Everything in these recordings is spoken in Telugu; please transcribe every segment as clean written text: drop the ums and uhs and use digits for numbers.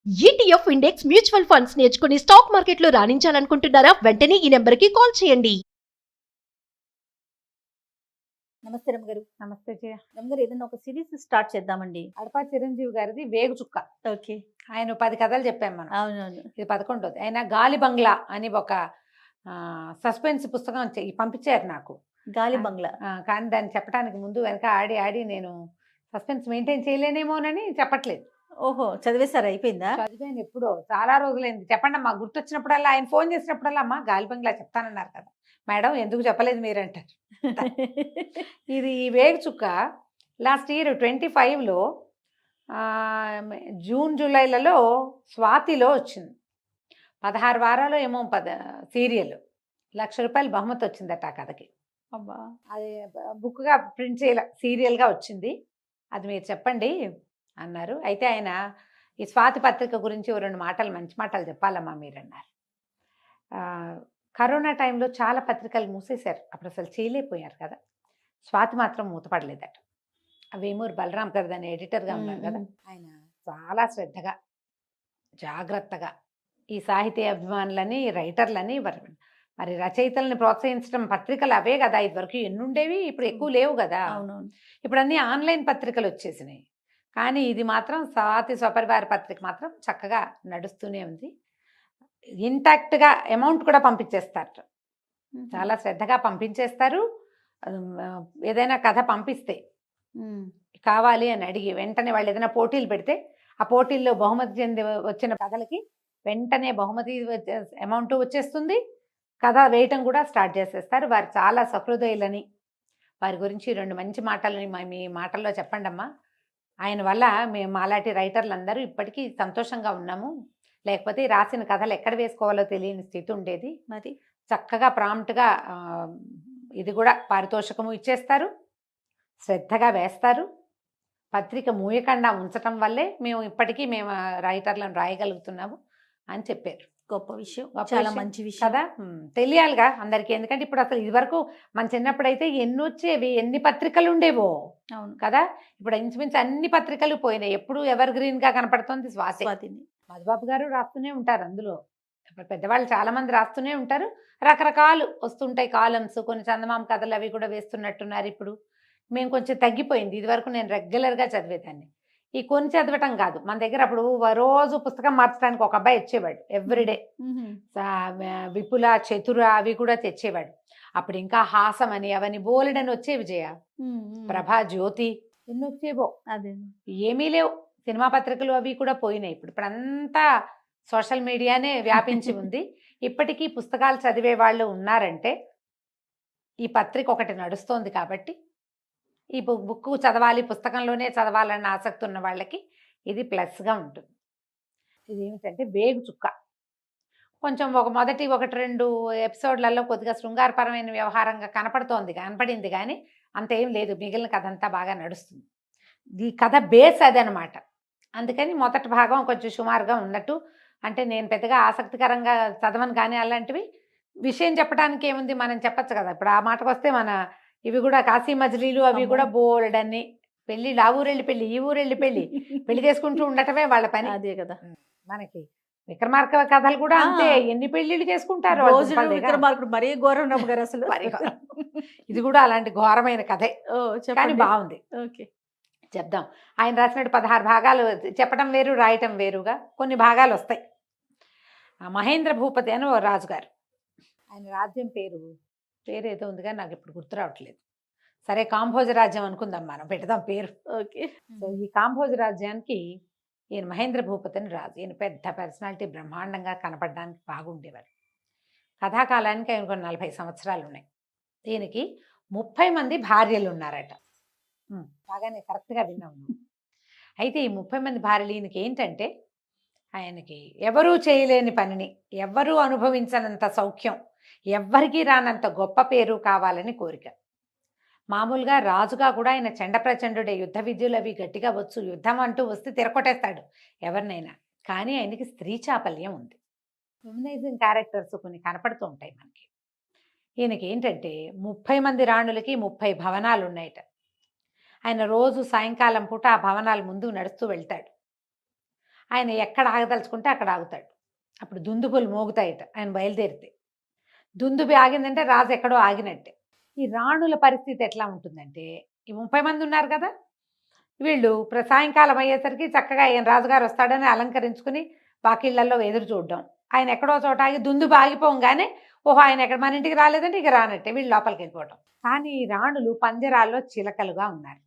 ఈటీఎఫ్ ఇండెక్స్ మ్యూచువల్ ఫండ్స్ నేర్చుకుని స్టాక్ మార్కెట్లో రాణించాలనుకుంటున్నారా? వెంటనే ఈ నెంబర్కి కాల్ చేయండి. నమస్తే రమగారు. నమస్తే జయ. రమగారు, ఏదైనా ఒక సిరీస్ స్టార్ట్ చేద్దామండి. అడపా చిరంజీవి గారిది వేగు చుక్క. ఓకే. ఆయన 10 కథలు చెప్పాం మనం. అవునవును. ఇది 11ది. ఆయన గాలి బంగ్లా అని ఒక సస్పెన్స్ పుస్తకం పంపించారు నాకు. గాలి బంగ్లా. కానీ దాన్ని చెప్పడానికి ముందు వెనక ఆడి ఆడి నేను సస్పెన్స్ మెయింటైన్ చేయలేనేమోనని చెప్పట్లేదు. ఓహో, చదివేశారు, అయిపోయిందా? చదివాను ఎప్పుడో, చాలా రోజులైంది. చెప్పండి అమ్మా, గుర్తొచ్చినప్పుడల్లా ఆయన ఫోన్ చేసినప్పుడల్లా అమ్మా గాలి బంగ్లా చెప్తానన్నారు కదా మేడం, ఎందుకు చెప్పలేదు మీరంటారు. ఇది ఈ వేగు చుక్క లాస్ట్ ఇయర్ 25లో జూన్ జూలైలలో స్వాతిలో వచ్చింది. 16 వారాలు ఏమో సీరియల్. ₹1,00,000 బహుమతి వచ్చిందట ఆ కథకి. అబ్బా. అది బుక్గా ప్రింట్ చేయాల, సీరియల్గా వచ్చింది. అది మీరు చెప్పండి అన్నారు. అయితే ఆయన ఈ స్వాతి పత్రిక గురించి 2 మాటలు, మంచి మాటలు చెప్పాలమ్మా మీరు అన్నారు. కరోనా టైంలో చాలా పత్రికలు మూసేశారు, అప్పుడు అసలు చేయలేకపోయారు కదా. స్వాతి మాత్రం మూతపడలేదట. వేమూరు బలరాం గారు దాని ఎడిటర్గా ఉన్నారు కదా, ఆయన చాలా శ్రద్ధగా జాగ్రత్తగా ఈ సాహితీ అభిమానులని, రైటర్లని, మరి రచయితలని ప్రోత్సహించడం పత్రికలు అవే కదా. ఇదివరకు ఎన్నుండేవి, ఇప్పుడు ఎక్కువ లేవు కదా. అవునవును. ఇప్పుడు అన్నీ ఆన్లైన్ పత్రికలు వచ్చేసినాయి. కానీ ఇది మాత్రం స్వాతి స్వపరివార పత్రిక మాత్రం చక్కగా నడుస్తూనే ఉంది. ఇంటాక్ట్గా అమౌంట్ కూడా పంపించేస్తారు, చాలా శ్రద్ధగా పంపించేస్తారు. ఏదైనా కథ పంపిస్తే కావాలి అని అడిగి వెంటనే వాళ్ళు ఏదైనా పోటీలు పెడితే ఆ పోటీల్లో బహుమతి చెంది వచ్చిన కథలకి వెంటనే బహుమతి అమౌంట్ వచ్చేస్తుంది. కథ వేయటం కూడా స్టార్ట్ చేసేస్తారు. వారు చాలా సహృదయులని, వారి గురించి 2 మంచి మాటలని మీ మాటల్లో చెప్పండి అమ్మా. ఆయన వల్ల మేము మాలాంటి రైటర్లందరూ ఇప్పటికీ సంతోషంగా ఉన్నాము. లేకపోతే రాసిన కథలు ఎక్కడ వేసుకోవాలో తెలియని స్థితి ఉండేది. మరి చక్కగా ప్రాంప్ట్గా ఇది కూడా పారితోషికము ఇచ్చేస్తారు, శ్రద్ధగా వేస్తారు. పత్రిక మూయకుండా ఉంచటం వల్లే మేము ఇప్పటికీ రైటర్లను రాయగలుగుతున్నాము అని చెప్పారు. గొప్ప విషయం, చాలా మంచి విషయం కదా. తెలియాలిగా అందరికీ. ఎందుకంటే ఇప్పుడు అసలు ఇదివరకు మన చిన్నప్పుడైతే ఎన్ని వచ్చేవి, ఎన్ని పత్రికలు ఉండేవో. అవును కదా. ఇప్పుడు ఇంచుమించు అన్ని పత్రికలు పోయినాయి. ఎప్పుడు ఎవర్ గ్రీన్ గా కనపడుతుంది స్వాతిని. మధుబాబు గారు రాస్తూనే ఉంటారు అందులో. పెద్దవాళ్ళు చాలా మంది రాస్తూనే ఉంటారు. రకరకాలు వస్తుంటాయి కాలమ్స్. కొన్ని చందమామ కథలు అవి కూడా వేస్తున్నట్టున్నారు ఇప్పుడు. మేము కొంచెం తగ్గిపోయింది. ఇది వరకు నేను రెగ్యులర్గా చదివేదాన్ని. ఈ కొన్ని చదవటం కాదు, మన దగ్గర అప్పుడు రోజు పుస్తకం మార్చడానికి ఒక అబ్బాయి వచ్చేవాడు ఎవ్రీడే. విపుల, చతుర అవి కూడా తెచ్చేవాడు. అప్పుడు ఇంకా హాసం అని అవని బోలెడని వచ్చేవి జయ. ప్రభా, జ్యోతి ఎన్ని వచ్చేవో. అదే ఏమీ లేవు. సినిమా పత్రికలు అవి కూడా పోయినాయి. ఇప్పుడు అంతా సోషల్ మీడియానే వ్యాపించి ఉంది. ఇప్పటికీ పుస్తకాలు చదివే వాళ్ళు ఉన్నారంటే ఈ పత్రిక ఒకటి నడుస్తోంది కాబట్టి, ఈ బుక్ చదవాలి, పుస్తకంలోనే చదవాలన్న ఆసక్తి ఉన్న వాళ్ళకి ఇది ప్లస్గా ఉంటుంది. ఇది ఏమిటంటే వేగు చుక్క. కొంచెం మొదటి 1-2 ఎపిసోడ్లలో కొద్దిగా శృంగారపరమైన వ్యవహారంగా కనపడింది కానీ అంతేం లేదు. మిగిలిన కథ అంతా బాగా నడుస్తుంది. ఈ కథ బేస్ అదనమాట. అందుకని మొదటి భాగం కొంచెం సుమారుగా ఉన్నట్టు. అంటే నేను పెద్దగా ఆసక్తికరంగా చదవను కానీ అలాంటివి విషయం చెప్పడానికి ఏముంది, మనం చెప్పచ్చు కదా. ఇప్పుడు ఆ మాటకు వస్తే మన ఇవి కూడా కాశీ మజిలీలు అవి కూడా బోల్డన్ని పెళ్ళిళ్ళు, ఆ ఊరెళ్ళి పెళ్ళి, ఈ ఊరెళ్ళి పెళ్ళి, పెళ్లి చేసుకుంటూ ఉండటమే వాళ్ళ పని. అదే కదా. మనకి విక్రమార్క కథలు కూడా అంతే, ఎన్ని పెళ్లిళ్ళు చేసుకుంటారు. విక్రమార్కుడు మరీ ఘోరం రమ్మ గారు అసలు. ఇది కూడా అలాంటి ఘోరమైన కథే, కానీ బాగుంది. ఓకే, చెప్దాం. ఆయన రాసినట్టు 16 భాగాలు. చెప్పడం వేరు, రాయటం వేరుగా కొన్ని భాగాలు వస్తాయి. మహేంద్ర భూపతి అని ఓ రాజుగారు. ఆయన రాజ్యం పేరు ఏదో ఉంది కానీ నాకు ఇప్పుడు గుర్తు రావట్లేదు. సరే, కాంభోజ రాజ్యం అనుకుందాం, మనం పెడదాం పేరు. ఓకే. సో ఈ కాంభోజ రాజ్యానికి ఈయన మహేంద్ర భూపతి అని రాజు. ఈయన పెద్ద పర్సనాలిటీ, బ్రహ్మాండంగా కనపడడానికి బాగుండేవారు. కథాకాలానికి ఆయన కొన్ని 40 సంవత్సరాలు ఉన్నాయి. ఈయనకి 30 మంది భార్యలు ఉన్నారట. బాగానే కరెక్ట్గా విన్నాము. అయితే ఈ 30 మంది భార్యలు ఈయనకి ఏంటంటే, ఆయనకి ఎవరూ చేయలేని పనిని, ఎవ్వరూ అనుభవించనంత సౌఖ్యం, ఎవ్వరికీ రానంత గొప్ప పేరు కావాలని కోరిక. మామూలుగా రాజుగా కూడా ఆయన చండప్రచండుడే. యుద్ధ విద్యలు అవి గట్టిగా వచ్చు. యుద్ధం అంటూ వస్తే తిరగొట్టేస్తాడు ఎవరినైనా. కానీ ఆయనకి స్త్రీ చాపల్యం ఉంది. ఫెమినైజింగ్ క్యారెక్టర్స్ కొన్ని కనపడుతూ ఉంటాయి మనకి. ఈయనకి ఏంటంటే 30 మంది రాణులకి 30 భవనాలు ఉన్నాయట. ఆయన రోజు సాయంకాలం పూట ఆ భవనాల ముందు నడుస్తూ వెళ్తాడు. ఆయన ఎక్కడ ఆగదలుచుకుంటే అక్కడ ఆగుతాడు. అప్పుడు దుందుబులు మోగుతాయట ఆయన బయలుదేరితే. దుందుబి ఆగిందంటే రాజు ఎక్కడో ఆగినట్టే. ఈ రాణుల పరిస్థితి ఎట్లా ఉంటుందంటే, ఈ 30 మంది ఉన్నారు కదా, వీళ్ళు సాయంకాలం అయ్యేసరికి చక్కగా ఆయన రాజుగారు వస్తాడని అలంకరించుకుని వాకిళ్లలో ఎదురు చూడడం. ఆయన ఎక్కడో చోట ఆగి దుందుబి ఆగిపోగానే ఓహో ఆయన ఎక్కడ మన ఇంటికి రాలేదంటే ఇక రానట్టే వీళ్ళు లోపలికి వెళ్ళిపోవటం. కానీ ఈ రాణులు పంజరాల్లో చిలకలుగా ఉన్నారు.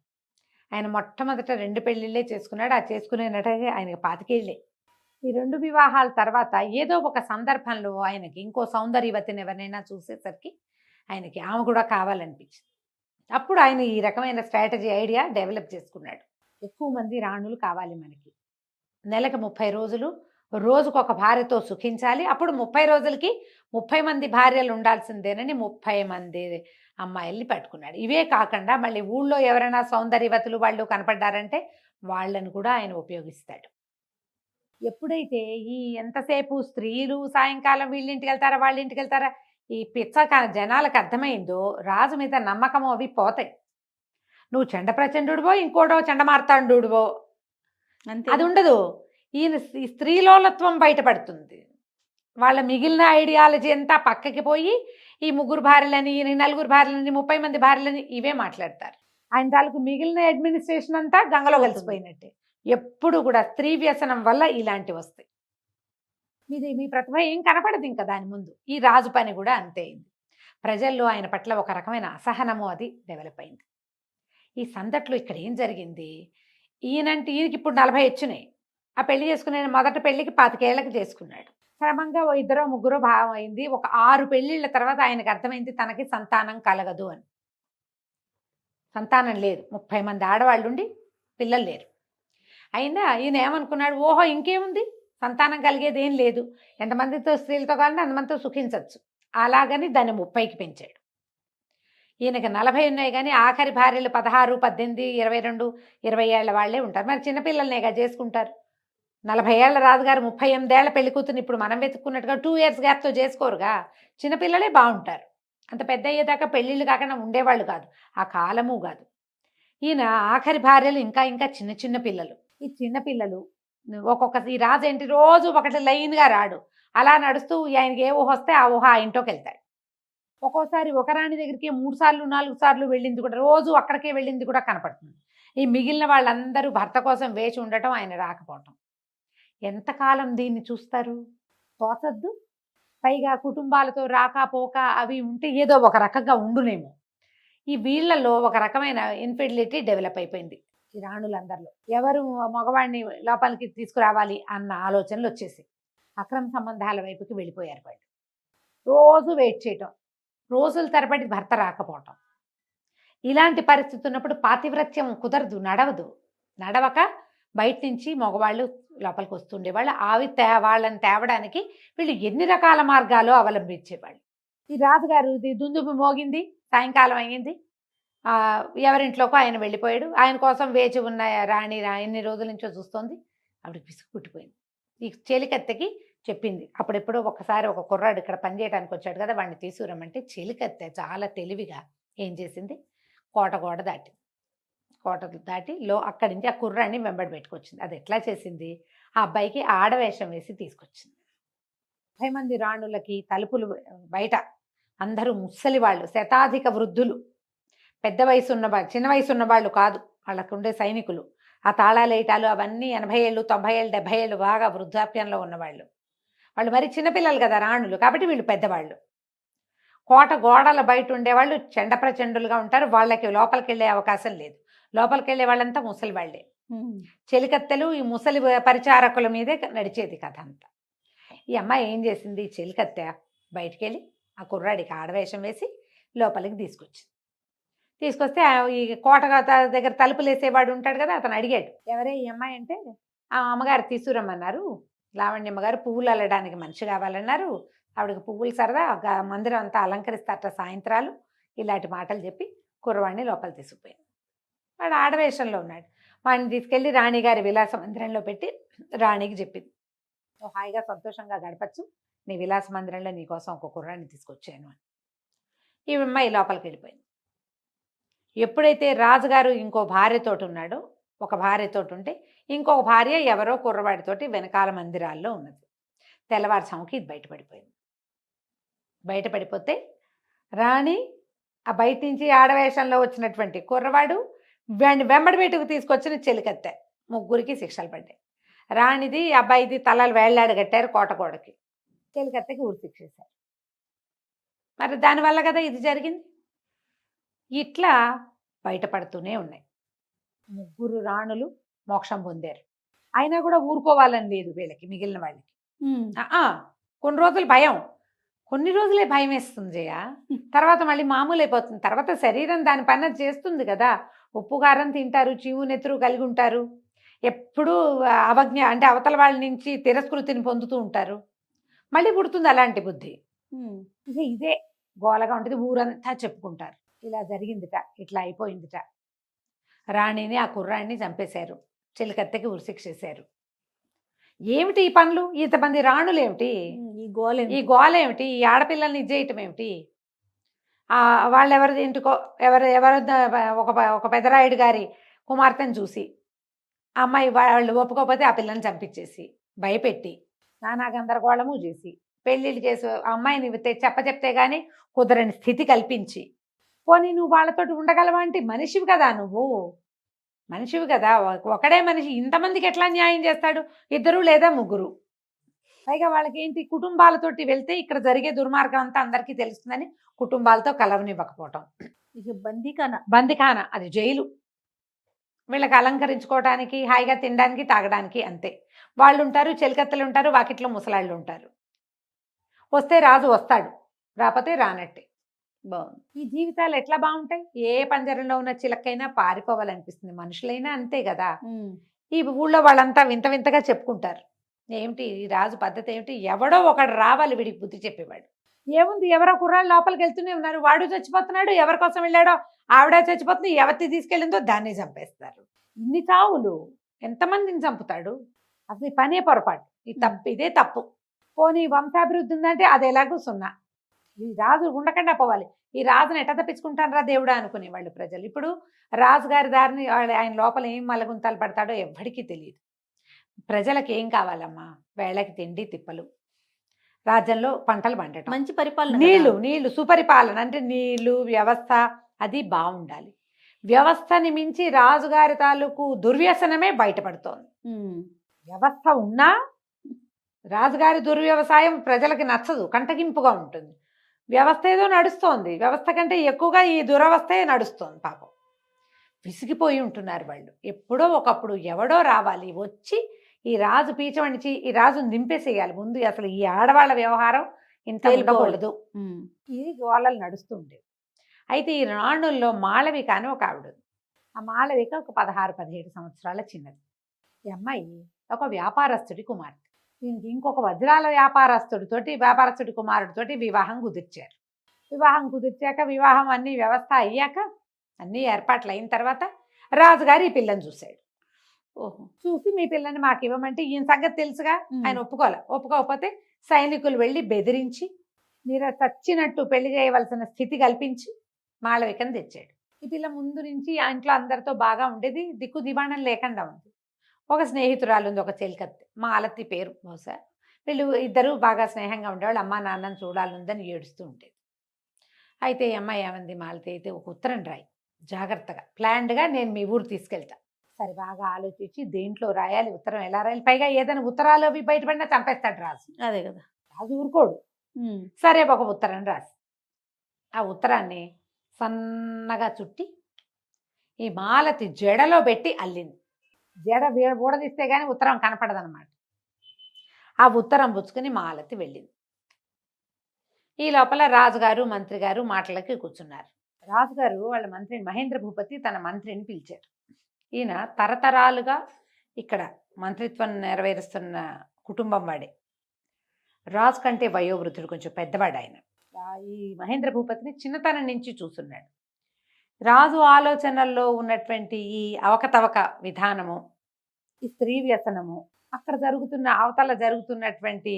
ఆయన మొట్టమొదట 2 పెళ్ళిళ్ళే చేసుకున్నాడు. ఆ చేసుకునేటట్టుగా ఆయనకి 25 ఏళ్ళే. ఈ 2 వివాహాల తర్వాత ఏదో ఒక సందర్భంలో ఆయనకి ఇంకో సౌందర్యవతిని ఎవరినైనా చూసేసరికి ఆయనకి ఆమె కూడా కావాలనిపించింది. అప్పుడు ఆయన ఈ రకమైన స్ట్రాటజీ ఐడియా డెవలప్ చేసుకున్నాడు. ఎక్కువ మంది రాణులు కావాలి మనకి, నెలకు 30 రోజులు, రోజుకొక భార్యతో సుఖించాలి. అప్పుడు 30 రోజులకి 30 మంది భార్యలు ఉండాల్సిందేనని 30 మంది అమ్మాయిల్ని పట్టుకున్నాడు. ఇవే కాకుండా మళ్ళీ ఊళ్ళో ఎవరైనా సౌందర్యవతులు వాళ్ళు కనపడ్డారంటే వాళ్ళని కూడా ఆయన ఉపయోగిస్తాడు. ఎప్పుడైతే ఈ ఎంతసేపు స్త్రీలు సాయంకాలం వీళ్ళింటికి వెళ్తారా వాళ్ళ ఇంటికి వెళ్తారా ఈ పిచ్చ జనాలకు అర్థమైందో రాజు మీద నమ్మకం అవి పోతాయి. నువ్వు చండ ప్రచండుడివో ఇంకోటో చండమార్తాండుడివో అంతే. అది ఉండదు. ఈయన ఈ స్త్రీలోలత్వం బయటపడుతుంది. వాళ్ళ మిగిలిన ఐడియాలజీ అంతా పక్కకి పోయి ఈ 3 భార్యలని 4 భార్యలని 30 మంది భార్యలని ఇవే మాట్లాడతారు. ఆయన తాలూకు మిగిలిన అడ్మినిస్ట్రేషన్ అంతా గంగలో కలిసిపోయినట్టే. ఎప్పుడు కూడా స్త్రీ వ్యసనం వల్ల ఇలాంటివి వస్తాయి. మీ ప్రతిభ ఏం కనపడదు ఇంకా దాని ముందు. ఈ రాజు పని కూడా అంతే అయింది. ప్రజల్లో ఆయన పట్ల ఒక రకమైన అసహనము అది డెవలప్ అయింది. ఈ సందట్లో ఇక్కడ ఏం జరిగింది, ఈయనంటే ఈయనకి ఇప్పుడు 40 వచ్చినాయి. ఆ పెళ్లి చేసుకునే మొదటి పెళ్లికి 25 ఏళ్ళకి చేసుకున్నాడు. క్రమంగా 2 3 భావం అయింది. ఒక 6 పెళ్ళిళ్ళ తర్వాత ఆయనకు అర్థమైంది తనకి సంతానం కలగదు అని. సంతానం లేదు, 30 మంది ఆడవాళ్ళు ఉండి పిల్లలు లేరు. అయినా ఈయన ఏమనుకున్నాడు, ఓహో ఇంకేముంది సంతానం కలిగేది ఏం లేదు, ఎంతమందితో స్త్రీలతో కావాలంటే అంతమందితో సుఖించవచ్చు. అలాగని దాన్ని 30కి పెంచాడు. ఈయనకి 40 ఉన్నాయి కానీ ఆఖరి భార్యలు 16, 18, 22, 20 ఏళ్ల వాళ్ళే ఉంటారు. మరి చిన్నపిల్లలనేగా చేసుకుంటారు. 40 ఏళ్ల రాజుగారు 38 ఏళ్ల పెళ్లి కూతురు ఇప్పుడు మనం వెతుక్కున్నట్టుగా 2 years గ్యాప్తో చేసుకోరుగా. చిన్నపిల్లలే బాగుంటారు. అంత పెద్ద అయ్యేదాకా పెళ్ళిళ్ళు కాకుండా ఉండేవాళ్ళు కాదు, ఆ కాలము కాదు. ఈయన ఆఖరి భార్యలు ఇంకా ఇంకా చిన్న చిన్న పిల్లలు. ఈ చిన్న పిల్లలు ఒక్కొక్క ఈ రాజు ఏంటి రోజు ఒకటి లైన్గా రాడు, అలా నడుస్తూ ఆయనకి ఏ ఊహ వస్తే ఆ ఊహ ఆ ఇంట్లోకి వెళ్తాడు. ఒక్కోసారి ఒక రాణి దగ్గరికి 3 సార్లు 4 సార్లు వెళ్ళింది కూడా, రోజు అక్కడికే వెళ్ళింది కూడా కనపడుతుంది. ఈ మిగిలిన వాళ్ళందరూ భర్త కోసం వేచి ఉండటం, ఆయన రాకపోవటం. ఎంతకాలం దీన్ని చూస్తారు, తోచద్దు. పైగా కుటుంబాలతో రాకపోక అవి ఉంటే ఏదో ఒక రకంగా ఉండునేమో. ఈ వీళ్ళలో ఒక రకమైన ఇన్ఫెర్టిలిటీ డెవలప్ అయిపోయింది ఈ రాణులందరిలో. ఎవరు మగవాడిని లోపలికి తీసుకురావాలి అన్న ఆలోచనలు వచ్చేసి అక్రమ సంబంధాల వైపుకి వెళ్ళిపోయారు వాళ్ళు. రోజు వెయిట్ చేయటం, రోజుల తరబడి భర్త రాకపోవటం. ఇలాంటి పరిస్థితి ఉన్నప్పుడు పాతివ్రత్యం కుదరదు, నడవక బయట నుంచి మగవాళ్ళు లోపలికి వస్తుండేవాళ్ళు. వాళ్ళని తేవడానికి వీళ్ళు ఎన్ని రకాల మార్గాలు అవలంబించేవాళ్ళు. ఈ రాజుగారు దుందుబి మోగింది, సాయంకాలం అయ్యింది, ఎవరింట్లోకి ఆయన వెళ్ళిపోయాడు. ఆయన కోసం వేచి ఉన్న రాణి ఎన్ని రోజుల నుంచో చూస్తోంది. ఆవిడకి పిసుకు పుట్టిపోయింది. ఈ చెలికత్తెకి చెప్పింది. అప్పుడెప్పుడో ఒకసారి ఒక కుర్రాడు ఇక్కడ పనిచేయడానికి వచ్చాడు కదా, వాడిని తీసుకురమ్మంటే చెలికత్తె చాలా తెలివిగా ఏం చేసింది, కోట దాటి అక్కడి నుంచి ఆ కుర్రాన్ని వెంబడి పెట్టుకొచ్చింది. అది ఎట్లా చేసింది, ఆ అబ్బాయికి ఆడవేషం వేసి తీసుకొచ్చింది. 30 మంది రాణులకి తలుపులు బయట అందరూ ముసలి వాళ్ళు, శతాధిక వృద్ధులు, పెద్ద వయసు ఉన్నవాళ్ళు, చిన్న వయసు ఉన్నవాళ్ళు కాదు, వాళ్ళకు ఉండే సైనికులు. ఆ తాళాలు వేయటాలు అవన్నీ 80 ఏళ్ళు 90 ఏళ్ళు 70 ఏళ్ళు బాగా వృద్ధాప్యంలో ఉన్నవాళ్ళు. వాళ్ళు మరి చిన్నపిల్లలు కదా రాణులు, కాబట్టి వీళ్ళు పెద్దవాళ్ళు. కోట గోడల బయట ఉండేవాళ్ళు చండప్రచండులుగా ఉంటారు. వాళ్ళకి లోపలికి వెళ్ళే అవకాశం లేదు. లోపలికి వెళ్ళే వాళ్ళంతా ముసలి వాళ్ళే. చెలికత్తెలు ఈ ముసలి పరిచారకుల మీదే నడిచేది కథ అంతా. ఈ అమ్మాయి ఏం చేసింది, చెలికత్తె బయటికి వెళ్ళి ఆ కుర్రాడికి ఆడవేషం వేసి లోపలికి తీసుకొస్తే ఈ కోట దగ్గర తలుపులు వేసేవాడు ఉంటాడు కదా, అతను అడిగాడు, ఎవరే ఈ అమ్మాయి అంటే, ఆ అమ్మగారు తీసుకురమ్మన్నారు, లావణ్యమ్మగారు పువ్వులు అల్లడానికి మనిషి కావాలన్నారు, ఆవిడకి పువ్వులు సరదా, మందిరం అంతా అలంకరిస్తారట సాయంత్రాలు, ఇలాంటి మాటలు చెప్పి కుర్రవాడిని లోపల తీసుకుపోయింది. వాడు ఆడవేషంలో ఉన్నాడు. వాడిని తీసుకెళ్ళి రాణిగారి విలాస మందిరంలో పెట్టి రాణికి చెప్పింది, నువ్వు హాయిగా సంతోషంగా గడపచ్చు, నీ విలాస మందిరంలో నీకోసం ఒక కుర్రాన్ని తీసుకొచ్చాను అని. ఈ అమ్మాయి లోపలికి వెళ్ళిపోయింది. ఎప్పుడైతే రాజుగారు ఇంకో భార్యతోటి ఉన్నాడో ఒక భార్యతోటి ఉంటే ఇంకొక భార్య ఎవరో కుర్రవాడితోటి వెనకాల మందిరాల్లో ఉన్నది. తెల్లవారుజాముకి ఇది బయటపడిపోయింది. బయటపడిపోతే రాణి ఆ బయట నుంచి ఆడవేషంలో వచ్చినటువంటి కుర్రవాడు వెంబడి బయటకు తీసుకొచ్చిన చెలికత్తె, ముగ్గురికి శిక్షలు పడ్డాయి. రాణిది అబ్బాయిది తలలు వేళ్లాడు కట్టారు కోటగోడకి, చెలికత్తెకి ఊరి శిక్షేశారు. మరి దానివల్ల కదా ఇది జరిగింది. ఇట్లా బయటపడుతూనే ఉన్నాయి. ముగ్గురు రాణులు మోక్షం పొందారు. అయినా కూడా ఊరుకోవాలని లేదు వీళ్ళకి, మిగిలిన వాళ్ళకి. కొన్ని రోజులు భయం, కొన్ని రోజులే భయం వేస్తుంది జయ. తర్వాత మళ్ళీ మామూలు అయిపోతుంది. తర్వాత శరీరం దాని పని అది చేస్తుంది కదా. ఉప్పు కారం తింటారు, చీము నెత్తురు కలిగి ఉంటారు, ఎప్పుడూ అవజ్ఞ అంటే అవతల వాళ్ళ నుంచి తిరస్కృతిని పొందుతూ ఉంటారు. మళ్ళీ పుడుతుంది అలాంటి బుద్ధి. ఇదే గోలగా ఉంటుంది. ఊరంతా చెప్పుకుంటారు, ఇలా జరిగిందిట, ఇట్లా అయిపోయిందిట. రాణిని ఆ కుర్రాడిని చంపేశారు, చెలికత్తెకి ఉరిశిక్షేశారు. ఏమిటి ఈ పనులు? ఇంతమంది రాణులు ఏమిటి ఈ గోల ఏమిటి? ఈ ఆడపిల్లల్ని ఇచ్చేయటం ఏమిటి? వాళ్ళెవరి ఇంటికో ఎవరు ఒక పెదరాయుడు గారి కుమార్తెను చూసి అమ్మాయి వాళ్ళు ఒప్పుకోకపోతే ఆ పిల్లని చంపించేసి భయపెట్టి నానా గందరగోళము చేసి పెళ్ళిళ్ళు చేసి అమ్మాయిని చెప్తే కానీ కుదరని స్థితి కల్పించి, పోనీ నువ్వు వాళ్ళతోటి ఉండగలవా అంటే మనిషివి కదా, నువ్వు మనిషివి కదా. ఒకడే మనిషి ఇంతమందికి ఎట్లా న్యాయం చేస్తాడు? ఇద్దరు లేదా ముగ్గురు. పైగా వాళ్ళకి ఏంటి, కుటుంబాలతోటి వెళ్తే ఇక్కడ జరిగే దుర్మార్గం అంతా అందరికీ తెలుస్తుందని కుటుంబాలతో కలవనివ్వకపోవటం. ఇక బందిఖాన, అది జైలు. వీళ్ళకి అలంకరించుకోవడానికి, హాయిగా తినడానికి, తాగడానికి అంతే. వాళ్ళు ఉంటారు, చెలికత్తెలు ఉంటారు, వాకిట్లో ముసలాళ్ళు ఉంటారు. వస్తే రాజు వస్తాడు, రాకపోతే రానట్టే. బాగుంది. ఈ జీవితాలు ఎట్లా బాగుంటాయి? ఏ పంజరంలో ఉన్న చిలకైనా పారిపోవాలనిపిస్తుంది. మనుషులైనా అంతే కదా. ఈ ఊళ్ళో వాళ్ళంతా వింత వింతగా చెప్పుకుంటారు. ఏమిటి ఈ రాజు పద్ధతి ఏమిటి? ఎవడో ఒకడు రావాలి వీడికి బుద్ధి చెప్పేవాడు. ఏముంది, ఎవరో కుర్రాళ్ళు లోపలికి వెళ్తూనే ఉన్నారు, వాడు చచ్చిపోతున్నాడు, ఎవరి కోసం వెళ్ళాడో ఆవిడ చచ్చిపోతుంది, ఎవరిని తీసుకెళ్ళిందో దాన్ని చంపేస్తారు. ఇన్ని చావులు, ఎంతమందిని చంపుతాడు? అసలు ఈ పనే పొరపాటు. ఇదే తప్పు. పోనీ వంశాభివృద్ధి ఉందంటే అది ఎలాగూ సున్నా. ఈ రాజు ఉండకుండా పోవాలి. ఈ రాజుని ఎట్ట తప్పించుకుంటారా దేవుడా అనుకునేవాళ్ళు ప్రజలు. ఇప్పుడు రాజుగారి దారిని ఆయన లోపల ఏం మలగుంతాలు పడతాడో ఎవ్వడికి తెలియదు. ప్రజలకు ఏం కావాలమ్మా? వేళకి తిండి తిప్పలు, రాజ్యంలో పంటలు పండటం, మంచి పరిపాలన, నీళ్లు సుపరిపాలన. అంటే నీళ్లు వ్యవస్థ అది బాగుండాలి. వ్యవస్థని మించి రాజుగారి తాలూకు దుర్వ్యసనమే బయటపడుతోంది. వ్యవస్థ ఉన్నా రాజుగారి దుర్వ్యవసాయం ప్రజలకి నచ్చదు, కంటగింపుగా ఉంటుంది. వ్యవస్థ ఏదో నడుస్తోంది, వ్యవస్థ కంటే ఎక్కువగా ఈ దురవస్థే నడుస్తోంది. పాపం విసిగిపోయి ఉంటున్నారు వాళ్ళు. ఎప్పుడో ఒకప్పుడు ఎవడో రావాలి, వచ్చి ఈ రాజు పీచమణిచి ఈ రాజును దింపేసేయాలి ముందు. అసలు ఈ ఆడవాళ్ళ వ్యవహారం ఇంత ఉండకూడదు. ఈ గోళలు నడుస్తూ ఉండేవి. అయితే ఈ రాణుల్లో మాళవిక అని ఒక ఆవిడ. ఆ మాళవిక ఒక 16-17 సంవత్సరాల చిన్నది. ఈ అమ్మాయి ఒక వ్యాపారస్తుడి కుమార్తె. దీనికి ఇంకొక వజ్రాల వ్యాపారస్తుడి కుమారుడితోటి వివాహం కుదిర్చారు. వివాహం కుదిర్చాక వివాహం అన్ని వ్యవస్థ అయ్యాక అన్ని ఏర్పాట్లు అయిన తర్వాత రాజుగారు ఈ పిల్లని చూశాడు. చూసి మీ పిల్లని మాకు ఇవ్వమంటే ఈయన సంగతి తెలుసుగా, ఆయన ఒప్పుకోకపోతే సైనికులు వెళ్ళి బెదిరించి మీరు చచ్చినట్టు పెళ్లి చేయవలసిన స్థితి కల్పించి మాళవికను తెచ్చాడు. ఈ పిల్ల ముందు నుంచి ఆ ఇంట్లో అందరితో బాగా ఉండేది, దిక్కు దివాణం లేకుండా ఉంది. ఒక స్నేహితురాలు ఉంది, ఒక చెలికత్తె, మాలతి పేరు బహుశా. వీళ్ళు ఇద్దరు బాగా స్నేహంగా ఉండేవాళ్ళు. అమ్మ నాన్నని చూడాలందని ఏడుస్తూ ఉండేది. అయితే ఈ అమ్మాయి ఏమంది, మాలతి అయితే ఒక ఉత్తరం రాయి జాగ్రత్తగా, ప్లాన్డ్గా, నేను మీ ఊరు తీసుకెళ్తా. సరే బాగా ఆలోచించి దేంట్లో రాయాలి, ఉత్తరం ఎలా రాయాలి, పైగా ఏదైనా ఉత్తరాలు అవి బయటపడినా చంపేస్తాడు రాజు. అదే కదా, రాజు ఊరుకోడు. సరే ఒక ఉత్తరం రాసి ఆ ఉత్తరాన్ని సన్నగా చుట్టి ఈ మాలతి జడలో పెట్టి అల్లింది. జడ ఊడదీస్తే కానీ ఉత్తరం కనపడదన్నమాట. ఆ ఉత్తరం పుచ్చుకుని మాలతి వెళ్ళింది. ఈ లోపల రాజుగారు మంత్రి గారు మాటలకి కూర్చున్నారు. రాజుగారు వాళ్ళ మంత్రిని, మహేంద్ర భూపతి తన మంత్రిని పిలిచారు. ఈయన తరతరాలుగా ఇక్కడ మంత్రిత్వం నెరవేరుస్తున్న కుటుంబం వాడే. రాజు కంటే వయోవృద్ధుడు, కొంచెం పెద్దవాడు ఆయన. ఈ మహేంద్ర భూపతిని చిన్నతనం నుంచి చూస్తున్నాడు. రాజు ఆలోచనల్లో ఉన్నటువంటి ఈ అవకతవక విధానము, ఈ స్త్రీ వ్యసనము, అక్కడ అవతల జరుగుతున్నటువంటి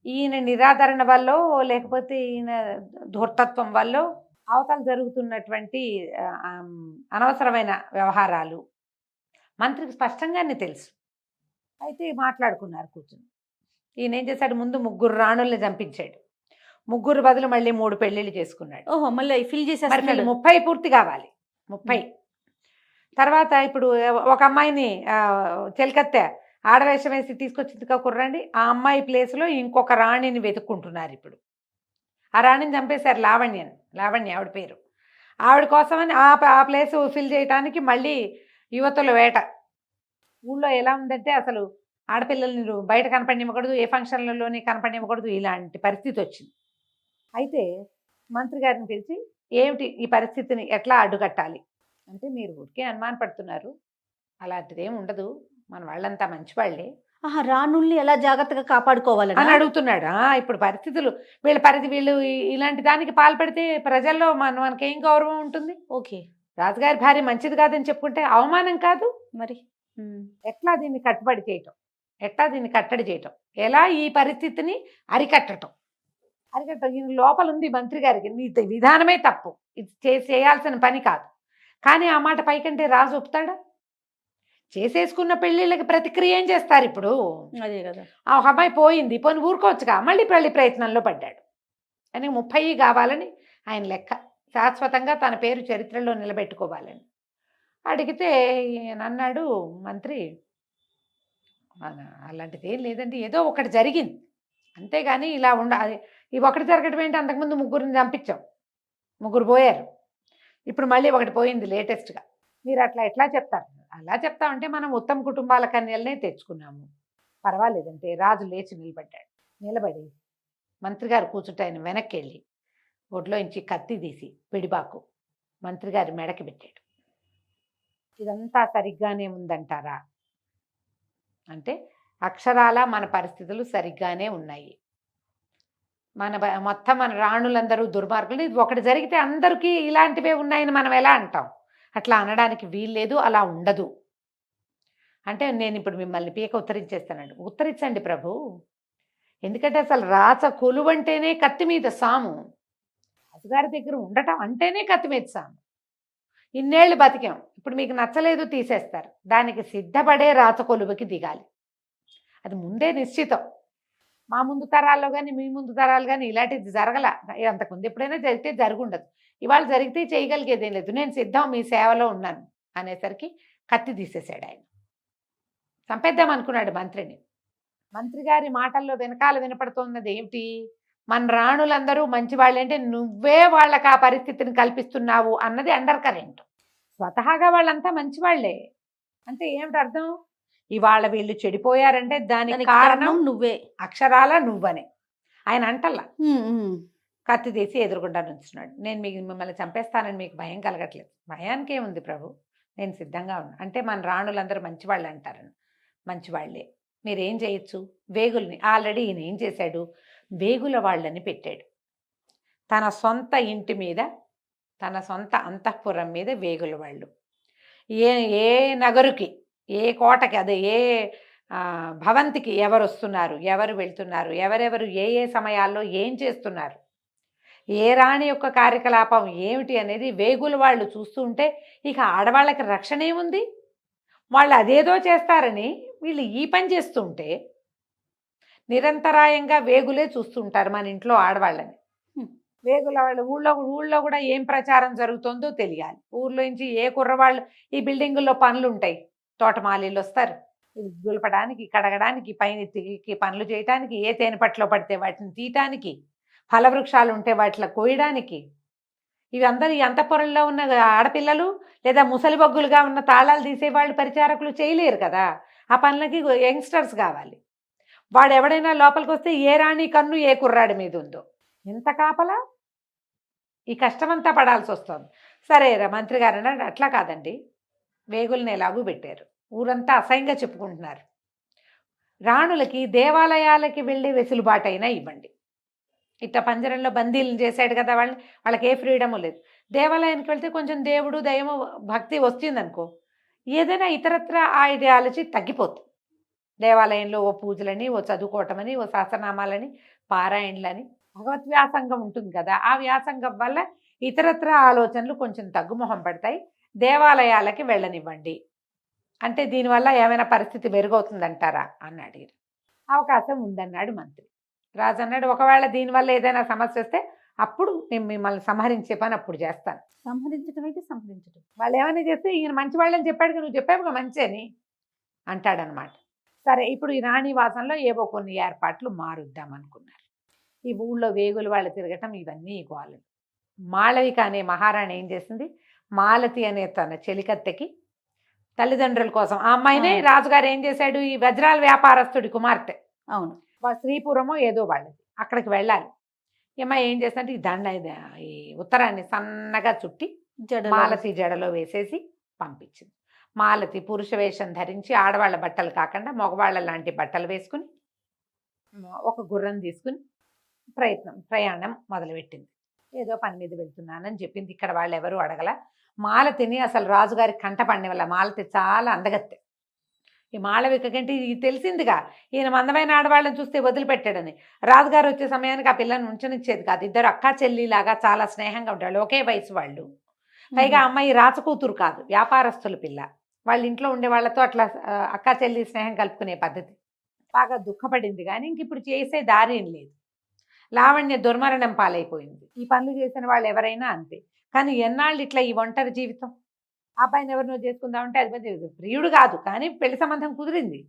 ఈయన నిరాదరణ వల్ల, లేకపోతే ఈయన ధూర్తత్వం వల్ల అవతల జరుగుతున్నటువంటి అనవసరమైన వ్యవహారాలు, మంత్రికి స్పష్టంగానే తెలుసు. అయితే మాట్లాడుకున్నారు కూర్చుని. ఈయన ఏం చేశాడు, ముందు 3 రాణుల్ని చంపించాడు. 3 బదులు మళ్ళీ 3 పెళ్ళిళ్ళు చేసుకున్నాడు. ఓహో, మళ్ళీ ఫిల్ మరి చేసేస్తున్నాడు. 30 పూర్తి కావాలి. 30 తర్వాత ఇప్పుడు ఒక అమ్మాయిని చెలికత్తె ఆడవేషం వేసి తీసుకొచ్చింది కుర్రండి. ఆ అమ్మాయి ప్లేస్లో ఇంకొక రాణిని వెతుక్కుంటున్నారు ఇప్పుడు. ఆ రాణిని చంపేశారు, లావణ్య ఆవిడ పేరు. ఆవిడ కోసమని ఆ ప్లేస్ ఫిల్ చేయడానికి మళ్ళీ యువతుల వేట. ఊళ్ళో ఎలా ఉందంటే అసలు ఆడపిల్లల్ని బయట కనపడినివ్వకూడదు, ఏ ఫంక్షన్లలోని కనపడినివ్వకూడదు, ఇలాంటి పరిస్థితి వచ్చింది. అయితే మంత్రి గారిని పిలిచి, ఏమిటి ఈ పరిస్థితిని ఎట్లా అడ్డుకట్టాలి అంటే, మీరు ఊరికే అనుమానపడుతున్నారు, అలాంటిది ఏమి ఉండదు, మన వాళ్ళంతా మంచివాళ్లే ఆహా, రాణుల్ని ఎలా జాగ్రత్తగా కాపాడుకోవాలని అని అడుగుతున్నాడు. ఇప్పుడు పరిస్థితులు వీళ్ళు ఇలాంటి దానికి పాల్పడితే ప్రజల్లో మనకేం గౌరవం ఉంటుంది? ఓకే, రాజుగారి భార్య మంచిది కాదని చెప్పుకుంటే అవమానం కాదు మరి ఎట్లా దీన్ని కట్టడి చేయటం, ఎలా ఈ పరిస్థితిని అరికట్టడం ఈయన లోపల ఉంది మంత్రి గారికి. నీ విధానమే తప్పు, ఇది చేయాల్సిన పని కాదు. కానీ ఆ మాట పైకంటే రాజు ఒప్పుతాడా? చేసేసుకున్న పెళ్ళిళ్ళకి ప్రతిక్రియ ఏం చేస్తారు ఇప్పుడు? అదే కదా. ఆ అమ్మాయి పోయింది, పోని ఊరుకోవచ్చుగా, మళ్ళీ పెళ్లి ప్రయత్నంలో పడ్డాడు అని 30 కావాలని ఆయన లెక్క. శాశ్వతంగా తన పేరు చరిత్రలో నిలబెట్టుకోవాలని అడిగితే ఈయన అన్నాడు మంత్రి, అలాంటిది ఏం లేదండి, ఏదో ఒకటి జరిగింది అంతేగాని ఇలా ఈ ఒకటి జరగడం ఏంటి, అంతకుముందు 3 చంపించాం, 3 పోయారు, ఇప్పుడు మళ్ళీ ఒకటి పోయింది లేటెస్ట్గా. మీరు ఎట్లా చెప్తారు? అలా చెప్తామంటే మనం ఉత్తమ కుటుంబాల కన్యలనే తెచ్చుకున్నాము, పర్వాలేదంటే రాజు లేచి నిలబడి మంత్రి గారు కూర్చుంటే ఆయన వెనక్కి వెళ్ళి ఒడ్లోంచి కత్తి తీసి పిడిబాకు మంత్రి గారి మెడకి పెట్టాడు. ఇదంతా సరిగ్గానే ఉందంటారా అంటే, అక్షరాల మన పరిస్థితులు సరిగ్గానే ఉన్నాయి, మొత్తం మన రాణులందరూ దుర్మార్గులు, ఇది ఒకటి జరిగితే అందరికీ ఇలాంటివే ఉన్నాయని మనం ఎలా అంటాం? అట్లా అనడానికి వీల్లేదు, అలా ఉండదు అంటే, నేను ఇప్పుడు మిమ్మల్ని పీక ఉత్తరించేస్తానండి. ఉత్తరించండి ప్రభు, ఎందుకంటే అసలు రాచ కొలువంటేనే కత్తి మీద సాము, రాజుగారి దగ్గర ఉండటం అంటేనే కత్తి మీద సాము. ఇన్నేళ్ళు బతికాం, ఇప్పుడు మీకు నచ్చలేదు తీసేస్తారు, దానికి సిద్ధపడే రాచ కొలువుకి దిగాలి, అది ముందే నిశ్చితం. మా ముందు తరాల్లో కానీ మీ ముందు తరాలు కానీ ఇలాంటిది జరగల, అంతకుముందు ఎప్పుడైనా జరిగితే జరుగుండదు, ఇవాళ జరిగితే చేయగలిగేదేం లేదు, నేను సిద్ధం, మీ సేవలో ఉన్నాను అనేసరికి కత్తి తీసేశాడు ఆయన. చంపేద్దాం అనుకున్నాడు మంత్రిని. మంత్రి గారి మాటల్లో వెనకాల వినపడుతున్నది ఏమిటి? మన రాణులందరూ మంచివాళ్ళంటే నువ్వే వాళ్ళకి ఆ పరిస్థితిని కల్పిస్తున్నావు అన్నది అండర్ కరెంట్. స్వతహాగా వాళ్ళంతా మంచివాళ్లే అంటే ఏమిటి అర్థం? ఇవాళ వీళ్ళు చెడిపోయారంటే దానికి కారణం నువ్వే, అక్షరాల నువ్వనే ఆయన అంటల్లా. కత్తి తీసి ఎదురుగుండా నుంచున్నాడు. నేను మిమ్మల్ని చంపేస్తానని మీకు భయం కలగట్లేదు. భయానికి ఏముంది ప్రభు, నేను సిద్ధంగా ఉన్నా అంటే, మన రాణులందరూ మంచివాళ్ళు అంటారని, మంచివాళ్లే, మీరేం చేయొచ్చు? వేగుల్ని ఆల్రెడీ ఈయన ఏం చేశాడు, వేగుల వాళ్ళని పెట్టాడు. తన సొంత ఇంటి మీద, తన సొంత అంతఃపురం మీద వేగుల వాళ్ళు. ఏ నగరుకి, ఏ కోటకి, అదే ఏ భవంతికి ఎవరు వస్తున్నారు, ఎవరు వెళ్తున్నారు, ఎవరెవరు ఏ సమయాల్లో ఏం చేస్తున్నారు, ఏ రాణి యొక్క కార్యకలాపం ఏమిటి అనేది వేగుల వాళ్ళు చూస్తుంటే ఇక ఆడవాళ్ళకి రక్షణ ఏముంది? వాళ్ళు అదేదో చేస్తారని వీళ్ళు ఈ పని చేస్తుంటే నిరంతరాయంగా వేగులే చూస్తుంటారు మన ఇంట్లో ఆడవాళ్ళని. వేగుల వాళ్ళు ఊళ్ళో కూడా ఏం ప్రచారం జరుగుతుందో తెలియాలి. ఊర్లో నుంచి ఏ కుర్రవాళ్ళు, ఈ బిల్డింగుల్లో పనులు ఉంటాయి, తోటమాలీలు వస్తారు దులపడానికి, కడగడానికి, పైన తిరిగి పనులు చేయడానికి, ఏ తేనెపట్లో పడితే వాటిని తీయటానికి, ఫలవృక్షాలు ఉంటే వాటిలో కోయడానికి, ఇవి అందరూ ఈ అంతఃపురంలో ఉన్న ఆడపిల్లలు లేదా ముసలి బొగ్గులుగా ఉన్న తాళాలు తీసేవాళ్ళు, పరిచారకులు చేయలేరు కదా. ఆ పనులకి యంగ్స్టర్స్ కావాలి. వాడు ఎవడైనా లోపలికి వస్తే ఏ రాణి కన్ను ఏ కుర్రాడి మీద ఉందో, ఎంత కాపలా, ఈ కష్టమంతా పడాల్సి వస్తుంది. సరే మంత్రి గారు అన్నాడు, అట్లా కాదండి, వేగుల్ని ఎలాగూ పెట్టారు, ఊరంతా అసహ్యంగా చెప్పుకుంటున్నారు, రాణులకి దేవాలయాలకి వెళ్ళే వెసులుబాటైనా ఇవ్వండి. ఇట్లా పంజరంలో బందీలను చేశాడు కదా వాళ్ళకి ఏ ఫ్రీడము లేదు. దేవాలయానికి వెళ్తే కొంచెం దేవుడు దయము భక్తి వస్తుందనుకో, ఏదైనా ఇతరత్ర ఆ ఐడియాలజీ తగ్గిపోతుంది. దేవాలయంలో ఓ పూజలని, ఓ చదువుకోవటమని, ఓ సహస్రనామాలని, పారాయణలని, భగవత్ వ్యాసంగం ఉంటుంది కదా, ఆ వ్యాసంగం వల్ల ఇతరత్ర ఆలోచనలు కొంచెం తగ్గుముఖం పడతాయి, దేవాలయాలకి వెళ్ళనివ్వండి అంటే దీనివల్ల ఏమైనా పరిస్థితి మెరుగవుతుందంటారా అని అడిగారు. అవకాశం ఉందన్నాడు మంత్రి. రాజు అన్నాడు, ఒకవేళ దీనివల్ల ఏదైనా సమస్య వస్తే అప్పుడు నేను మిమ్మల్ని సంహరించే పని అప్పుడు చేస్తాను. సంహరించడం అయితే సంహరించడం. వాళ్ళు ఏమైనా చేస్తే ఈయన మంచి వాళ్ళని చెప్పాడు, నువ్వు చెప్పావుగా మంచి అని అంటాడనమాట. సరే, ఇప్పుడు ఈ రాణివాసంలో ఏవో కొన్ని ఏర్పాట్లు మారుద్దాం అనుకున్నారు. ఈ ఊళ్ళో వేగులు వాళ్ళు తిరగటం ఇవన్నీ గోలలు. మాళవిక అనే మహారాణి ఏం చేసింది, మాలతి అనే తన చెలికత్తెకి తల్లిదండ్రుల కోసం ఆ అమ్మాయినే రాజుగారు ఏం చేశాడు, ఈ వజ్రాల వ్యాపారస్తుడి కుమార్తె, అవును. శ్రీపురమో ఏదో వాళ్ళది, అక్కడికి వెళ్ళాలి. ఈ అమ్మాయి ఏం చేస్తుంటే ఈ దండ ఈ ఉత్తరాన్ని సన్నగా చుట్టి మాలతి జడలో వేసేసి పంపించింది. మాలతి పురుష వేషం ధరించి ఆడవాళ్ళ బట్టలు కాకుండా మగవాళ్ళ లాంటి బట్టలు వేసుకుని ఒక గుర్రం తీసుకుని ప్రయాణం మొదలుపెట్టింది. ఏదో పని మీద వెళ్తున్నానని చెప్పింది. ఇక్కడ వాళ్ళు ఎవరు అడగల. మాలతిని అసలు రాజుగారి కంట పండే వల్ల మాలతి చాలా అందగత్తె. ఈ మాళవిక కంటే ఇది తెలిసిందిగా, ఈయన మందమైన ఆడవాళ్ళని చూస్తే వదిలిపెట్టాడని. రాజుగారు వచ్చే సమయానికి ఆ పిల్లని ఉంచనిచ్చేది కాదు. ఇద్దరు అక్కా చెల్లిలాగా చాలా స్నేహంగా ఉంటాడు, ఒకే వయసు వాళ్ళు. పైగా అమ్మాయి రాచకూతురు కాదు, వ్యాపారస్తుల పిల్ల. వాళ్ళ ఇంట్లో ఉండే వాళ్ళతో అట్లా అక్కా చెల్లి స్నేహం కలుపుకునే పద్ధతి. బాగా దుఃఖపడింది, కానీ ఇంక ఇప్పుడు చేసే దారి ఏం లేదు. లావణ్య దుర్మరణం పాలైపోయింది. ఈ పనులు చేసిన వాళ్ళు ఎవరైనా అంతే. కానీ ఎన్నాళ్ళు ఇట్లా ఈ ఒంటరి జీవితం. ఆ అబ్బాయిని ఎవరినో చేసుకుందామంటే అది ప్రియుడు కాదు, కానీ పెళ్లి సంబంధం కుదిరింది.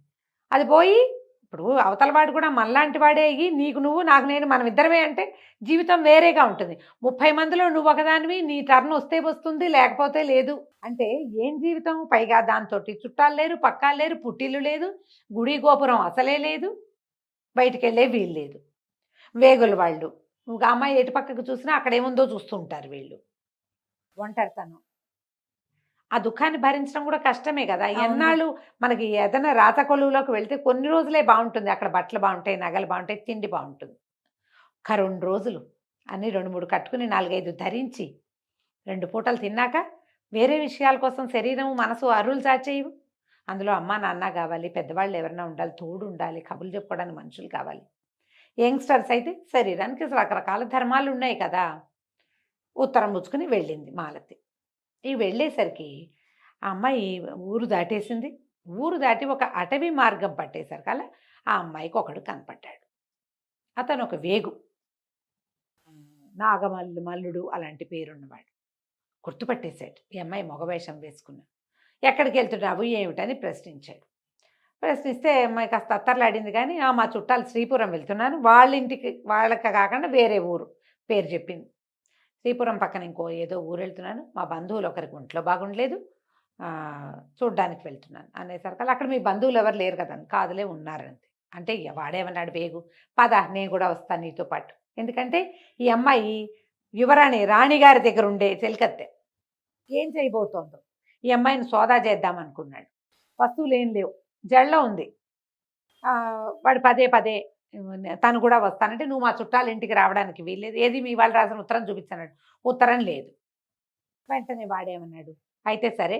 అది పోయి ఇప్పుడు అవతల వాడు కూడా మనలాంటి వాడే అయ్యి నీకు నువ్వు నాకు నేను మనం ఇద్దరమే అంటే జీవితం వేరేగా ఉంటుంది. 30 మందిలో నువ్వు ఒకదానివి, నీ టర్న్ వస్తే వస్తుంది, లేకపోతే లేదు. అంటే ఏం జీవితం. పైగా దాంతో చుట్టాలు లేరు, పక్కాలు లేరు, పుట్టిల్లు లేదు, గుడి గోపురం అసలే లేదు, బయటికి వెళ్ళే వీలు లేదు. వేగులు వాళ్ళు నువ్వు అమ్మాయి ఎటు పక్కకు చూసినా అక్కడేముందో చూస్తుంటారు వీళ్ళు. ఒంటరితనం, ఆ దుఃఖాన్ని భరించడం కూడా కష్టమే కదా. ఎన్నాళ్ళు మనకి ఏదైనా రాతకొలువులోకి వెళ్తే కొన్ని రోజులే బాగుంటుంది, అక్కడ బట్టలు బాగుంటాయి, నగలు బాగుంటాయి, తిండి బాగుంటుంది. 2 రోజులు అన్నీ 2-3 కట్టుకుని 4-5 ధరించి 2 పూటలు తిన్నాక వేరే విషయాల కోసం శరీరం మనసు అరువులు చాచేయవు. అందులో అమ్మ నాన్న కావాలి, పెద్దవాళ్ళు ఎవరైనా ఉండాలి, తోడు ఉండాలి, కబుర్లు చెప్పుకోవడానికి మనుషులు కావాలి. యంగ్స్టర్స్ అయితే శరీరానికి రకరకాల ధర్మాలు ఉన్నాయి కదా. ఉత్తరం పుచ్చుకుని వెళ్ళింది మాలతి. ఈ వెళ్ళేసరికి ఆ అమ్మాయి ఊరు దాటేసింది. ఊరు దాటి ఒక అటవీ మార్గం పట్టేసరికల్లా ఆ అమ్మాయికి ఒకడు కనపడ్డాడు. అతను ఒక వేగు, మల్లుడు అలాంటి పేరున్నవాడు. గుర్తుపట్టేశాడు. ఈ అమ్మాయి మగవేషం వేసుకున్నా. ఎక్కడికి వెళ్తున్నావు ఏమిటని ప్రశ్నించాడు. ప్రశ్నిస్తే అమ్మాయి కాస్త అత్తర్లాడింది, కానీ మా చుట్టాలు శ్రీపురం వెళ్తున్నాను, వాళ్ళ ఇంటికి వాళ్ళకి కాకుండా వేరే ఊరు పేరు చెప్పింది. శ్రీపురం పక్కన ఇంకో ఏదో ఊరు వెళ్తున్నాను, మా బంధువులు ఒకరికి ఒంట్లో బాగుండలేదు, చూడ్డానికి వెళ్తున్నాను అనేసరికి అక్కడ మీ బంధువులు ఎవరు లేరు కదా. కాదులే ఉన్నారంతే. అంటే వాడేమన్నాడు వేగు, పద నేను కూడా వస్తాను నీతో పాటు. ఎందుకంటే ఈ అమ్మాయి యువరాణి రాణిగారి దగ్గర ఉండే చెలికత్తె. ఏం చేయబోతోందో ఈ అమ్మాయిని సోదా చేద్దామనుకున్నాడు. వస్తువులు ఏం లేవు, జళ్ళ ఉంది. వాడు పదే తను కూడా వస్తానంటే నువ్వు మా చుట్టాల ఇంటికి రావడానికి వీల్లేదు, ఏది మీ వాళ్ళు రాసిన ఉత్తరం చూపించన్నాడు. ఉత్తరం లేదు. వెంటనే వాడేమన్నాడు, అయితే సరే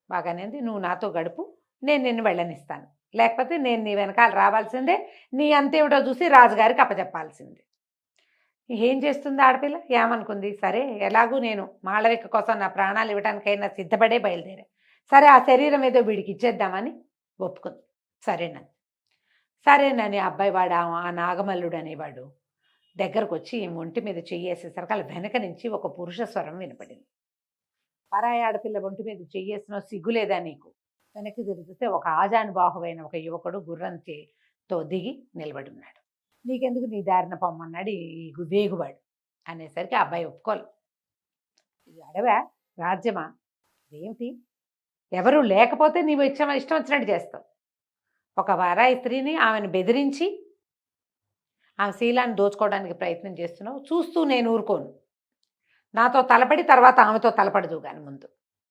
బాగానేది, నువ్వు నాతో గడుపు, నేను నిన్ను వెళ్ళనిస్తాను, లేకపోతే నేను నీ వెనకాల రావాల్సిందే, నీ అంతేమిటో చూసి రాజుగారికి అప్పచెప్పాల్సిందే. ఏం చేస్తుంది ఆడపిల్ల, ఏమనుకుంది, సరే ఎలాగూ నేను మాళవిక కోసం నా ప్రాణాలు ఇవ్వడానికైనా సిద్ధపడే బయలుదేరా, సరే ఆ శరీరం ఏదో వీడికి ఇచ్చేద్దామని ఒప్పుకుంది. సరేనని అబ్బాయి వాడు ఆ నాగమల్లుడు అనేవాడు దగ్గరకు వచ్చి ఒంటి మీద చెయ్యేసేసరికి వాళ్ళ వెనక నుంచి ఒక పురుష స్వరం వినపడింది. పరాయి ఆడపిల్ల ఒంటి మీద చెయ్యేసినా సిగ్గులేదా నీకు? వెనక్కి తిరిగితే ఒక ఆజానుబాహువైన ఒక యువకుడు గుర్రంతో దిగి నిలబడి ఉన్నాడు. నీకెందుకు, నీ దారిన పొమ్మన్నాడు ఈ వేగువాడు అనేసరికి ఆ అబ్బాయి ఒప్పుకోలు. ఇది అడవా రాజ్యమా, ఏమిటి, ఎవరు లేకపోతే నీవు ఇష్టం వచ్చినట్టు చేస్తావు. ఒక వారాయి స్త్రీని ఆమెను బెదిరించి ఆమె శీలాన్ని దోచుకోవడానికి ప్రయత్నం చేస్తున్నావు, చూస్తూ నేను ఊరుకోను, నాతో తలపడి తర్వాత ఆమెతో తలపడదు కానీ ముందు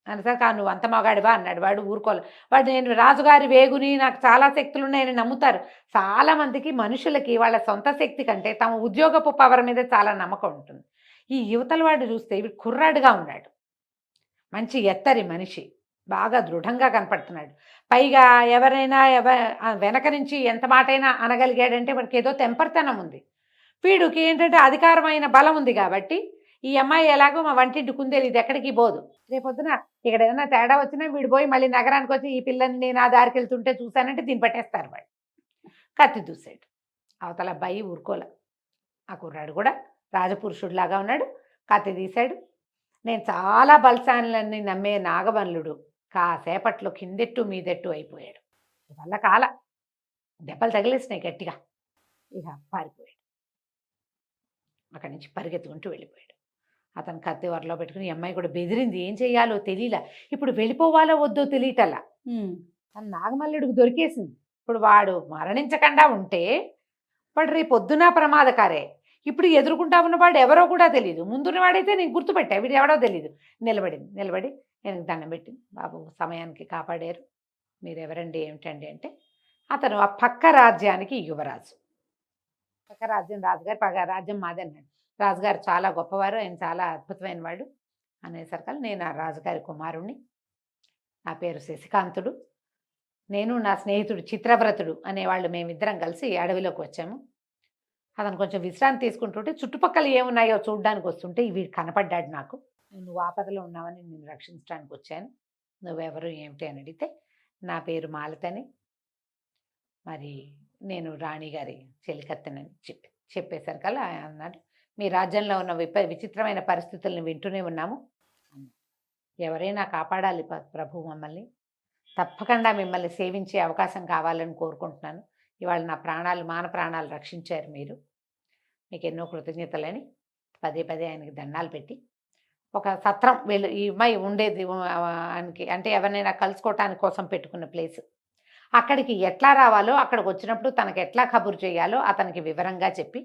అనేసరికి నువ్వు అంత మగాడివా అన్నాడు. వాడు ఊరుకోవాలి. వాడు నేను రాజుగారి వేగుని, నాకు చాలా శక్తులు ఉన్నాయని నమ్ముతారు. చాలామందికి మనుషులకి వాళ్ళ సొంత శక్తి కంటే తమ ఉద్యోగపు పవర్ మీద చాలా నమ్మకం ఉంటుంది. ఈ యువతల వాడు చూస్తే ఇవి కుర్రాడుగా ఉన్నాడు, మంచి ఎత్తరి మనిషి, బాగా దృఢంగా కనపడుతున్నాడు. పైగా ఎవరైనా వెనక నుంచి ఎంత మాటైనా అనగలిగాడంటే వాడికి ఏదో తెంపర్తనం ఉంది. వీడికి ఏంటంటే అధికారమైన బలం ఉంది కాబట్టి ఈ అమ్మాయి ఎలాగో మా వంటింటి కుందేలు, ఇది ఎక్కడికి పోదు. రేపొద్దున ఇక్కడ ఏదైనా తేడా వచ్చినా వీడు పోయి మళ్ళీ నగరానికి వచ్చి ఈ పిల్లని నేను ఆ దారికి వెళ్తుంటే చూశానంటే దీన్ని పట్టేస్తారు వాడు. కత్తి దూసాడు. అవతల అబ్బాయి ఊరుకోలే. ఆ కుర్రాడు కూడా రాజపురుషుడిలాగా ఉన్నాడు. కత్తి తీశాడు. నేను చాలా బలశాలని నమ్మే నాగవల్లుడు కాసేపట్లో కిందెట్టు మీదెట్టు అయిపోయాడు. వల్ల కాల దెబ్బలు తగిలేసినాయి గట్టిగా. ఇక పారిపోయాడు. అక్కడి నుంచి పరిగెత్తుకుంటూ వెళ్ళిపోయాడు. అతను కత్తి వరలో పెట్టుకుని ఈ అమ్మాయి కూడా బెదిరింది. ఏం చెయ్యాలో తెలియలా. ఇప్పుడు వెళ్ళిపోవాలో వద్దో తెలియటల్లా. తను నాగమల్లుడికి దొరికేసింది. ఇప్పుడు వాడు మరణించకుండా ఉంటే వాడు రేపు పొద్దున ప్రమాదకారే. ఇప్పుడు ఎదుర్కొంటా ఉన్నవాడు ఎవరో కూడా తెలియదు. ముందున్నవాడైతే నేను గుర్తుపెట్టా, వీడు ఎవడో తెలియదు. నిలబడి నేను దండం పెట్టింది. బాబు సమయానికి కాపాడారు, మీరెవరండి ఏమిటండి అంటే అతను ఆ పక్క రాజ్యానికి యువరాజు. పక్క రాజ్యం రాజుగారు, పక్క రాజ్యం మాది అన్నాడు. రాజుగారు చాలా గొప్పవారు, ఆయన చాలా అద్భుతమైన వాడు అనేసరికి నేను ఆ రాజుగారి కుమారుణ్ణి, నా పేరు శశికాంతుడు, నేను నా స్నేహితుడు చిత్రవ్రతుడు అనేవాళ్ళు మేమిద్దరం కలిసి అడవిలోకి వచ్చాము. అతను కొంచెం విశ్రాంతి తీసుకుంటుంటే చుట్టుపక్కల ఏమున్నాయో చూడ్డానికి వస్తుంటే వీడు కనపడ్డాడు నాకు. నువ్వు ఆపదలో ఉన్నావని నేను రక్షించడానికి వచ్చాను, నువ్వెవరు ఏమిటి అని అడిగితే నా పేరు మాలతని, మరి నేను రాణిగారి చెలికత్తెనని చెప్పేసరికల్లా అన్నాడు, మీ రాజ్యంలో ఉన్న విచిత్రమైన పరిస్థితులను వింటూనే ఉన్నాము, ఎవరైనా కాపాడాలి ప్రభు మమ్మల్ని, తప్పకుండా మిమ్మల్ని సేవించే అవకాశం కావాలని కోరుకుంటున్నాను. ఇవాళ నా ప్రాణాలు మాన ప్రాణాలు రక్షించారు మీరు, మీకు ఎన్నో కృతజ్ఞతలని పదే పదే ఆయనకి దండాలు పెట్టి ఒక సత్రం వీళ్ళు ఈ అమ్మాయి ఉండేది ఆయనకి అంటే ఎవరినైనా కలుసుకోవటానికి కోసం పెట్టుకున్న ప్లేస్, అక్కడికి ఎట్లా రావాలో అక్కడికి వచ్చినప్పుడు తనకు ఎట్లా కబురు చేయాలో అతనికి వివరంగా చెప్పి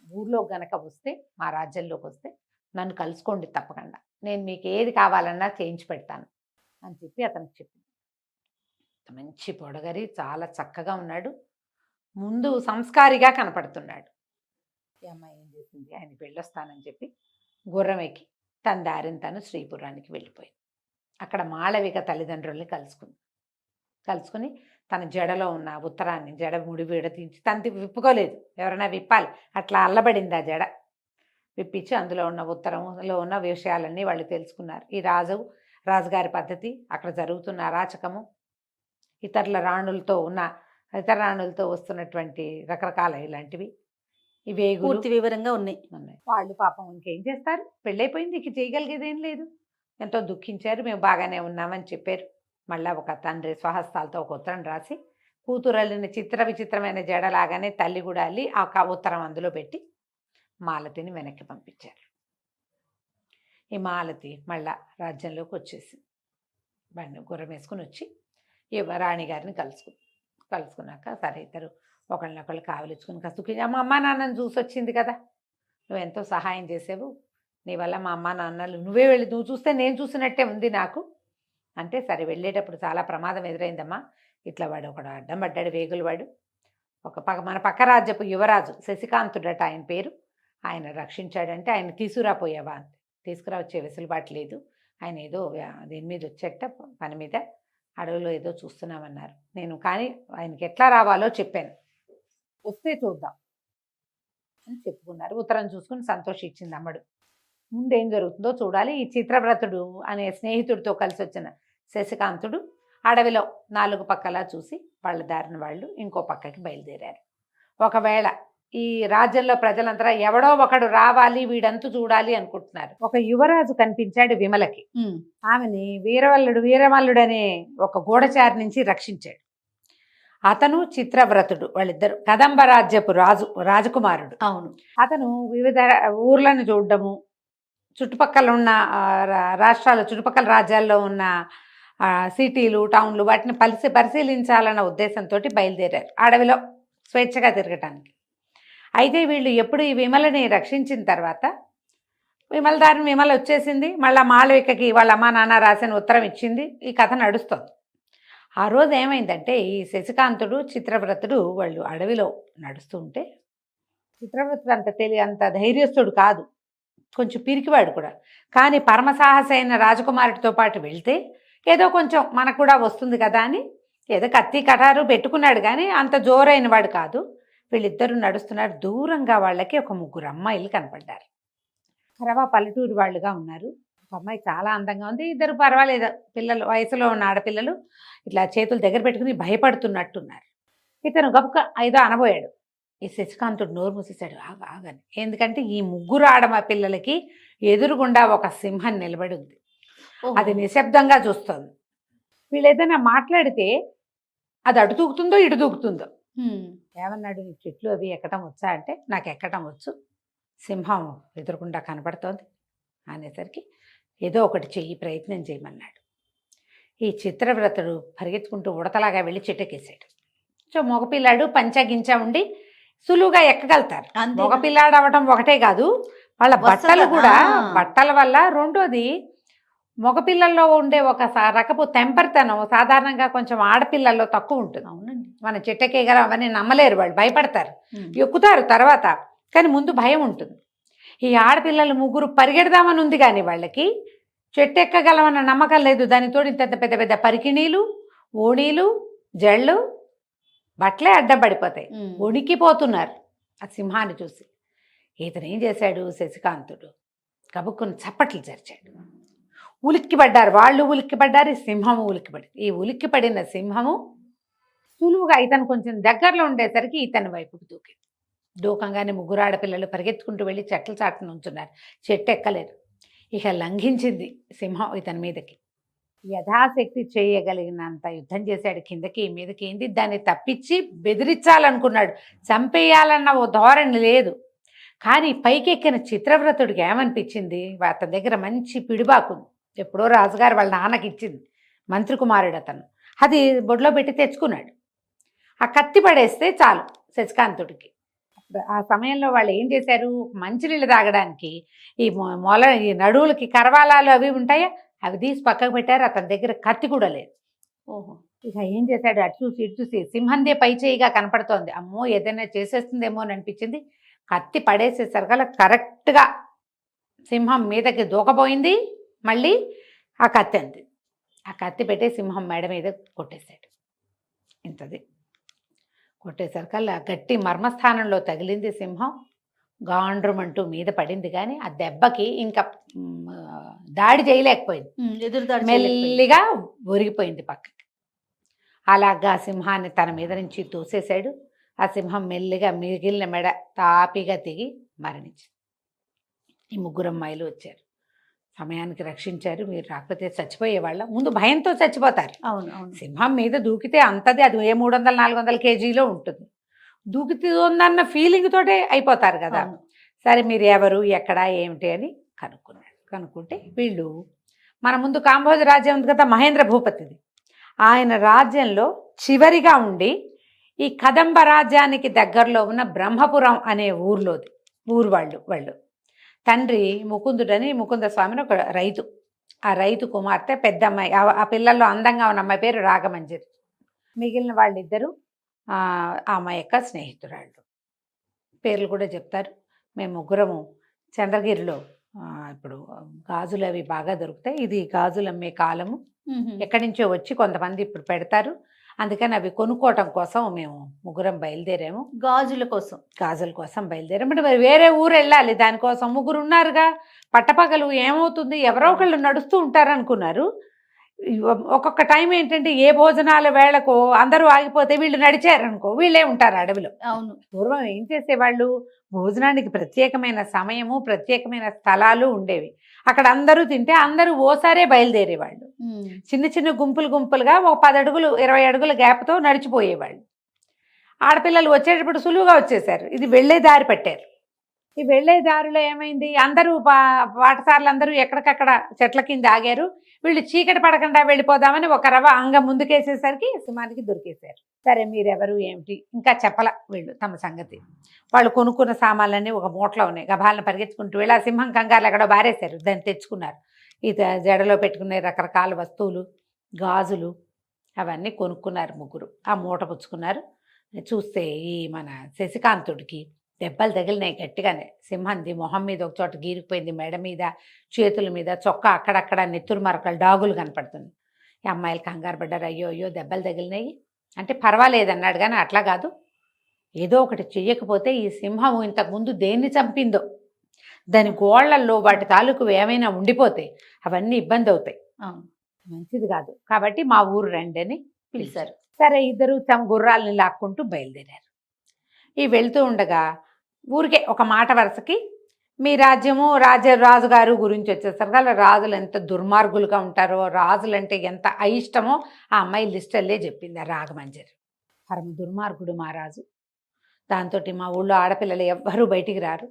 ఊళ్ళో గనక వస్తే మా రాజ్యంలోకి వస్తే నన్ను కలుసుకోండి తప్పకుండా, నేను మీకు ఏది కావాలన్నా చేయించి పెడతాను అని చెప్పి అతనికి చెప్పింది. మంచి పొడగరి చాలా చక్కగా ఉన్నాడు, ముందు సంస్కారిగా కనపడుతున్నాడు. ఈ అమ్మాయి ఏం చేసింది, ఆయన వెళ్ళొస్తానని చెప్పి గుర్రం ఎక్కి తన దారిని తను శ్రీపురానికి వెళ్ళిపోయింది. అక్కడ మాళవిక తల్లిదండ్రుల్ని కలుసుకుని తన జడలో ఉన్న ఉత్తరాన్ని జడ ముడి విడతీంచి తను విప్పుకోలేదు, ఎవరైనా విప్పాలి, అట్లా అల్లబడింది ఆ జడ. విప్పించి అందులో ఉన్న ఉత్తరంలో ఉన్న విషయాలన్నీ వాళ్ళు తెలుసుకున్నారు. ఈ రాజుగారి పద్ధతి, అక్కడ జరుగుతున్న అరాచకము, ఇతర రాణులతో వస్తున్నటువంటి రకరకాల ఇలాంటివి ఇవే పూర్తి వివరంగా ఉన్నాయి. వాళ్ళు పాపం ఇంకేం చేస్తారు, పెళ్ళైపోయింది, ఇక చేయగలిగేది ఏం లేదు. ఎంతో దుఃఖించారు, మేము బాగానే ఉన్నామని చెప్పారు. మళ్ళీ ఒక తండ్రి స్వహస్తాలతో ఒక ఉత్తరం రాసి కూతురల్లిని విచిత్రమైన జడలాగానే తల్లి కూడా అల్లి ఆ ఉత్తరం అందులో పెట్టి మాలతిని వెనక్కి పంపించారు. ఈ మాలతి మళ్ళా రాజ్యంలోకి వచ్చేసింది. బండి గుర్రం వేసుకుని వచ్చి ఈ రాణిగారిని కలుసుకున్నాక సరే ఇద్దరు ఒకళ్ళనొకళ్ళు కావలించుకుని కసుకి అమ్మ నాన్నని చూసి వచ్చింది కదా, నువ్వు ఎంతో సహాయం చేసావు, నీ వల్ల మా అమ్మ నాన్నలు నువ్వే వెళ్ళి నువ్వు చూస్తే నేను చూసినట్టే ఉంది నాకు అంటే, సరే వెళ్ళేటప్పుడు చాలా ప్రమాదం ఎదురైందమ్మా, ఇట్లా వాడు ఒకడు అడ్డం పడ్డాడు, వేగులవాడు, మన పక్క రాజ్యపు యువరాజు శశికాంతుడట ఆయన పేరు, ఆయన రక్షించాడంటే ఆయన తీసుకురాపోయావా అంతే, తీసుకురా వచ్చే వెసులుబాటు లేదు, ఆయన ఏదో దీని మీద వచ్చేట పని మీద అడవిలో ఏదో చూస్తున్నామన్నారు, నేను కానీ ఆయనకి ఎట్లా రావాలో చెప్పాను, వస్తే చూద్దాం అని చెప్పుకున్నారు. ఉత్తరం చూసుకుని సంతోషించింది అమ్మడు. ముందేం జరుగుతుందో చూడాలి. ఈ చిత్రవ్రతుడు అనే స్నేహితుడితో కలిసి వచ్చిన శశికాంతుడు అడవిలో 4 పక్కలా చూసి వాళ్ళ దారిన వాళ్ళు ఇంకో పక్కకి బయలుదేరారు. ఒకవేళ ఈ రాజ్యంలో ప్రజలంతా ఎవడో ఒకడు రావాలి వీడంతు చూడాలి అనుకుంటున్నారు. ఒక యువరాజు కనిపించాడు విమలకి. ఆమెని వీరమల్లుడు అనే ఒక గూఢచారి నుంచి రక్షించాడు. అతను చిత్రవ్రతుడు, వాళ్ళిద్దరు కదంబ రాజ్యపు రాజకుమారుడు. అవును. అతను వివిధ ఊర్లను చూడడము, చుట్టుపక్కల ఉన్న రాష్ట్రాలు చుట్టుపక్కల రాజ్యాల్లో ఉన్న సిటీలు టౌన్లు వాటిని పరిశీలించాలన్న ఉద్దేశంతో బయలుదేరారు అడవిలో స్వేచ్ఛగా తిరగటానికి. అయితే వీళ్ళు ఎప్పుడు ఈ విమలని రక్షించిన తర్వాత విమల వచ్చేసింది, మళ్ళీ మాళవికకి వాళ్ళ అమ్మా నాన్న రాసిన ఉత్తరం ఇచ్చింది, ఈ కథ నడుస్తుంది. ఆ రోజు ఏమైందంటే ఈ శశికాంతుడు చిత్రవ్రతుడు వాళ్ళు అడవిలో నడుస్తుంటే, చిత్రవ్రతుడు అంత ధైర్యస్తుడు కాదు, కొంచెం పిరికివాడు కూడా, కానీ పరమసాహసైన రాజకుమారుడితో పాటు వెళ్తే ఏదో కొంచెం మనకు కూడా వస్తుంది కదా అని ఏదో కత్తి కటారు పెట్టుకున్నాడు, కానీ అంత జోరైన వాడు కాదు. వీళ్ళిద్దరూ నడుస్తున్నారు. దూరంగా వాళ్ళకి ఒక 3 అమ్మాయిలు కనపడ్డారు. కరవా పల్లెటూరు వాళ్ళుగా ఉన్నారు. ఒక అమ్మాయి చాలా అందంగా ఉంది. ఇద్దరు పర్వాలేదు పిల్లలు, వయసులో ఉన్న ఆడపిల్లలు ఇట్లా చేతులు దగ్గర పెట్టుకుని భయపడుతున్నట్టున్నారు. ఇతను గబుక ఏదో అనబోయాడు. ఈ శశికాంతుడు నోరు మూసేశాడు. ఆగని. ఎందుకంటే ఈ ముగ్గురు పిల్లలకి ఎదురుగుండా ఒక సింహం నిలబడి ఉంది. అది నిశ్శబ్దంగా చూస్తుంది. వీళ్ళు ఏదైనా మాట్లాడితే అది అటు దూకుతుందో ఇటు దూకుతుందో. ఏమన్నాడు, నీకు చెట్లు అవి ఎక్కడం వచ్చా అంటే నాకు ఎక్కడం వచ్చు, సింహం ఎదురుకుండా కనపడుతోంది అనేసరికి ఏదో ఒకటి చెయ్యి, ప్రయత్నం చేయమన్నాడు. ఈ చిత్రవ్రతుడు పరిగెత్తుకుంటూ ఉడతలాగా వెళ్ళి చెట్టెక్కేసాడు. సో మగపిల్లాడు పంచగించ ఉండి సులువుగా ఎక్కగలుగుతారు. మగపిల్లాడు అవడం ఒకటే కాదు, వాళ్ళ బట్టలు కూడా, బట్టల వల్ల రెండోది మగపిల్లల్లో ఉండే ఒక రకపు తెంపరితనం సాధారణంగా కొంచెం ఆడపిల్లల్లో తక్కువ ఉంటుంది. అవునండి. మన చెట్టెక్కేయగలం అవన్నీ నమ్మలేరు, వాళ్ళు భయపడతారు, ఎక్కుతారు తర్వాత, కానీ ముందు భయం ఉంటుంది. ఈ ఆడపిల్లలు ముగ్గురు పరిగెడదామని ఉంది కానీ వాళ్ళకి చెట్టెక్కగలమన్న నమ్మకం లేదు. దానితో ఇంత పెద్ద పెద్ద పరికిణీలు, ఓణీలు, జళ్ళు, బట్టలే అడ్డం పడిపోతాయి. వణికిపోతున్నారు ఆ సింహాన్ని చూసి. ఇతను ఏం చేశాడు, శశికాంతుడు కబుక్కుని చప్పట్లు జరిచాడు. ఉలిక్కిపడ్డారు వాళ్ళు, ఉలిక్కిపడ్డారు, ఈ సింహము ఉలిక్కిపడింది. ఈ ఉలిక్కిపడిన సింహము సులువుగా ఇతను కొంచెం దగ్గరలో ఉండేసరికి ఇతని వైపుకు దూకింది. దూకంగానే ముగ్గురు ఆడపిల్లలు పరిగెత్తుకుంటూ వెళ్ళి చెట్ల చాటున ఉంచున్నారు. చెట్టు ఎక్కలేరు. ఇక లంఘించింది సింహం ఇతని మీదకి. యథాశక్తి చేయగలిగినంత యుద్ధం చేశాడు, కిందకి మీదకి. ఏంది, దాన్ని తప్పించి బెదిరించాలనుకున్నాడు, చంపేయాలన్న ఓ ధోరణి లేదు. కానీ పైకెక్కిన చిత్రవ్రతుడికి ఏమనిపించింది, అతని దగ్గర మంచి పిడిబాకుంది, ఎప్పుడో రాజుగారు వాళ్ళ నాన్నకి ఇచ్చింది, మంత్రి కుమారుడు అతను. అది బొడ్లో పెట్టి తెచ్చుకున్నాడు. ఆ కత్తి పడేస్తే చాలు శశికాంతుడికి. ఆ సమయంలో వాళ్ళు ఏం చేశారు, మంచినీళ్ళు తాగడానికి ఈ నడువులకి కరవాలాలు అవి ఉంటాయా, అవి తీసి పక్కకు పెట్టారు. అతని దగ్గర కత్తి కూడా లేదు. ఓహో. ఇక ఏం చేశాడు, అటు చూసి ఇటు చూసి సింహందే పై చేయిగా కనపడుతోంది. అమ్మో ఏదైనా చేసేస్తుందేమో అని అనిపించింది. కత్తి పడేసేసరికల్లా కరెక్ట్గా సింహం మీదకి దూకపోయింది. మళ్ళీ ఆ కత్తి అంది. ఆ కత్తి పెట్టే సింహం మెడ మీద కొట్టేశాడు. ఇంతది కొట్టేసరికల్లా గట్టి మర్మస్థానంలో తగిలింది సింహం. గాండ్రమంటూ మీద పడింది, కానీ ఆ దెబ్బకి ఇంకా దాడి చేయలేకపోయింది. ఎదురుదాడి మెల్లిగా ఒరిగిపోయింది పక్కకి. అలాగా సింహాన్ని తన మీద నుంచి తోసేశాడు. ఆ సింహం మెల్లిగా మిగిలిన మెడ తాపిగా తెగి మరణించింది. ఈ ముగ్గురు అమ్మాయిలు వచ్చారు, సమయానికి రక్షించారు. మీరు రాకపోతే చచ్చిపోయేవాళ్ళ. ముందు భయంతో చచ్చిపోతారు. అవును అవును. సింహం మీద దూకితే అంతది, అది ఏ 300-400 కేజీలో ఉంటుంది. దూకుతుందన్న ఫీలింగ్ తోటే అయిపోతారు కదా. సరే మీరు ఎవరు, ఎక్కడ, ఏమిటి అని కనుక్కున్నాడు. కనుక్కుంటే వీళ్ళు మన ముందు కాంబోజ రాజ్యం ఉంది కదా, మహేంద్ర భూపతిది. ఆయన రాజ్యంలో చివరిగా ఉండి ఈ కదంబ రాజ్యానికి దగ్గరలో ఉన్న బ్రహ్మపురం అనే ఊరు వాళ్ళు తండ్రి ముకుందుడని, ముకుంద స్వామిని ఒక రైతు. ఆ రైతు కుమార్తె పెద్ద అమ్మాయి. ఆ పిల్లల్లో అందంగా ఉన్న అమ్మాయి పేరు రాగమంజరి. మిగిలిన వాళ్ళిద్దరూ ఆ అమ్మాయి యొక్క స్నేహితురాళ్ళు. పేర్లు కూడా చెప్తారు. మేము ముగ్గురము చంద్రగిరిలో ఇప్పుడు గాజులు అవి బాగా దొరుకుతాయి. ఇది గాజులు అమ్మే కాలము. ఎక్కడి నుంచో వచ్చి కొంతమంది ఇప్పుడు పెడతారు. అందుకని అవి కొనుక్కోవటం కోసం మేము ముగ్గురం బయలుదేరాము. గాజుల కోసం బయలుదేరాము. అంటే మరి వేరే ఊరు వెళ్ళాలి, దానికోసం ముగ్గురు ఉన్నారుగా. పట్టపగలు ఏమవుతుంది, ఎవరో ఒకళ్ళు నడుస్తూ ఉంటారు అనుకున్నారు. ఒక్కొక్క టైం ఏంటంటే ఏ భోజనాల వేళకు అందరూ ఆగిపోతే వీళ్ళు నడిచారనుకో, వీళ్ళే ఉంటారు అడవిలో. అవును. పూర్వం ఏం చేసేవాళ్ళు, భోజనానికి ప్రత్యేకమైన సమయము, ప్రత్యేకమైన స్థలాలు ఉండేవి. అక్కడ అందరూ తింటే అందరూ ఓసారే బయలుదేరేవాళ్ళు. చిన్న చిన్న గుంపులుగా ఒక 10 అడుగులు 20 అడుగుల గ్యాప్తో నడిచిపోయేవాళ్ళు. ఆడపిల్లలు వచ్చేటప్పుడు సులువుగా వచ్చేసారు. ఇది వెళ్ళే దారి పట్టారు. ఈ వెళ్ళే దారిలో ఏమైంది, అందరూ పాఠశాలలు అందరూ ఎక్కడికక్కడ చెట్ల కింద ఆగారు. వీళ్ళు చీకటి పడకుండా వెళ్ళిపోదామని ఒక రవ అంగం ముందుకేసేసరికి సింహానికి దొరికేశారు. సరే మీరెవరు ఏమిటి ఇంకా చెప్పల వీళ్ళు తమ సంగతి. వాళ్ళు కొనుక్కున్న సామాన్లన్నీ ఒక మూటలో ఉన్నాయి. గభాలను పరిగెత్తుకుంటూ వెళ్ళి ఆ సింహం కంగారులు ఎక్కడో బారేశారు. దాన్ని తెచ్చుకున్నారు. ఈ జడలో పెట్టుకునే రకరకాల వస్తువులు, గాజులు అవన్నీ కొనుక్కున్నారు ముగ్గురు. ఆ మూట పుచ్చుకున్నారు. చూస్తే ఈ మన శశికాంతుడికి దెబ్బలు తగిలినాయి గట్టిగానే. సింహంది మొహం మీద ఒక చోట గీరిపోయింది, మెడ మీద, చేతుల మీద, చొక్కా అక్కడక్కడ నెత్తురు మరకలు, డాగులు కనపడుతుంది. ఈ అమ్మాయిలు కంగారు పడ్డారు. అయ్యో దెబ్బలు తగిలినాయి అంటే పర్వాలేదన్నాడు. కానీ అట్లా కాదు, ఏదో ఒకటి చెయ్యకపోతే ఈ సింహము ఇంతకుముందు దేన్ని చంపిందో దాని గోళ్లల్లో వాటి తాలూకు ఏమైనా ఉండిపోతే అవన్నీ ఇబ్బంది అవుతాయి, అవును. మంచిది కాదు. కాబట్టి మా ఊరు రండి అని పిలిచారు. సరే, ఇద్దరు తమ గుర్రాలని లాక్కుంటూ బయలుదేరారు. ఈ వెళ్తూ ఉండగా ఊరికే ఒక మాట వరుసకి మీ రాజ్యము రాజుగారు గురించి వచ్చేసరికి రాజులు ఎంత దుర్మార్గులుగా ఉంటారో, రాజులంటే ఎంత అయిష్టమో ఆ అమ్మాయి లిస్టల్లే చెప్పింది. ఆ రాగమంజరి పరమ దుర్మార్గుడు మా రాజు. దాంతో మా ఊళ్ళో ఆడపిల్లలు ఎవ్వరూ బయటికి రారు.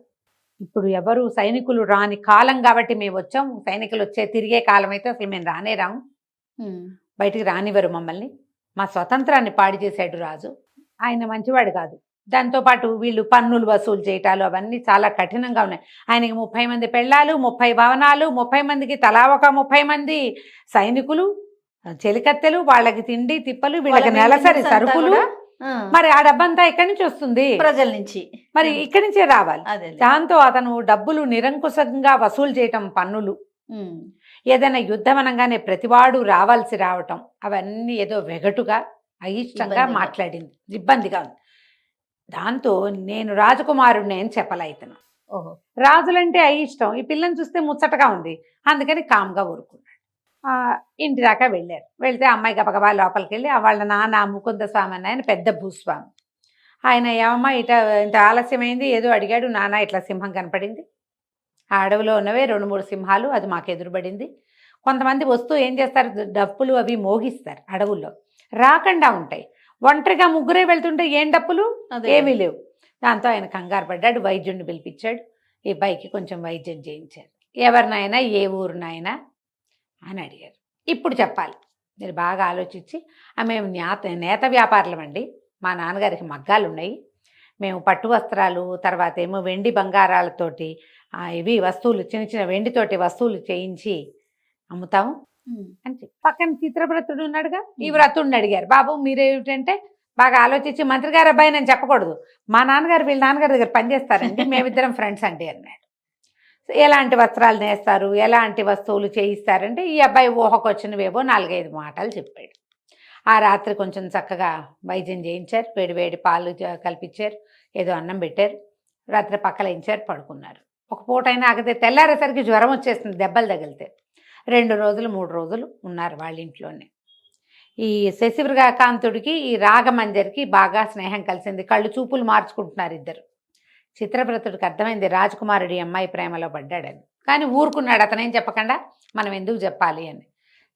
ఇప్పుడు ఎవరు సైనికులు రాని కాలం కాబట్టి మేము వచ్చాం. సైనికులు తిరిగే కాలం అయితే అసలు మేము రానే రాము, బయటికి రానివ్వరు మమ్మల్ని. మా స్వతంత్రాన్ని పాడి చేశాడు రాజు. ఆయన మంచివాడు కాదు. దాంతోపాటు వీళ్ళు పన్నులు వసూలు చేయటాలు అవన్నీ చాలా కఠినంగా ఉన్నాయి. ఆయనకి 30 మంది పెళ్ళాలు, 30 భవనాలు, 30 మందికి తలా ఒక 30 మంది సైనికులు, చెలికత్తెలు, వాళ్ళకి తిండి తిప్పలు, వీళ్ళకి నెలసరి సరుకులు. మరి ఆ డబ్బంతా ఎక్కడి నుంచి వస్తుంది? ప్రజల నుంచి. మరి ఇక్కడి నుంచే రావాలి. అదే. దాంతో అతను డబ్బులు నిరంకుశంగా వసూలు చేయటం, పన్నులు, ఏదైనా యుద్ధం అనగానే ప్రతివాడు రావాల్సి రావటం, అవన్నీ ఏదో వెగటుగా అయిష్టంగా మాట్లాడింది, ఇబ్బందిగా ఉంది. దాంతో నేను రాజకుమారుడిని అని చెప్పలే ఇతను. ఓహో, రాజులంటే అయిష్టం, ఈ పిల్లని చూస్తే ముచ్చటగా ఉంది, అందుకని కామ్గా ఊరుకున్నాడు. ఇంటి దాకా వెళ్ళారు. వెళ్తే అమ్మాయి గబగబా లోపలికి వెళ్ళి వాళ్ళ నాన్న ముకుంద స్వామి అన్న ఆయన పెద్ద భూస్వామి. ఆయన ఏమమ్మా ఇంత ఆలస్యమైంది ఏదో అడిగాడు. నాన్న ఇట్లా సింహం కనపడింది, ఆ అడవిలో ఉన్నవే 2-3 సింహాలు, అది మాకు ఎదురుపడింది. కొంతమంది వస్తూ ఏం చేస్తారు, డప్పులు అవి మోగిస్తారు, అడవుల్లో రాకుండా ఉంటాయి. ఒంటరిగా ముగ్గురే వెళ్తుంటే ఏం డప్పులు, ఏమీ లేవు. దాంతో ఆయన కంగారు పడ్డాడు. వైద్యుడిని పిలిపించాడు. ఈ బైకి కొంచెం వైద్యం చేయించారు. ఎవరినైనా ఏ ఊరినైనా అని అడిగారు. ఇప్పుడు చెప్పాలి, మీరు బాగా ఆలోచించి. మేము నేత వ్యాపారులం అండి, మా నాన్నగారికి మగ్గాలు ఉన్నాయి, మేము పట్టు వస్త్రాలు, తర్వాత ఏమో వెండి బంగారాలతోటి ఇవి వస్తువులు, చిన్న చిన్న వెండితోటి వస్తువులు చేయించి అమ్ముతాము అని చెప్పి. పక్కన చిత్రవ్రతుడు ఉన్నాడుగా, ఈ వ్రతుడిని అడిగారు. బాబు మీరేమిటంటే బాగా ఆలోచించి, మంత్రి గారు అబ్బాయి నేను చెప్పకూడదు, మా నాన్నగారు వీళ్ళ నాన్నగారి దగ్గర పనిచేస్తారండి, మేమిద్దరం ఫ్రెండ్స్ అండి అన్నాడు. ఎలాంటి వస్త్రాలు నేస్తారు, ఎలాంటి వస్తువులు చేయిస్తారంటే ఈ అబ్బాయి ఊహకు వచ్చినవేవో 4-5 మాటలు చెప్పాడు. ఆ రాత్రి కొంచెం చక్కగా వైద్యం చేయించారు, వేడి పాలు కల్పించారు, ఏదో అన్నం పెట్టారు, రాత్రి పక్కలేయించారు, పడుకున్నారు. ఒక పూటైనా ఆగితే తెల్లారేసరికి జ్వరం వచ్చేస్తుంది దెబ్బలు తగిలితే. 2 రోజులు 3 రోజులు ఉన్నారు వాళ్ళ ఇంట్లోనే. ఈ శశివృగాకాంతుడికి ఈ రాగమంజరికి బాగా స్నేహం కలిసింది. కళ్ళు చూపులు మార్చుకుంటున్నారు ఇద్దరు. చిత్రవ్రతుడికి అర్థమైంది రాజకుమారుడి అమ్మాయి ప్రేమలో పడ్డాడని. కానీ ఊరుకున్నాడు, అతనేం చెప్పకుండా మనం ఎందుకు చెప్పాలి అని.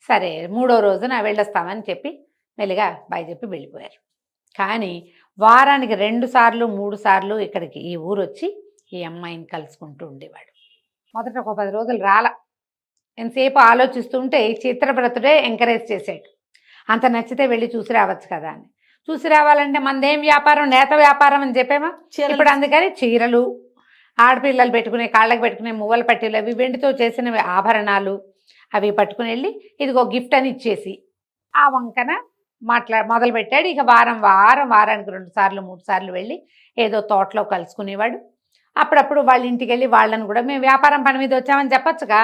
సరే 3వ రోజున వెళ్ళొస్తామని చెప్పి మెల్లిగా బాయ్ చెప్పి వెళ్ళిపోయారు. కానీ వారానికి 2 సార్లు 3 సార్లు ఇక్కడికి ఈ ఊరు వచ్చి ఈ అమ్మాయిని కలుసుకుంటూ ఉండేవాడు. మొదట ఒక 10 రోజులు రాల. ఎంతసేపు ఆలోచిస్తుంటే చిత్రవ్రతుడే ఎంకరేజ్ చేశాడు. అంత నచ్చితే వెళ్ళి చూసి రావచ్చు కదా అని. చూసి రావాలంటే మనదేం వ్యాపారం, నేత వ్యాపారం అని చెప్పేమా. ఇప్పుడు అందుకని చీరలు, ఆడపిల్లలు పెట్టుకునే కాళ్ళకి పెట్టుకునే మువ్వల పట్టీలు, అవి వెండితో చేసినవి ఆభరణాలు అవి పట్టుకుని వెళ్ళి ఇదిగో గిఫ్ట్ అని ఇచ్చేసి ఆ వంకన మొదలుపెట్టాడు. ఇక వారానికి 2 సార్లు 3 సార్లు వెళ్ళి ఏదో తోటలో కలుసుకునేవాడు. అప్పుడప్పుడు వాళ్ళ ఇంటికి వెళ్ళి వాళ్ళని కూడా మేము వ్యాపారం పని మీద వచ్చామని చెప్పొచ్చుగా,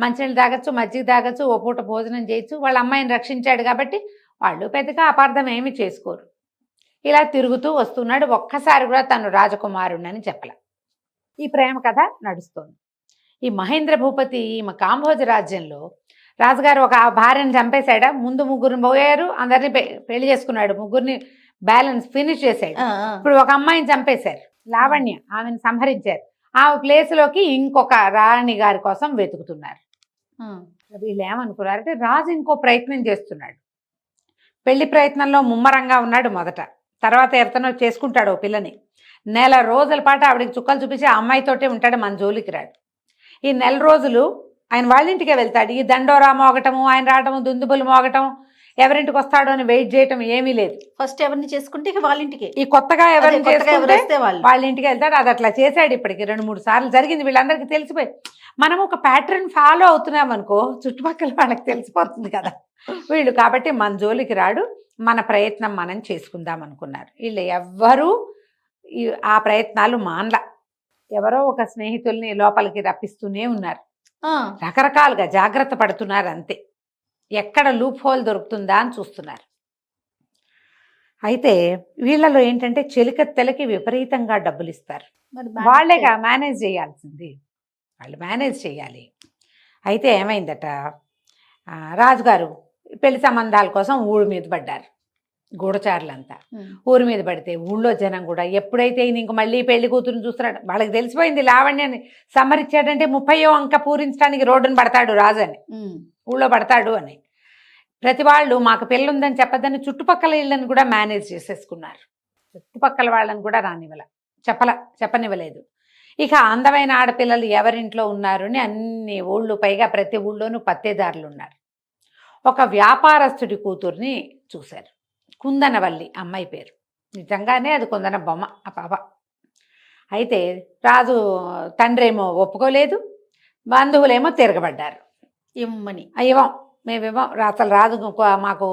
మంచినీళ్ళు తాగొచ్చు, మజ్జిగ తాగొచ్చు, ఓ పూట భోజనం చేయొచ్చు. వాళ్ళ అమ్మాయిని రక్షించాడు కాబట్టి వాళ్ళు పెద్దగా అపార్థం ఏమి చేసుకోరు. ఇలా తిరుగుతూ వస్తున్నాడు. ఒక్కసారి కూడా తను రాజకుమారుణ్ణని చెప్పలే. ఈ ప్రేమ కథ నడుస్తుంది. ఈ మహేంద్ర భూపతి మా కాంభోజ రాజ్యంలో రాజుగారు ఒక భార్యను చంపేశాడా, ముందు 3 పోయారు, అందరినీ పెళ్లి చేసుకున్నాడు, 3 బ్యాలెన్స్ ఫినిష్ చేశాడు. ఇప్పుడు ఒక అమ్మాయిని చంపేశారు, లావణ్య, ఆమెను సంహరించారు. ఆమె ప్లేస్లోకి ఇంకొక రాణి గారి కోసం వెతుకుతున్నారు. వీళ్ళు ఏమనుకున్నారంటే రాజు ఇంకో ప్రయత్నం చేస్తున్నాడు. పెళ్లి ప్రయత్నంలో ముమ్మరంగా ఉన్నాడు మొదట. తర్వాత ఎవరితోనో చేసుకుంటాడు ఓ పిల్లని. 1 రోజుల పాటు ఆవిడకి చుక్కలు చూపించి ఆ అమ్మాయితోటే ఉంటాడు, మన జోలికి రాడు. ఈ 1 రోజులు ఆయన వాళ్ళ ఇంటికే వెళ్తాడు. ఈ దండోరా మోగటము, ఆయన రావటము, దుందుబులు మోగటం, ఎవరింటికి వస్తాడో అని వెయిట్ చేయటం ఏమీ లేదు. ఫస్ట్ ఎవరిని చేసుకుంటే ఇక వాళ్ళ ఇంటికి, ఈ కొత్తగా ఎవరిని చేసుకుంటే వాళ్ళ ఇంటికి వెళ్తాడు. అది అట్లా చేశాడు. ఇప్పటికి 2-3 సార్లు జరిగింది. వీళ్ళందరికీ తెలిసిపోయి మనం ఒక ప్యాటర్న్ ఫాలో అవుతున్నాం అనుకో, చుట్టుపక్కల వాళ్ళకి తెలిసిపోతుంది కదా వీళ్ళు. కాబట్టి మన జోలికి రాడు, మన ప్రయత్నం మనం చేసుకుందాం అనుకున్నారు. వీళ్ళు ఎవ్వరూ ఆ ప్రయత్నాలు మానల. ఎవరో ఒక స్నేహితుల్ని లోపలికి రప్పిస్తూనే ఉన్నారు. రకరకాలుగా జాగ్రత్త పడుతున్నారు అంతే. ఎక్కడ లూప్ హోల్ దొరుకుతుందా అని చూస్తున్నారు. అయితే వీళ్ళలో ఏంటంటే చెలికత్తెలకి విపరీతంగా డబ్బులు ఇస్తారు. వాళ్ళేగా మేనేజ్ చేయాల్సింది. వాళ్ళు మేనేజ్ చేయాలి. అయితే ఏమైందట, రాజుగారు పెళ్లి సంబంధాల కోసం ఊరి మీద పడ్డారు. గూఢచారులంతా ఊరి మీద పడితే ఊళ్ళో జనం కూడా ఎప్పుడైతే ఈయన ఇంక మళ్ళీ పెళ్లి కూతురుని చూస్తున్నాడు, వాళ్ళకి తెలిసిపోయింది లావణ్యని సమ్మరిచ్చాడంటే 30వ అంక పూరించడానికి రోడ్డును పడతాడు రాజు అని, ఊళ్ళో పడతాడు అని. ప్రతి వాళ్ళు మాకు పిల్ల ఉందని చెప్పద్దని చుట్టుపక్కల ఇళ్ళని కూడా మేనేజ్ చేసేసుకున్నారు. చుట్టుపక్కల వాళ్ళని కూడా చెప్పనివ్వలేదు. ఇక అందమైన ఆడపిల్లలు ఎవరింట్లో ఉన్నారు అని అన్ని ఊళ్ళు, పైగా ప్రతి ఊళ్ళోనూ పత్తేదారులు ఉన్నారు. ఒక వ్యాపారస్తుడి కూతుర్ని చూశారు, కుందనవల్లి అమ్మాయి పేరు. నిజంగానే అది కుందన బొమ్మ ఆ పాప. అయితే రాజు తండ్రి ఏమో ఒప్పుకోలేదు, బంధువులేమో తిరగబడ్డారు. ఇమ్మని మేమేమో అసలు రాజు మాకు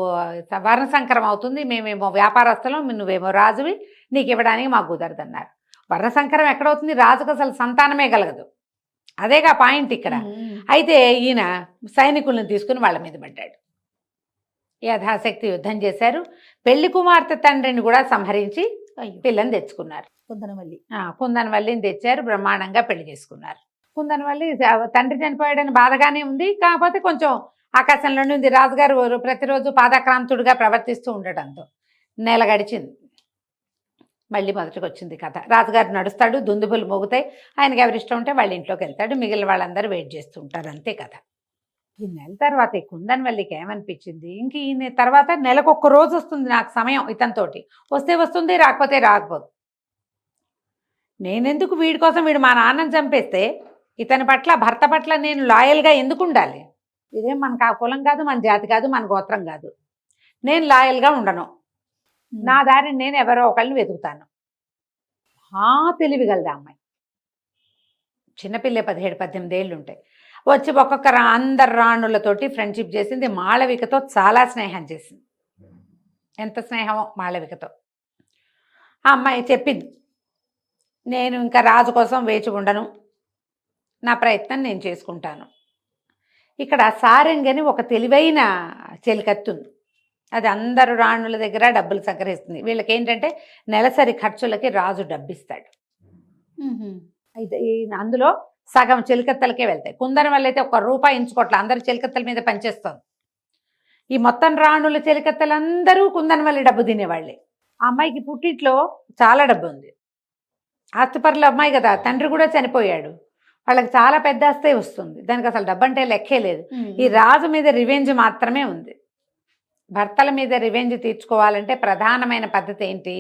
వర్ణ సంకరం అవుతుంది, మేమేమో వ్యాపారస్తులం, నువ్వేమో రాజువి, నీకు ఇవ్వడానికి మాకు కుదరదన్నారు. వర్ణ సంకరం ఎక్కడవుతుంది, రాజుకు అసలు సంతానమే కలగదు, అదేగా పాయింట్ ఇక్కడ. అయితే ఈయన సైనికులను తీసుకుని వాళ్ళ మీద పడ్డాడు. యథాశక్తి యుద్ధం చేశారు. పెళ్లి కుమార్తె తండ్రిని కూడా సంహరించి పిల్లని తెచ్చుకున్నారు. కుందనవల్లిని తెచ్చారు, బ్రహ్మాండంగా పెళ్లి చేసుకున్నారు. కుందనవల్లి తండ్రి చనిపోయాడని బాధగానే ఉంది, కాకపోతే కొంచెం ఆకాశంలోనే ఉంది. రాజుగారు ప్రతిరోజు పాదాక్రాంతుడిగా ప్రవర్తిస్తూ ఉండటంతో నెల గడిచింది. మళ్ళీ మొదటికి వచ్చింది కథ. రాజుగారు నడుస్తాడు, దుందుబులు మోగుతాయి, ఆయనకి ఎవరి ఇష్టం ఉంటే వాళ్ళ ఇంట్లోకి వెళ్తాడు, మిగిలిన వాళ్ళందరూ వెయిట్ చేస్తూ ఉంటారు, అంతే కథ. ఈ నెల తర్వాత ఈ కుందనవల్లికి ఏమనిపించింది, ఇంక ఈయన తర్వాత నెలకొక్క రోజు వస్తుంది నాకు సమయం ఇతనితోటి, వస్తే వస్తుంది, రాకపోతే రాకపోదు. నేనెందుకు వీడి కోసం, వీడు మా నాన్నని చంపేస్తే ఇతని పట్ల, భర్త పట్ల నేను లాయల్గా ఎందుకు ఉండాలి? ఇదేం మనకు ఆ కులం కాదు, మన జాతి కాదు, మన గోత్రం కాదు, నేను లాయల్గా ఉండను, నా దారిని నేను ఎవరో ఒకళ్ళని వెతుకుతాను. తెలివిగలదా అమ్మాయి, చిన్నపిల్లే 17-18 ఏళ్ళు ఉంటాయి. వచ్చి ఒక్కొక్క అందరు రాణులతోటి ఫ్రెండ్షిప్ చేసింది. మాళవికతో చాలా స్నేహం చేసింది. ఎంత స్నేహమో మాళవికతో. ఆ అమ్మాయి చెప్పింది, నేను ఇంకా రాజు కోసం వేచి ఉండను, నా ప్రయత్నం నేను చేసుకుంటాను. ఇక్కడ సారంగని ఒక తెలివైన చెలికత్తి ఉంది, అది అందరు రాణుల దగ్గర డబ్బులు సంగ్రహిస్తుంది. వీళ్ళకి ఏంటంటే నెలసరి ఖర్చులకి రాజు డబ్బిస్తాడు. అయితే అందులో సగం చెలికత్తలకే వెళ్తాయి. కుందనవల్లి అయితే ₹1 ఎంచుకోవట్ల, అందరు చెలికత్తల మీద పనిచేస్తుంది. ఈ మొత్తం రాణుల చెలికత్తలందరూ కుందనవల్లి డబ్బు తినేవాళ్ళే. ఆ అమ్మాయికి పుట్టింట్లో చాలా డబ్బు ఉంది, ఆస్తిపరుల అమ్మాయి కదా, తండ్రి కూడా చనిపోయాడు, వాళ్ళకి చాలా పెద్ద ఆస్తే వస్తుంది, దానికి అసలు డబ్బు అంటే లెక్కే లేదు. ఈ రాజు మీద రివెంజ్ మాత్రమే ఉంది. భర్తల మీద రివెంజ్ తీర్చుకోవాలంటే ప్రధానమైన పద్ధతి ఏంటి,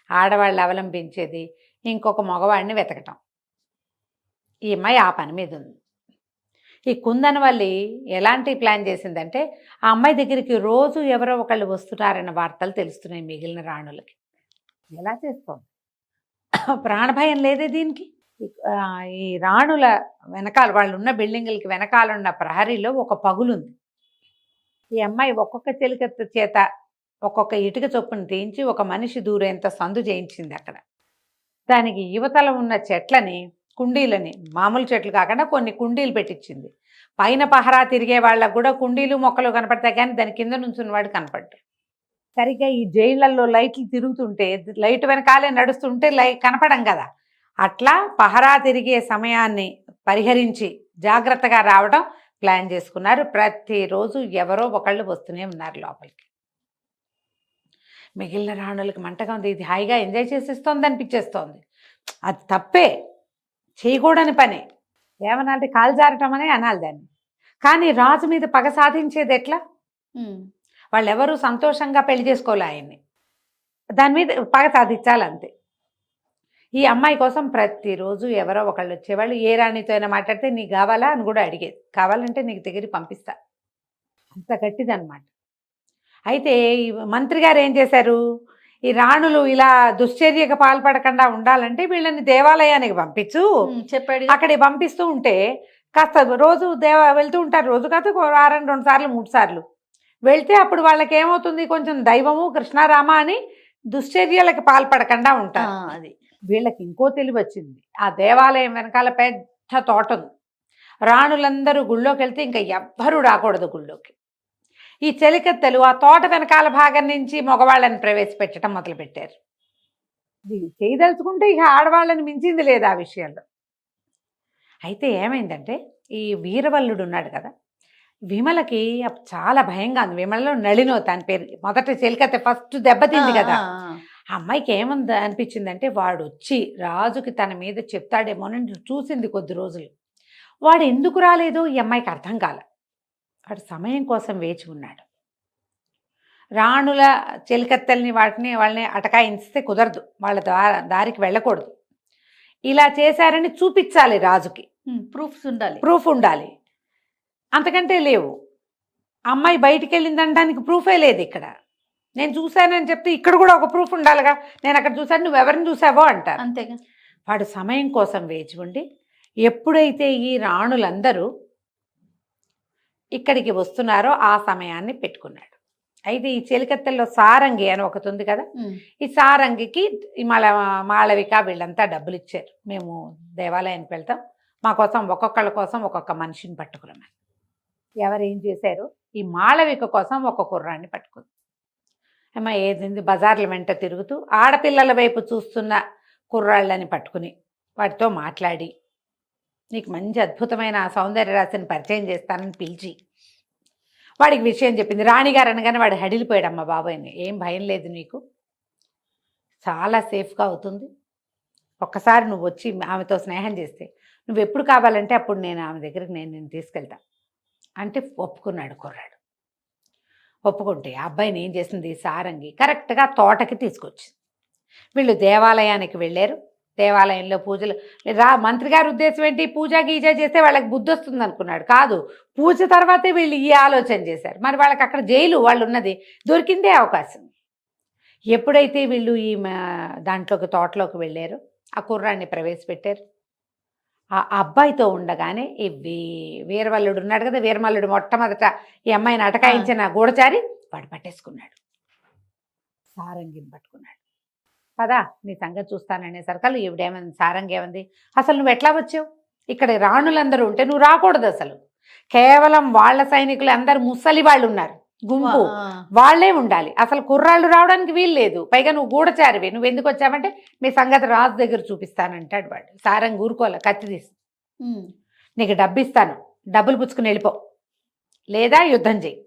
ఆడవాళ్ళు అవలంబించేది ఇంకొక మగవాడిని వెతకటం. ఈ అమ్మాయి ఆ పని మీద ఉంది. ఈ కుందనవల్లి ఎలాంటి ప్లాన్ చేసిందంటే, ఆ అమ్మాయి దగ్గరికి రోజు ఎవరో ఒకళ్ళు వస్తున్నారన్న వార్తలు తెలుస్తున్నాయి మిగిలిన రాణులకి. ఎలా చేస్తోంది, ప్రాణభయం లేదే దీనికి. ఈ రాణుల వెనకాల, వాళ్ళు ఉన్న బిల్డింగులకి వెనకాలన్న ప్రహరీలో ఒక పగులుంది. ఈ అమ్మాయి ఒక్కొక్క చెలికత్త చేత ఒక్కొక్క ఇటుక చొప్పును తీయించి ఒక మనిషి దూరేంత సందు చేయించింది అక్కడ. దానికి యువతల ఉన్న చెట్లని, కుండీలని, మామూలు చెట్లు కాకుండా కొన్ని కుండీలు పెట్టించింది. పైన పహరా తిరిగే వాళ్ళకు కూడా కుండీలు మొక్కలు కనపడతాయి, కానీ దాని కింద నుంచున్నవాడు కనపడ్డాడు. సరిగ్గా ఈ జైళ్ళల్లో లైట్లు తిరుగుతుంటే, లైట్ వెనకాలే నడుస్తుంటే కనపడం కదా, అట్లా పహరా తిరిగే సమయాన్ని పరిహరించి జాగ్రత్తగా రావడం ప్లాన్ చేసుకున్నారు. ప్రతిరోజు ఎవరో ఒకళ్ళు వస్తూనే ఉన్నారు లోపలికి. మిగిలిన రాణులకి మంటగా ఉంది, ఇది హాయిగా ఎంజాయ్ చేసేస్తోంది అనిపించేస్తోంది. అది తప్పే, చేయకూడని పని. ఏమనాలంటే కాలు జారటం అనే అనాలి దాన్ని. కానీ రాజు మీద పగ సాధించేది ఎట్లా? వాళ్ళెవరూ సంతోషంగా పెళ్లి చేసుకోలే ఆయన్ని, దాని మీద పగ సాధించాలంతే. ఈ అమ్మాయి కోసం ప్రతిరోజు ఎవరో ఒకళ్ళు వచ్చేవాళ్ళు. ఏ రాణితో అయినా మాట్లాడితే నీకు కావాలా అని కూడా అడిగేది, కావాలంటే నీకు దగ్గరికి పంపిస్తా, అంత గట్టిదన్నమాట. అయితే ఈ మంత్రి గారు ఏం చేశారు, ఈ రాణులు ఇలా దుశ్చర్యకు పాల్పడకుండా ఉండాలంటే వీళ్ళని దేవాలయానికి పంపించు చెప్పాడు. అక్కడికి పంపిస్తూ ఉంటే కాస్త రోజు వెళ్తూ ఉంటారు, రోజు కాదు వారానికి 2 సార్లు 3 సార్లు వెళ్తే అప్పుడు వాళ్ళకి ఏమవుతుంది, కొంచెం దైవము కృష్ణారామ అని దుశ్చర్యలకు పాల్పడకుండా ఉంటారు. అది వీళ్ళకి ఇంకో తెలివి వచ్చింది. ఆ దేవాలయం వెనకాల పెద్ద తోట ఉంది. రాణులందరూ గుళ్ళోకి వెళ్తే ఇంకా ఎవ్వరూ రాకూడదు గుళ్ళోకి. ఈ చెలికత్తెలు ఆ తోట వెనకాల భాగం నుంచి మగవాళ్ళని ప్రవేశపెట్టడం మొదలుపెట్టారు. ఇది చేయదలుచుకుంటే ఇక ఆడవాళ్ళని మించింది లేదు ఆ విషయంలో. అయితే ఏమైందంటే ఈ వీరవల్లుడు ఉన్నాడు కదా, విమలకి చాలా భయంగా ఉంది. విమలలో నళినో తన పేరు, మొదట చెలికత్తే ఫస్ట్ దెబ్బతింది కదా. ఆ అమ్మాయికి ఏముంది అనిపించిందంటే వాడు వచ్చి రాజుకి తన మీద చెప్తాడేమోనని చూసింది కొద్ది రోజులు. వాడు ఎందుకు రాలేదో ఈ అమ్మాయికి అర్థం కాల. వాడు సమయం కోసం వేచి ఉన్నాడు. రాణుల చెలికత్తెల్ని వాళ్ళని అటకాయిస్తే కుదరదు, వాళ్ళ దారికి వెళ్ళకూడదు. ఇలా చేశారని చూపించాలి రాజుకి, ప్రూఫ్ ఉండాలి. అంతకంటే లేవు. అమ్మాయి బయటికి వెళ్ళిందనడానికి ప్రూఫే లేదు ఇక్కడ. నేను చూశానని చెప్తే ఇక్కడ కూడా ఒక ప్రూఫ్ ఉండాలిగా, నేను అక్కడ చూశాను నువ్వు ఎవరిని చూసావో అంటారు. అంతేగా. వాడు సమయం కోసం వేచి ఉండి ఎప్పుడైతే ఈ రాణులందరూ ఇక్కడికి వస్తున్నారో ఆ సమయాన్ని పెట్టుకున్నాడు. అయితే ఈ చెలికత్తెల్లో సారంగి అని ఒకటి ఉంది కదా, ఈ సారంగికి ఈ మాళవిక వీళ్ళంతా డబ్బులు ఇచ్చారు, మేము దేవాలయానికి వెళ్తాం, మా కోసం ఒక్కొక్కళ్ళ కోసం ఒక్కొక్క మనిషిని పట్టుకున్నాం. ఎవరేం చేశారు, ఈ మాళవిక కోసం ఒక కుర్రాన్ని పట్టుకుంది. అమ్మ ఏది బజార్ల వెంట తిరుగుతూ ఆడపిల్లల వైపు చూస్తున్న కుర్రాళ్ళని పట్టుకుని వాటితో మాట్లాడి నీకు మంచి అద్భుతమైన సౌందర్య రాశిని పరిచయం చేస్తానని పిలిచి వాడికి విషయం చెప్పింది. రాణిగారు అనగానే వాడు హడిలిపోయాడు. అమ్మ బాబాయ్ని, ఏం భయం లేదు నీకు, చాలా సేఫ్గా అవుతుంది, ఒక్కసారి నువ్వు వచ్చి ఆమెతో స్నేహం చేస్తే నువ్వు ఎప్పుడు కావాలంటే అప్పుడు నేను ఆమె దగ్గరికి నేను తీసుకెళ్తా అంటే ఒప్పుకున్నాడు కుర్రాడు. ఒప్పుకుంటే ఆ అబ్బాయిని ఏం చేసింది సారంగి కరెక్ట్గా తోటకి తీసుకొచ్చింది. వీళ్ళు దేవాలయానికి వెళ్ళారు. దేవాలయంలో పూజలు మంత్రి గారి ఉద్దేశం ఏంటి, పూజ గీజ చేస్తే వాళ్ళకి బుద్ధి వస్తుంది అనుకున్నాడు. కాదు, పూజ తర్వాతే వీళ్ళు ఈ ఆలోచన చేశారు. మరి వాళ్ళకి అక్కడ జైలు వాళ్ళు ఉన్నది, దొరికిందే అవకాశం. ఎప్పుడైతే వీళ్ళు ఈ దాంట్లోకి తోటలోకి వెళ్ళారో ఆ కుర్రాన్ని ప్రవేశపెట్టారు. ఆ అబ్బాయితో ఉండగానే ఈ వీరవల్లుడు ఉన్నాడు కదా, వీరమల్లుడు మొట్టమొదట ఈ అమ్మాయిని అటకాయించిన గూఢచారి వాడు పట్టేసుకున్నాడు, సారంగిని పట్టుకున్నాడు. పదా నీ సంగతి చూస్తాననేసరికల్లా ఈవిడేమంది, సారంగి ఏమంది, అసలు నువ్వు ఎట్లా వచ్చావు, ఇక్కడ రాణులందరూ ఉంటే నువ్వు రాకూడదు, అసలు కేవలం వాళ్ళ సైనికులు అందరు ముసలి వాళ్ళు ఉన్నారు, గుంపు వాళ్లే ఉండాలి, అసలు కుర్రాళ్ళు రావడానికి వీలు లేదు, పైగా నువ్వు గూఢచారివి, నువ్వు ఎందుకు వచ్చావంటే మీ సంగతి రాజు దగ్గర చూపిస్తానంటాడు వాడు. సారంగి ఊరుకోలే, కత్తి తీసి నీకు డబ్బు ఇస్తాను, డబ్బులు పుచ్చుకుని వెళ్ళిపో, లేదా యుద్ధం చేయి.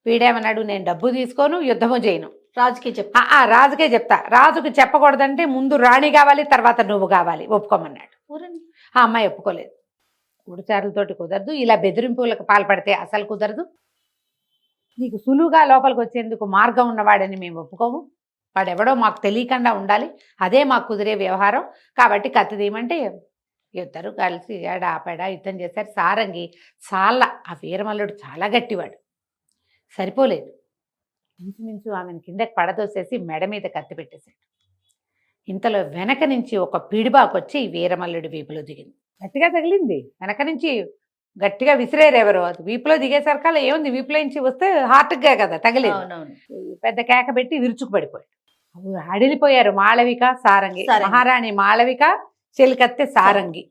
వీడేమన్నాడు, నేను డబ్బు తీసుకోను, యుద్ధము చేయను, రాజుకే చెప్తా. రాజుకే చెప్తా. రాజుకి చెప్పకూడదంటే ముందు రాణి కావాలి, తర్వాత నువ్వు కావాలి, ఒప్పుకోమన్నాడు. ఆ అమ్మాయి ఒప్పుకోలేదు. గూఢచారులతోటి కుదరదు, ఇలా బెదిరింపులకు పాల్పడితే అసలు కుదరదు, నీకు సులువుగా లోపలికి వచ్చేందుకు మార్గం ఉన్నవాడని మేము ఒప్పుకోము, వాడెవడో మాకు తెలియకుండా ఉండాలి, అదే మాకు కుదిరే వ్యవహారం, కాబట్టి కత్తి తీయమంటే ఇద్దరు కలిసి ఆపేడా యుద్ధం చేశారు. సారంగి ఆ వీరమల్లుడు చాలా గట్టివాడు, సరిపోలేదు, ఇంచుమించు ఆమెను కిందకి పడదోసేసి మెడ మీద కత్తి పెట్టేశాడు. ఇంతలో వెనక నుంచి ఒక పిడిబాకొచ్చి వీరమల్లుడి వీపులో దిగింది, గట్టిగా తగిలింది. వెనక నుంచి గట్టిగా విసిరేరు ఎవరో, అది వీపులో దిగేసరికల్లా ఏముంది, వీపులో నుంచి వస్తే హార్ట్గా కదా తగిలేదు. పెద్ద కేక పెట్టి విరుచుకు పడిపోయాడు. అడిలిపోయారు మాళవిక సారంగి, మహారాణి మాళవిక, చెలికత్తె సారంగి.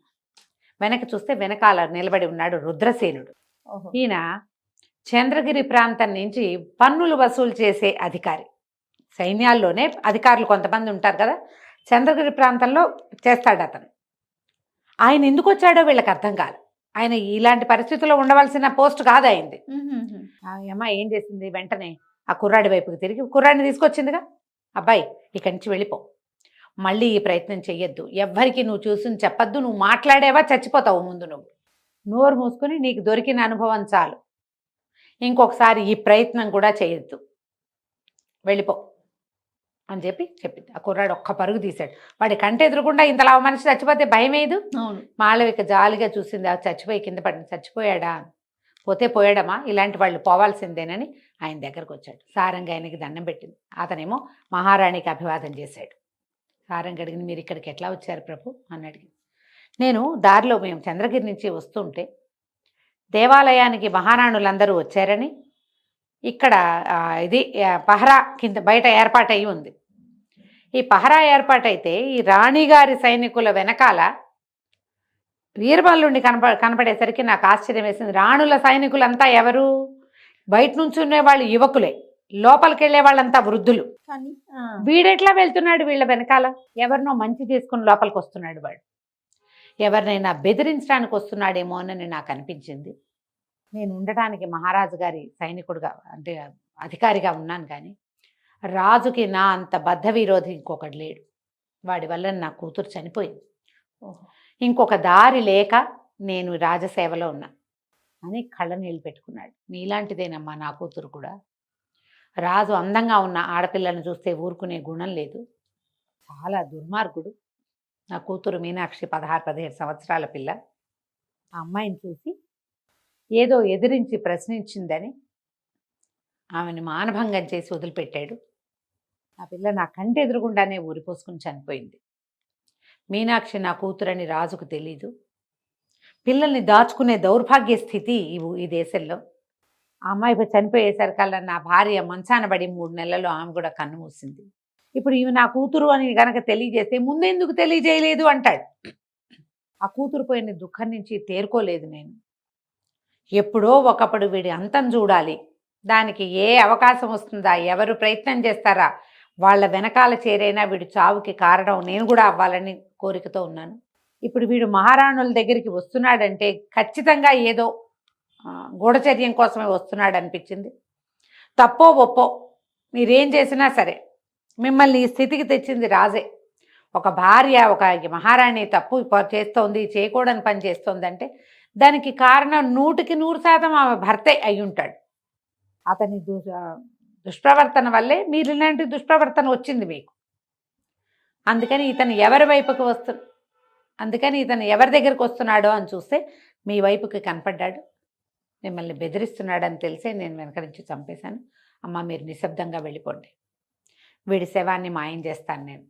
వెనక చూస్తే వెనకాల నిలబడి ఉన్నాడు రుద్రసేనుడు. ఈయన చంద్రగిరి ప్రాంతం నుంచి పన్నులు వసూలు చేసే అధికారి. సైన్యాల్లోనే అధికారులు కొంతమంది ఉంటారు కదా, చంద్రగిరి ప్రాంతంలో చేస్తాడు అతను. ఆయన ఎందుకు వచ్చాడో వీళ్ళకి అర్థం కాదు. ఆయన ఇలాంటి పరిస్థితుల్లో ఉండవలసిన పోస్ట్ కాదు అయింది. అమ్మ ఏం చేసింది, వెంటనే ఆ కుర్రాడి వైపుకి తిరిగి కుర్రాడిని తీసుకొచ్చిందిగా, అబ్బాయి ఇక్కడి నుంచి వెళ్ళిపో, మళ్ళీ ఈ ప్రయత్నం చెయ్యొద్దు, ఎవ్వరికి నువ్వు చూసుని చెప్పొద్దు, నువ్వు మాట్లాడేవా చచ్చిపోతావు, ముందు నువ్వు నోరు మూసుకొని నీకు దొరికిన అనుభవం చాలు, ఇంకొకసారి ఈ ప్రయత్నం కూడా చేయొద్దు, వెళ్ళిపో అని చెప్పింది. ఆ కుర్రాడు ఒక్క పరుగు తీశాడు. వాడి కంట ఎదురుకుండా ఇంతలా మనిషి చచ్చిపోతే భయం ఏదు. మాళవిక జాలిగా చూసింది, ఆ చచ్చిపోయి కింద పడి చచ్చిపోయాడా, పోతే పోయాడమా, ఇలాంటి వాళ్ళు పోవాల్సిందేనని ఆయన దగ్గరకు వచ్చాడు. సారంగి ఆయనకి దండం పెట్టింది. అతనేమో మహారాణికి అభివాదం చేశాడు. సారంగి అడిగింది, మీరు ఇక్కడికి ఎట్లా వచ్చారు ప్రభు అని అడిగింది. నేను దారిలో మేము చంద్రగిరి నుంచి వస్తుంటే దేవాలయానికి మహారాణులందరూ వచ్చారని ఇక్కడ ఇది పహరా కింద బయట ఏర్పాటయి ఉంది. ఈ పహరా ఏర్పాటైతే ఈ రాణిగారి సైనికుల వెనకాల వీరమల్లుడిని కనపడేసరికి నాకు ఆశ్చర్యం వేసింది. రాణుల సైనికులంతా ఎవరు, బయట నుంచి ఉండే వాళ్ళు యువకులే, లోపలికి వెళ్ళే వాళ్ళంతా వృద్ధులు. వీడెట్లా వెళ్తున్నాడు వీళ్ళ వెనకాల, ఎవరినో మంచి చేసుకుని లోపలికి వస్తున్నాడు వాడు. ఎవరినైనా బెదిరించడానికి వస్తున్నాడేమో అని నాకు అనిపించింది. నేను ఉండటానికి మహారాజు గారి సైనికుడుగా అంటే అధికారిగా ఉన్నాను, కానీ రాజుకి నా అంత బద్ధ విరోధి ఇంకొకటి లేడు. వాడి వల్ల నా కూతురు చనిపోయింది. ఓహో. ఇంకొక దారి లేక నేను రాజసేవలో ఉన్నా అని కళ్ళ నీళ్ళు పెట్టుకున్నాడు. నీలాంటిదేనమ్మా నా కూతురు కూడా. రాజు అందంగా ఉన్న ఆడపిల్లను చూస్తే ఊరుకునే గుణం లేదు, చాలా దుర్మార్గుడు. నా కూతురు మీనాక్షి 16-17 సంవత్సరాల పిల్ల. ఆ అమ్మాయిని చూసి ఏదో ఎదిరించి ప్రశ్నించిందని ఆమెను మానభంగం చేసి వదిలిపెట్టాడు. ఆ పిల్ల నా కంటి ఎదురుగుండానే ఊరిపోసుకుని చనిపోయింది. మీనాక్షి నా కూతురని రాజుకు తెలీదు. పిల్లల్ని దాచుకునే దౌర్భాగ్య స్థితి ఈ దేశంలో. ఆ అమ్మాయి చనిపోయేసరికల్లా నా భార్య మంచాన పడి 3 నెలల్లో ఆమె కూడా కన్ను మూసింది. ఇప్పుడు ఇవి నా కూతురు అని గనక తెలియజేస్తే ముందెందుకు తెలియజేయలేదు అంటాడు. ఆ కూతురు పోయిన దుఃఖం నుంచి తేరుకోలేదు నేను. ఎప్పుడో ఒకప్పుడు వీడి అంతం చూడాలి, దానికి ఏ అవకాశం వస్తుందా, ఎవరు ప్రయత్నం చేస్తారా, వాళ్ళ వెనకాల చేరైనా వీడి చావుకి కారణం నేను కూడా అవ్వాలని కోరికతో ఉన్నాను. ఇప్పుడు వీడు మహారాణుల దగ్గరికి వస్తున్నాడంటే ఖచ్చితంగా ఏదో గూఢచర్యం కోసమే వస్తున్నాడు అనిపించింది. తప్పో ఒప్పో మీరేం చేసినా సరే మిమ్మల్ని ఈ స్థితికి తెచ్చింది రాజే. ఒక భార్య, ఒక మహారాణి తప్పు చేస్తోంది, చేయకూడని పని చేస్తోందంటే దానికి కారణం 100% ఆమె భర్తే అయి ఉంటాడు. అతని దుష్ప్రవర్తన వల్లే మీరు ఇలాంటి దుష్ప్రవర్తన వచ్చింది మీకు. అందుకని ఇతను ఎవరి దగ్గరికి వస్తున్నాడో అని చూస్తే మీ వైపుకి కనపడ్డాడు. మిమ్మల్ని బెదిరిస్తున్నాడని తెలిసే నేను వెనక నుంచి చంపేశాను. అమ్మ మీరు నిశ్శబ్దంగా వెళ్ళిపోండి, వీడి శవాన్ని మాయం చేస్తాను నేను.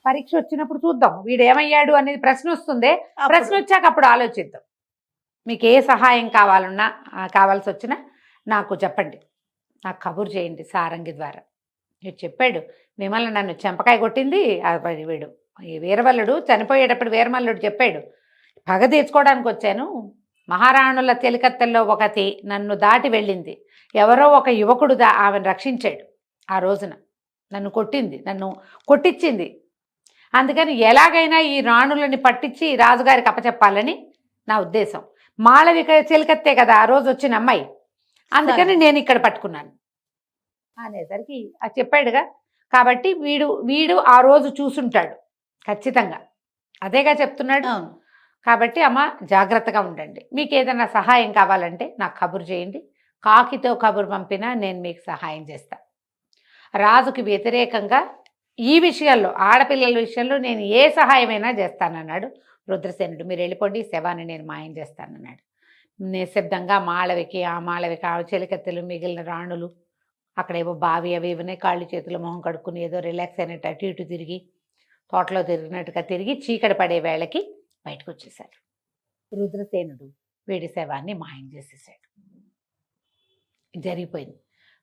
పరీక్ష వచ్చినప్పుడు చూద్దాం వీడు ఏమయ్యాడు అనేది ప్రశ్న వస్తుందే, ప్రశ్న వచ్చాక అప్పుడు ఆలోచిద్దాం. మీకు ఏ సహాయం కావాల్సి వచ్చినా నాకు చెప్పండి, నాకు కబురు చేయండి సారంగి ద్వారా. వీడు చెప్పాడు, విమల నన్ను చెంపకాయ కొట్టింది. వీడు ఈ వీరవల్లుడు చనిపోయేటప్పుడు వీరమల్లుడు చెప్పాడు, పగ తీర్చుకోవడానికి వచ్చాను. మహారాణుల తెలికత్తెల్లో ఒకటి నన్ను దాటి వెళ్ళింది, ఎవరో ఒక యువకుడు ఆమెను రక్షించాడు. ఆ రోజున నన్ను కొట్టించింది. అందుకని ఎలాగైనా ఈ రాణులని పట్టించి రాజుగారికి అప్పచెప్పాలని నా ఉద్దేశం. మాళవిక చెలికత్తే కదా ఆ రోజు వచ్చిన అమ్మాయి, అందుకని నేను ఇక్కడ పట్టుకున్నాను అనేసరికి అది చెప్పాడుగా. కాబట్టి వీడు ఆ రోజు చూసుంటాడు ఖచ్చితంగా, అదేగా చెప్తున్నాడు. కాబట్టి అమ్మ జాగ్రత్తగా ఉండండి, మీకు ఏదైనా సహాయం కావాలంటే నాకు కబురు చేయండి, కాకితో కబురు పంపినా నేను మీకు సహాయం చేస్తా. రాజుకి వ్యతిరేకంగా ఈ విషయాల్లో, ఆడపిల్లల విషయంలో నేను ఏ సహాయమైనా చేస్తానన్నాడు రుద్రసేనుడు. మీరు వెళ్ళిపోండి, శవాన్ని నేను మాయం చేస్తానన్నాడు. నిశ్శబ్దంగా మాళవికి ఆ చెలికత్తెలు, మిగిలిన రాణులు అక్కడేవో బావి అవి ఇవన్నీ కాళ్ళు చేతులు మొహం కడుక్కుని ఏదో రిలాక్స్ అయినట్టు అటు ఇటు తిరిగి తోటలో తిరిగినట్టుగా తిరిగి చీకటి పడే వేళకి బయటకు వచ్చేసాడు. రుద్రసేనుడు వీడి శవాన్ని మాయం చేసేసాడు. జరిగిపోయింది.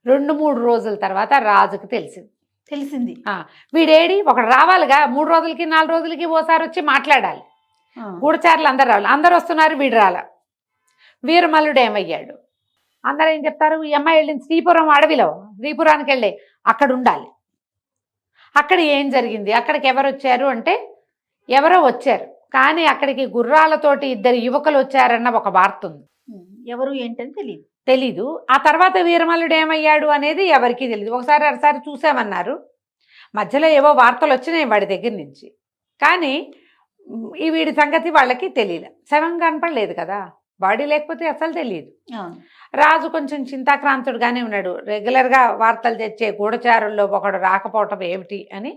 2-3 రోజుల తర్వాత రాజుకు తెలిసింది వీడేడి ఒకడు రావాలిగా, 3 రోజులకి 4 రోజులకి ఓసారి వచ్చి మాట్లాడాలి. గూఢచారులు అందరు రావాలి, అందరు వస్తున్నారు, వీడు రాల. వీరమల్లుడు ఏమయ్యాడు, అందరూ ఏం చెప్తారు, ఈ అమ్మాయి వెళ్ళింది శ్రీపురం అడవిలో, శ్రీపురానికి వెళ్ళి అక్కడ ఉండాలి. అక్కడ ఏం జరిగింది, అక్కడికి ఎవరు వచ్చారు అంటే ఎవరో వచ్చారు, కానీ అక్కడికి గుర్రాలతోటి 2 యువకులు వచ్చారన్న ఒక వార్త ఉంది. ఎవరు ఏంటని తెలీదు. ఆ తర్వాత వీరమల్లుడు ఏమయ్యాడు అనేది ఎవరికీ తెలియదు. ఒకసారి చూసామన్నారు, మధ్యలో ఏవో వార్తలు వచ్చినాయి వాడి దగ్గర నుంచి, కానీ ఈ వీడి సంగతి వాళ్ళకి తెలియలే. శవం కనపడలేదు కదా, బాడీ లేకపోతే అసలు తెలియదు. రాజు కొంచెం చింతాక్రాంతుడుగానే ఉన్నాడు. రెగ్యులర్గా వార్తలు తెచ్చే గూఢచారుల్లో ఒకడు రాకపోవటం ఏమిటి అని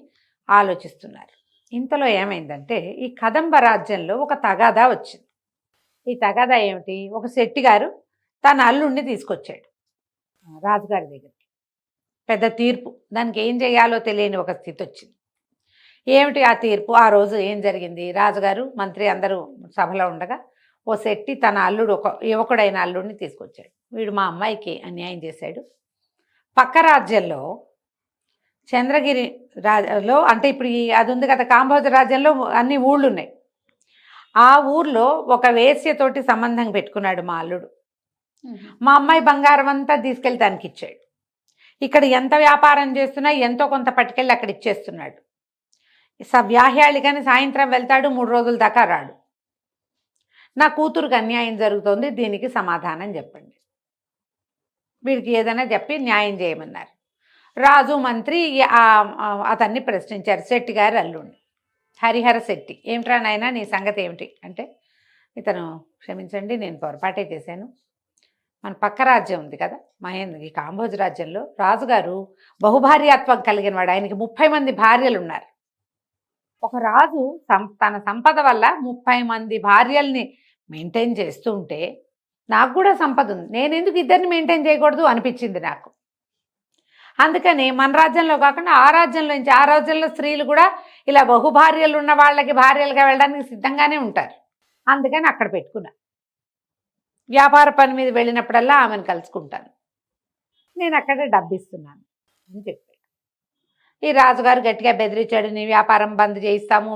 ఆలోచిస్తున్నారు. ఇంతలో ఏమైందంటే ఈ కదంబ రాజ్యంలో ఒక తగాదా వచ్చింది. ఈ తగాదా ఏమిటి, ఒక శెట్టి గారు తన అల్లుడిని తీసుకొచ్చాడు రాజుగారి దగ్గరికి. పెద్ద తీర్పు, దానికి ఏం చేయాలో తెలియని ఒక స్థితి వచ్చింది. ఏమిటి ఆ తీర్పు, ఆ రోజు ఏం జరిగింది, రాజుగారు మంత్రి అందరూ సభలో ఉండగా ఓ శెట్టి తన అల్లుడు, ఒక యువకుడైన అల్లుడిని తీసుకొచ్చాడు. వీడు మా అమ్మాయికి అన్యాయం చేశాడు. పక్క రాజ్యంలో చంద్రగిరి రాజ్యంలో, అంటే ఇప్పుడు అది ఉంది కదా కాంబోజ రాజ్యంలో అన్ని ఊళ్ళు ఉన్నాయి. ఆ ఊర్లో ఒక వేశ్యతోటి సంబంధం పెట్టుకున్నాడు మా అల్లుడు. మా అమ్మాయి బంగారం అంతా తీసుకెళ్ళి దానికి ఇచ్చాడు. ఇక్కడ ఎంత వ్యాపారం చేస్తున్నా ఎంతో కొంత పట్టుకెళ్ళి అక్కడ ఇచ్చేస్తున్నాడు. వ్యాహ్యాళి కానీ సాయంత్రం వెళ్తాడు, 3 రోజుల దాకా రాడు. నా కూతురుకి అన్యాయం జరుగుతోంది, దీనికి సమాధానం చెప్పండి. వీడికి ఏదైనా చెప్పి న్యాయం చేయమన్నారు. రాజు మంత్రి అతన్ని ప్రశ్నించారు, శెట్టి గారు అల్లుండి హరిహర శెట్టి. ఏమిట్రా నాయనా నీ సంగతి ఏమిటి అంటే, ఇతను క్షమించండి నేను పొరపాటే చేశాను, మన పక్క రాజ్యం ఉంది కదా ఈ కాంబోజ్ రాజ్యంలో రాజుగారు బహుభార్యాత్వం కలిగిన వాడు, ఆయనకి 30 మంది భార్యలు ఉన్నారు. ఒక రాజు తన సంపద వల్ల 30 మంది భార్యల్ని మెయింటైన్ చేస్తూ ఉంటే నాకు కూడా సంపద ఉంది, నేను ఎందుకు ఇద్దరిని మెయింటైన్ చేయకూడదు అనిపించింది నాకు. అందుకని మన రాజ్యంలో కాకుండా ఆ రాజ్యంలో నుంచి, ఆ రాజ్యంలో స్త్రీలు కూడా ఇలా బహుభార్యలు ఉన్న వాళ్ళకి భార్యలుగా వెళ్ళడానికి సిద్ధంగానే ఉంటారు. అందుకని అక్కడ పెట్టుకున్నా. వ్యాపార పని మీద వెళ్ళినప్పుడల్లా ఆమెను కలుసుకుంటాను, నేను అక్కడే డబ్బిస్తున్నాను అని చెప్పాడు. ఈ రాజుగారు గట్టిగా బెదిరించాడు, నీ వ్యాపారం బంద్ చేయిస్తాము,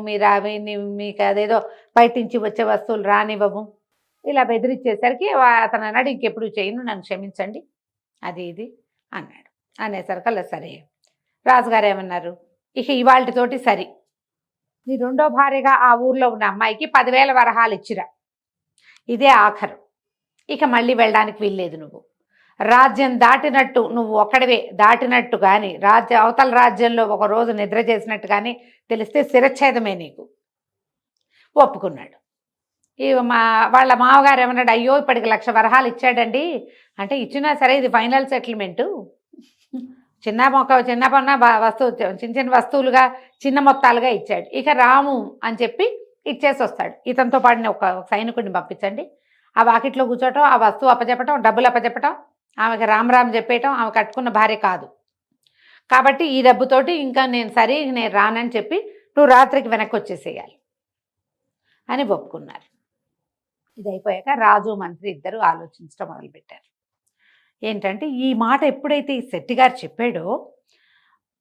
మీకు అదేదో బయట నుంచి వచ్చే వస్తువులు రానివ్వము. ఇలా బెదిరించేసరికి అతను అన్నాడు, ఇంకెప్పుడు చేయను, నన్ను క్షమించండి అది ఇది అన్నాడు. అనేసరికల్లా సరే. రాజుగారు ఏమన్నారు, ఇక ఇవాళతోటి సరి, నీ రెండో భార్యగా ఆ ఊర్లో ఉన్న అమ్మాయికి 10,000 వరహాలు ఇచ్చిరా, ఇదే ఆఖరు, ఇక మళ్ళీ వెళ్ళడానికి వీల్లేదు. నువ్వు రాజ్యం దాటినట్టు, నువ్వు ఒక్కడివే దాటినట్టు కానీ అవతల రాజ్యంలో ఒక రోజు నిద్ర చేసినట్టు కానీ తెలిస్తే శిరచ్ఛేదమే నీకు. ఒప్పుకున్నాడు. వాళ్ళ మామగారు ఏమన్నాడు, అయ్యో ఇప్పటికి 1,00,000 వరహాలు ఇచ్చాడండి అంటే, ఇచ్చినా సరే ఇది ఫైనల్ సెటిల్మెంటు, చిన్న వస్తువు చిన్న చిన్న వస్తువులుగా చిన్న మొత్తాలుగా ఇచ్చాడు, ఇక రాము అని చెప్పి ఇచ్చేసి వస్తాడు. ఇతనితో పాడిన ఒక సైనికుడిని పంపించండి, ఆ వాకిట్లో కూర్చోటం, ఆ వస్తువు అప్పచెప్పటం, డబ్బులు అప్పచెప్పటం, ఆమెకి రామ్ చెప్పేయటం, ఆమె కట్టుకున్న భార్య కాదు కాబట్టి ఈ డబ్బుతోటి ఇంకా నేను రానని చెప్పి నువ్వు రాత్రికి వెనక్కి వచ్చేసేయాలి అని ఒప్పుకున్నారు. ఇది అయిపోయాక రాజు మంత్రి ఇద్దరు ఆలోచించడం మొదలుపెట్టారు. ఏంటంటే, ఈ మాట ఎప్పుడైతే ఈ శెట్టి గారు చెప్పాడో,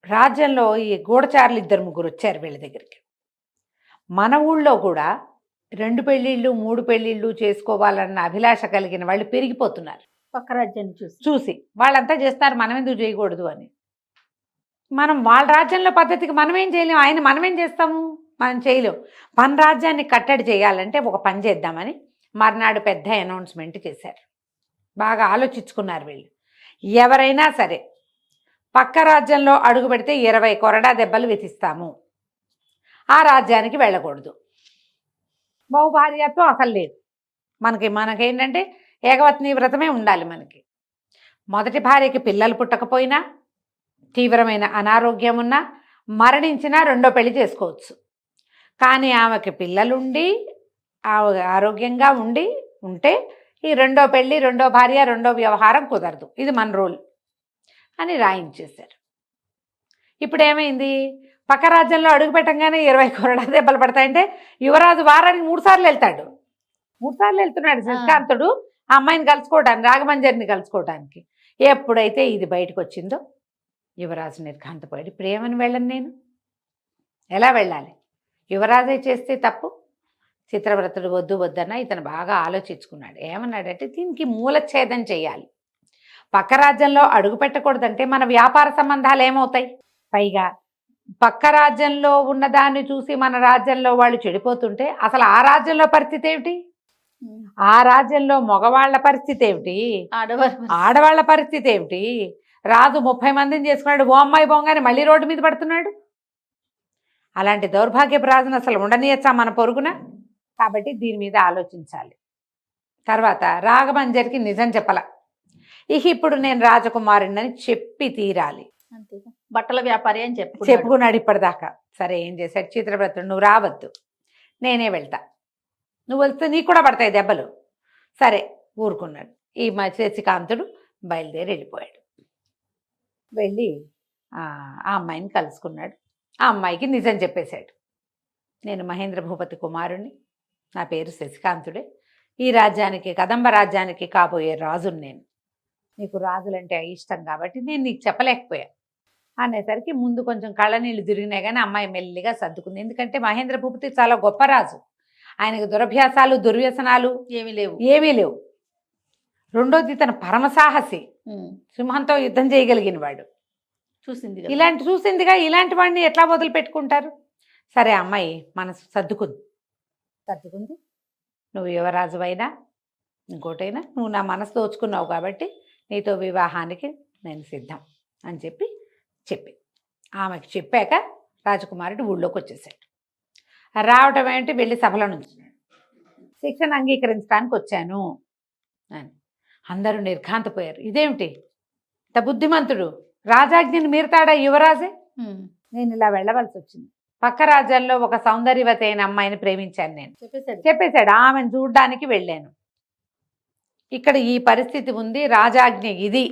రాజ్యంలో ఈ గూఢచారులు 2-3 వచ్చారు వీళ్ళ దగ్గరికి. మన ఊళ్ళో కూడా 2 పెళ్ళిళ్ళు 3 పెళ్ళిళ్ళు చేసుకోవాలన్న అభిలాష కలిగిన వాళ్ళు పెరిగిపోతున్నారు. పక్క రాజ్యాన్ని చూసి వాళ్ళంతా చేస్తున్నారు, మనం ఎందుకు చేయకూడదు అని. మనం వాళ్ళ రాజ్యంలో పద్ధతికి మనమేం చేయలేము, మనమేం చేస్తాము, మనం చేయలేము. మన రాజ్యాన్ని కట్టడి చేయాలంటే ఒక పని చేద్దామని మర్నాడు పెద్ద అనౌన్స్మెంట్ చేశారు. బాగా ఆలోచించుకున్నారు వీళ్ళు. ఎవరైనా సరే పక్క రాజ్యంలో అడుగు పెడితే 20 కొరడా దెబ్బలు విధిస్తాము, ఆ రాజ్యానికి వెళ్ళకూడదు. బహుభార్యత్వం అసలు లేదు మనకేంటంటే ఏకవత్ని వ్రతమే ఉండాలి మనకి. మొదటి భార్యకి పిల్లలు పుట్టకపోయినా, తీవ్రమైన అనారోగ్యం ఉన్నా, మరణించినా రెండో పెళ్లి చేసుకోవచ్చు. కానీ ఆమెకి పిల్లలుండి ఆరోగ్యంగా ఉంటే ఈ రెండో పెళ్ళి, రెండో భార్య, రెండో వ్యవహారం కుదరదు, ఇది మన రూల్ అని రాయించేశారు. ఇప్పుడు ఏమైంది, పక్క రాజ్యంలో అడుగు పెట్టంగానే 20 కొరడా దెబ్బలు పడతాయంటే, యువరాజు వారానికి 3 సార్లు వెళ్తాడు. 3 సార్లు వెళ్తున్నాడు శశికాంతుడు ఆ అమ్మాయిని కలుసుకోవడానికి, రాగమంజరిని కలుసుకోవడానికి. ఎప్పుడైతే ఇది బయటకు వచ్చిందో యువరాజు నిర్ఘాంతపోయాడు. ఇప్పుడు ఏమని వెళ్ళను, నేను ఎలా వెళ్ళాలి, యువరాజే చేస్తే తప్పు, చిత్రవ్రతుడు వద్దన్న ఇతను బాగా ఆలోచించుకున్నాడు. ఏమన్నాడంటే, దీనికి మూలఛేదం చేయాలి, పక్క రాజ్యంలో అడుగు పెట్టకూడదంటే మన వ్యాపార సంబంధాలు ఏమవుతాయి, పైగా పక్క రాజ్యంలో ఉన్నదాన్ని చూసి మన రాజ్యంలో వాళ్ళు చెడిపోతుంటే అసలు ఆ రాజ్యంలో పరిస్థితి ఏమిటి, ఆ రాజ్యంలో మగవాళ్ల పరిస్థితి ఏమిటి, ఆడవాళ్ల పరిస్థితి ఏమిటి. రాజు 30 మందిని చేసుకున్నాడు, ఓ అమ్మాయి బొంగానే మళ్ళీ రోడ్డు మీద పడుతున్నాడు. అలాంటి దౌర్భాగ్యపు రాజును అసలు ఉండనీయచ్చా మన పొరుగున? కాబట్టి దీని మీద ఆలోచించాలి. తర్వాత రాగమంజరికి నిజం చెప్పాల, ఇప్పుడు నేను రాజకుమారుడిని చెప్పి తీరాలి. అంతేగా, బట్టల వ్యాపారి అని చెప్పుకున్నాడు ఇప్పటిదాకా. సరే ఏం చేశాడు చిత్రవ్రతుడు, నువ్వు రావద్దు, నేనే వెళ్తా, నువ్వు వెళ్తే నీకు కూడా పడతాయి దెబ్బలు. సరే ఊరుకున్నాడు. ఈ శశికాంతుడు బయలుదేరి వెళ్ళిపోయాడు. వెళ్ళి ఆ అమ్మాయిని కలుసుకున్నాడు. ఆ అమ్మాయికి నిజం చెప్పేశాడు, నేను మహేంద్ర భూపతి కుమారుణ్ణి, నా పేరు శశికాంతుడే, ఈ రాజ్యానికి కదంబ రాజ్యానికి కాబోయే రాజుని నేను, నీకు రాజులంటే ఇష్టం కాబట్టి నేను నీకు చెప్పలేకపోయా అనేసరికి ముందు కొంచెం కళ్ళనీళ్ళు తిరిగినాయి కానీ అమ్మాయి మెల్లిగా సర్దుకుంది. ఎందుకంటే మహేంద్ర భూపతి చాలా గొప్ప రాజు, ఆయనకు దురభ్యాసాలు దుర్వ్యసనాలు ఏమీ లేవు. రెండోది తన పరమసాహసి, సింహంతో యుద్ధం చేయగలిగిన వాడు. చూసిందిగా ఇలాంటి వాడిని ఎట్లా వదిలిపెట్టుకుంటారు. సరే అమ్మాయి మనసు సర్దుకుంది. నువ్వు యువరాజువైనా ఇంకోటైనా నువ్వు నా మనసు దోచుకున్నావు కాబట్టి నీతో వివాహానికి నేను సిద్ధం అని చెప్పి ఆమెకి చెప్పాక రాజకుమారుడు ఊళ్ళోకి వచ్చేసాడు. రావటం ఏంటి, వెళ్ళి సభలో నుంచి శిక్షను అంగీకరించడానికి వచ్చాను అని అందరూ నిర్ఘాంతపోయారు. ఇదేమిటి ఇంత బుద్ధిమంతుడు, రాజాజ్ఞని మీరుతాడా యువరాజే? నేను ఇలా వెళ్ళవలసి వచ్చింది. పక్క రాజ్యాల్లో ఒక సౌందర్యవతి అయిన అమ్మాయిని ప్రేమించాను నేను చెప్పేశాడు. ఆమెను చూడ్డానికి వెళ్ళాను. ఇక్కడ ఈ పరిస్థితి ఉంది, రాజాజ్ఞ ఇది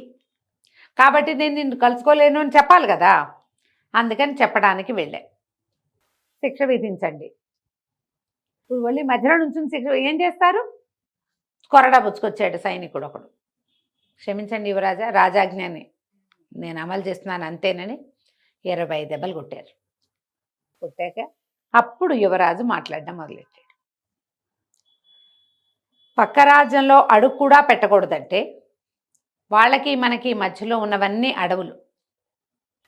కాబట్టి నేను నిన్ను కలుసుకోలేను అని చెప్పాలి కదా, అందుకని చెప్పడానికి వెళ్ళా. శిక్ష విధించండి. ఇప్పుడు వెళ్ళి మధ్యలో నుంచి శిక్ష ఏం చేస్తారు? కొరడా పుచ్చుకొచ్చాడు సైనికుడు ఒకడు. క్షమించండి యువరాజా, రాజాజ్ఞని నేను అమలు చేస్తున్నాను అంతేనని 20 దెబ్బలు కొట్టారు. కొట్టాక అప్పుడు యువరాజు మాట్లాడడం మొదలెట్టాడు. పక్క రాజ్యంలో అడుగు కూడా పెట్టకూడదంటే వాళ్ళకి మనకి మధ్యలో ఉన్నవన్నీ అడవులు.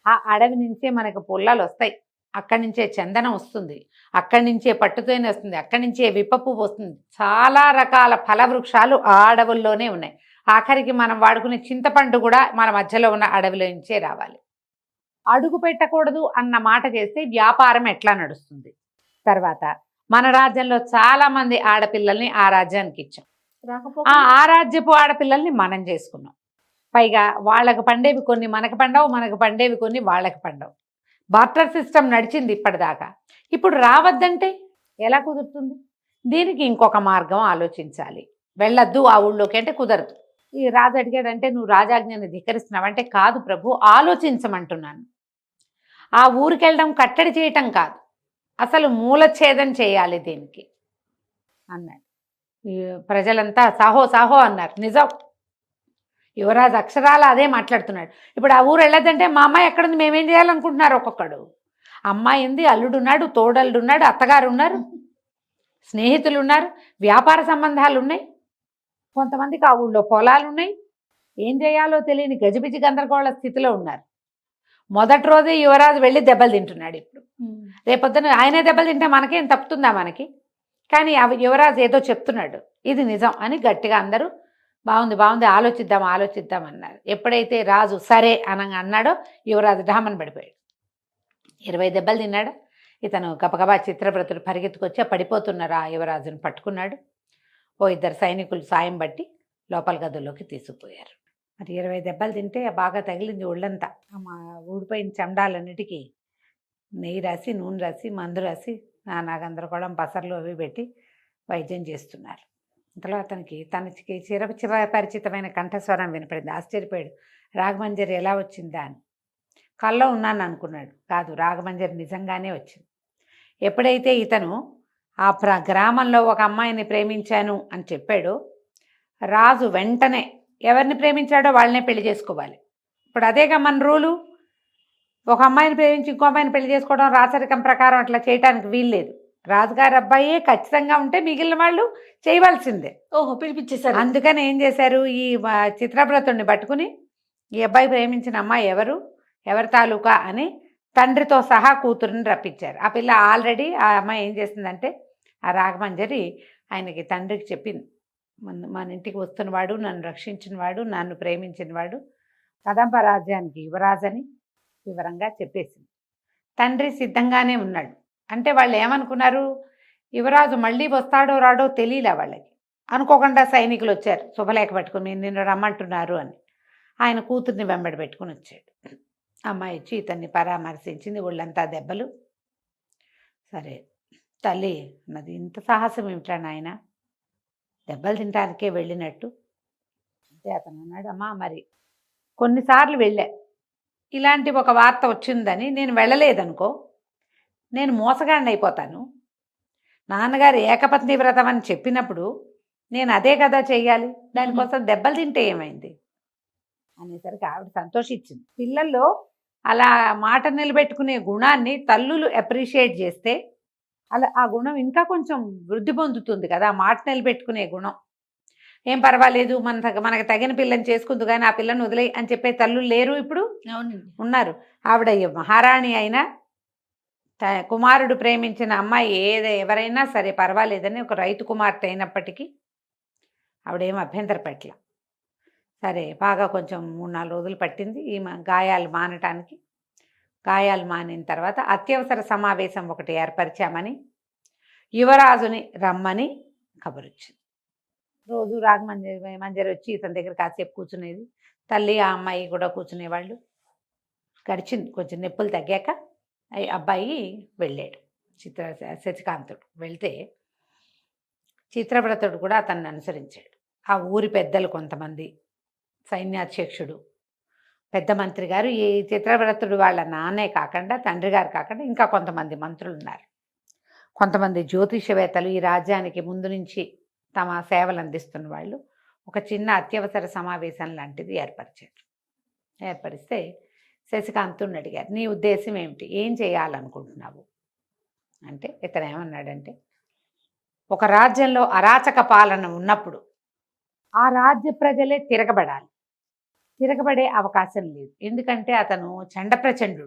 ఆ అడవి నుంచే మనకు పుల్లలు వస్తాయి, అక్కడి నుంచే చందనం వస్తుంది, అక్కడి నుంచే పట్టుతోనే వస్తుంది, అక్కడి నుంచే విప్పపు వస్తుంది. చాలా రకాల ఫల వృక్షాలు ఆ అడవుల్లోనే ఉన్నాయి. ఆఖరికి మనం వాడుకునే చింతపండు కూడా మన మధ్యలో ఉన్న అడవిలో నుంచే రావాలి. అడుగు పెట్టకూడదు అన్న మాట చేస్తే వ్యాపారం ఎట్లా నడుస్తుంది? తర్వాత మన రాజ్యంలో చాలా మంది ఆడపిల్లల్ని ఆ రాజ్యానికి ఇచ్చాం. ఆ రాజ్యపు ఆడపిల్లల్ని మనం చేసుకున్నాం. పైగా వాళ్ళకు పండేవి కొన్ని మనకు పండవు, మనకు పండేవి కొన్ని వాళ్ళకి పండవు. బార్టర్ సిస్టమ్ నడిచింది ఇప్పటిదాకా. ఇప్పుడు రావద్దంటే ఎలా కుదురుతుంది? దీనికి ఇంకొక మార్గం ఆలోచించాలి. వెళ్ళొద్దు ఆ ఊళ్ళోకి అంటే కుదరదు. ఈ రాజు అడిగాడంటే నువ్వు రాజాజ్ఞని ధిక్కరిస్తున్నావు అంటే, కాదు ప్రభు, ఆలోచించమంటున్నాను. ఆ ఊరికి వెళ్ళడం కట్టడి చేయటం కాదు, అసలు మూలఛేదం చేయాలి దీనికి అన్నాడు. ప్రజలంతా సాహో సాహో అన్నారు. నిజం, యువరాజు అక్షరాల అదే మాట్లాడుతున్నాడు. ఇప్పుడు ఆ ఊరు వెళ్ళదంటే మా అమ్మాయి ఎక్కడుంది, మేమేం చేయాలనుకుంటున్నారు? ఒక్కొక్కడు అమ్మాయి ఉంది, అల్లుడు ఉన్నాడు, తోడల్లుడు ఉన్నాడు, అత్తగారు ఉన్నారు, స్నేహితులు ఉన్నారు, వ్యాపార సంబంధాలు ఉన్నాయి, కొంతమందికి ఆ ఊళ్ళో పొలాలు ఉన్నాయి. ఏం చేయాలో తెలియని గజిబిజి గందరగోళ స్థితిలో ఉన్నారు. మొదటి రోజే యువరాజు వెళ్ళి దెబ్బలు తింటున్నాడు. ఇప్పుడు రేపొద్దున ఆయనే దెబ్బలు తింటే మనకేం తప్పుతుందా మనకి? కానీ యువరాజు ఏదో చెప్తున్నాడు, ఇది నిజం అని గట్టిగా అందరూ బాగుంది బాగుంది ఆలోచిద్దాం అన్నారు. ఎప్పుడైతే రాజు సరే అన్నాడో యువరాజు ఢామని పడిపోయాడు. 20 దెబ్బలు తిన్నాడు. ఇతను గబగబా చిత్రవ్రతుడు పరిగెత్తుకొచ్చి పడిపోతున్నారు ఆ యువరాజును పట్టుకున్నాడు. ఓ 2 సైనికులు సాయం బట్టి లోపల గదుల్లోకి తీసుకుపోయారు. మరి 20 దెబ్బలు తింటే బాగా తగిలింది ఒళ్ళంతా. ఊడిపోయిన చెండాలన్నిటికీ నెయ్యి రాసి, నూనె రాసి, మందు రాసి, నానా గందరగోళం పసర్లు అవి పెట్టి వైద్యం చేస్తున్నారు. ఇంతలో అతనికి తనకి చిరపరిచితమైన కంఠస్వరం వినపడింది. ఆశ్చర్యపోయాడు. రాగమంజరి ఎలా వచ్చిందా అని. కల్లో ఉన్నాను అనుకున్నాడు. కాదు, రాగమంజరి నిజంగానే వచ్చింది. ఎప్పుడైతే ఇతను ఆ గ్రామంలో ఒక అమ్మాయిని ప్రేమించాను అని చెప్పాడో, రాజు వెంటనే ఎవరిని ప్రేమించాడో వాళ్ళనే పెళ్లి చేసుకోవాలి. ఇప్పుడు అదేగా మన రూలు. ఒక అమ్మాయిని ప్రేమించి ఇంకో అమ్మాయిని పెళ్లి చేసుకోవడం రాచరికం ప్రకారం అట్లా చేయడానికి వీల్లేదు. రాజుగారి అబ్బాయే ఖచ్చితంగా ఉంటే మిగిలిన వాళ్ళు చేయవలసిందే. ఓహో, పిలిపించేశారు. అందుకని ఏం చేశారు, ఈ చిత్రవ్రతుడిని పట్టుకుని ఈ అబ్బాయి ప్రేమించిన అమ్మాయి ఎవరి తాలూకా అని తండ్రితో సహా కూతురుని రప్పించారు. ఆ పిల్ల ఆల్రెడీ ఆ అమ్మాయి ఏం చేసిందంటే, ఆ రాగమంజరి ఆయనకి తండ్రికి చెప్పింది, మన ఇంటికి వస్తున్నవాడు, నన్ను రక్షించినవాడు, నన్ను ప్రేమించినవాడు కదంబ రాజ్యానికి యువరాజని వివరంగా చెప్పేసింది. తండ్రి సిద్ధంగానే ఉన్నాడు. అంటే వాళ్ళు ఏమనుకున్నారు, యువరాజు మళ్ళీ వస్తాడో రాడో తెలియలే వాళ్ళకి. అనుకోకుండా సైనికులు వచ్చారు శుభలేఖ పట్టుకుని, నిన్ను రమ్మంటున్నారు అని. ఆయన కూతుర్ని వెంబడి పెట్టుకుని వచ్చాడు. అమ్మాయి ఇచ్చి ఇతన్ని పరామర్శించింది. ఒళ్ళంతా దెబ్బలు. సరే తల్లి అన్నది, ఇంత సాహసం ఏమిట్రా నాయన, దెబ్బలు తినడానికే వెళ్ళినట్టు అంటే అతను అన్నాడు, అమ్మా మరి కొన్నిసార్లు వెళ్ళా, ఇలాంటి ఒక వార్త వచ్చిందని నేను వెళ్ళలేదనుకో, నేను మోసగాడిని అయిపోతాను. నాన్నగారు ఏకపత్ని వ్రతం అని చెప్పినప్పుడు నేను అదే కదా చెయ్యాలి, దానికోసం దెబ్బలు తింటే ఏమైంది అనేసరికి ఆవిడ సంతోషించింది. పిల్లల్లో అలా మాట నిలబెట్టుకునే గుణాన్ని తల్లులు అప్రిషియేట్ చేస్తే అలా ఆ గుణం ఇంకా కొంచెం వృద్ధి పొందుతుంది కదా. మాట నిలబెట్టుకునే గుణం. ఏం పర్వాలేదు, మనకు తగిన పిల్లని చేసుకుంది కానీ ఆ పిల్లని వదిలేయి అని చెప్పే తల్లులు లేరు ఇప్పుడు. అవునండి, ఉన్నారు. ఆవిడ మహారాణి అయినా కుమారుడు ప్రేమించిన అమ్మాయి ఎవరైనా సరే పర్వాలేదని ఒక రైతు కుమార్తె అయినప్పటికీ ఆవిడేం అభ్యంతర పెట్టల. సరే బాగా కొంచెం 3-4 రోజులు పట్టింది ఈ గాయాలు మానటానికి. గాయాలు మానిన తర్వాత అత్యవసర సమావేశం ఒకటి ఏర్పరిచామని యువరాజుని రమ్మని కబురొచ్చింది. రోజు మంజరి వచ్చి ఇతని దగ్గర కాసేపు కూర్చునేది. తల్లి ఆ అమ్మాయి కూడా కూర్చునేవాళ్ళు. గడిచింది కొంచెం నొప్పులు తగ్గాక అబ్బాయి వెళ్ళాడు. శశికాంతుడు వెళ్తే చిత్రవ్రతుడు కూడా అతన్ని అనుసరించాడు. ఆ ఊరి పెద్దలు కొంతమంది, సైన్యాధ్యక్షుడు, పెద్ద మంత్రి గారు, ఈ చిత్రవ్రతుడు వాళ్ళ నాన్నే కాకుండా తండ్రి గారు కాకుండా ఇంకా కొంతమంది మంత్రులు ఉన్నారు. కొంతమంది జ్యోతిషవేత్తలు ఈ రాజ్యానికి ముందు నుంచి తమ సేవలు అందిస్తున్న వాళ్ళు ఒక చిన్న అత్యవసర సమావేశం లాంటిది ఏర్పరిచారు. ఏర్పరిస్తే శశికాంతుడిని అడిగారు, నీ ఉద్దేశం ఏమిటి, ఏం చేయాలనుకుంటున్నావు అంటే ఇతను ఏమన్నాడంటే, ఒక రాజ్యంలో అరాచక పాలన ఉన్నప్పుడు ఆ రాజ్య ప్రజలే తిరగబడాలి. తిరగబడే అవకాశం లేదు. ఎందుకంటే అతను చండప్రచండు,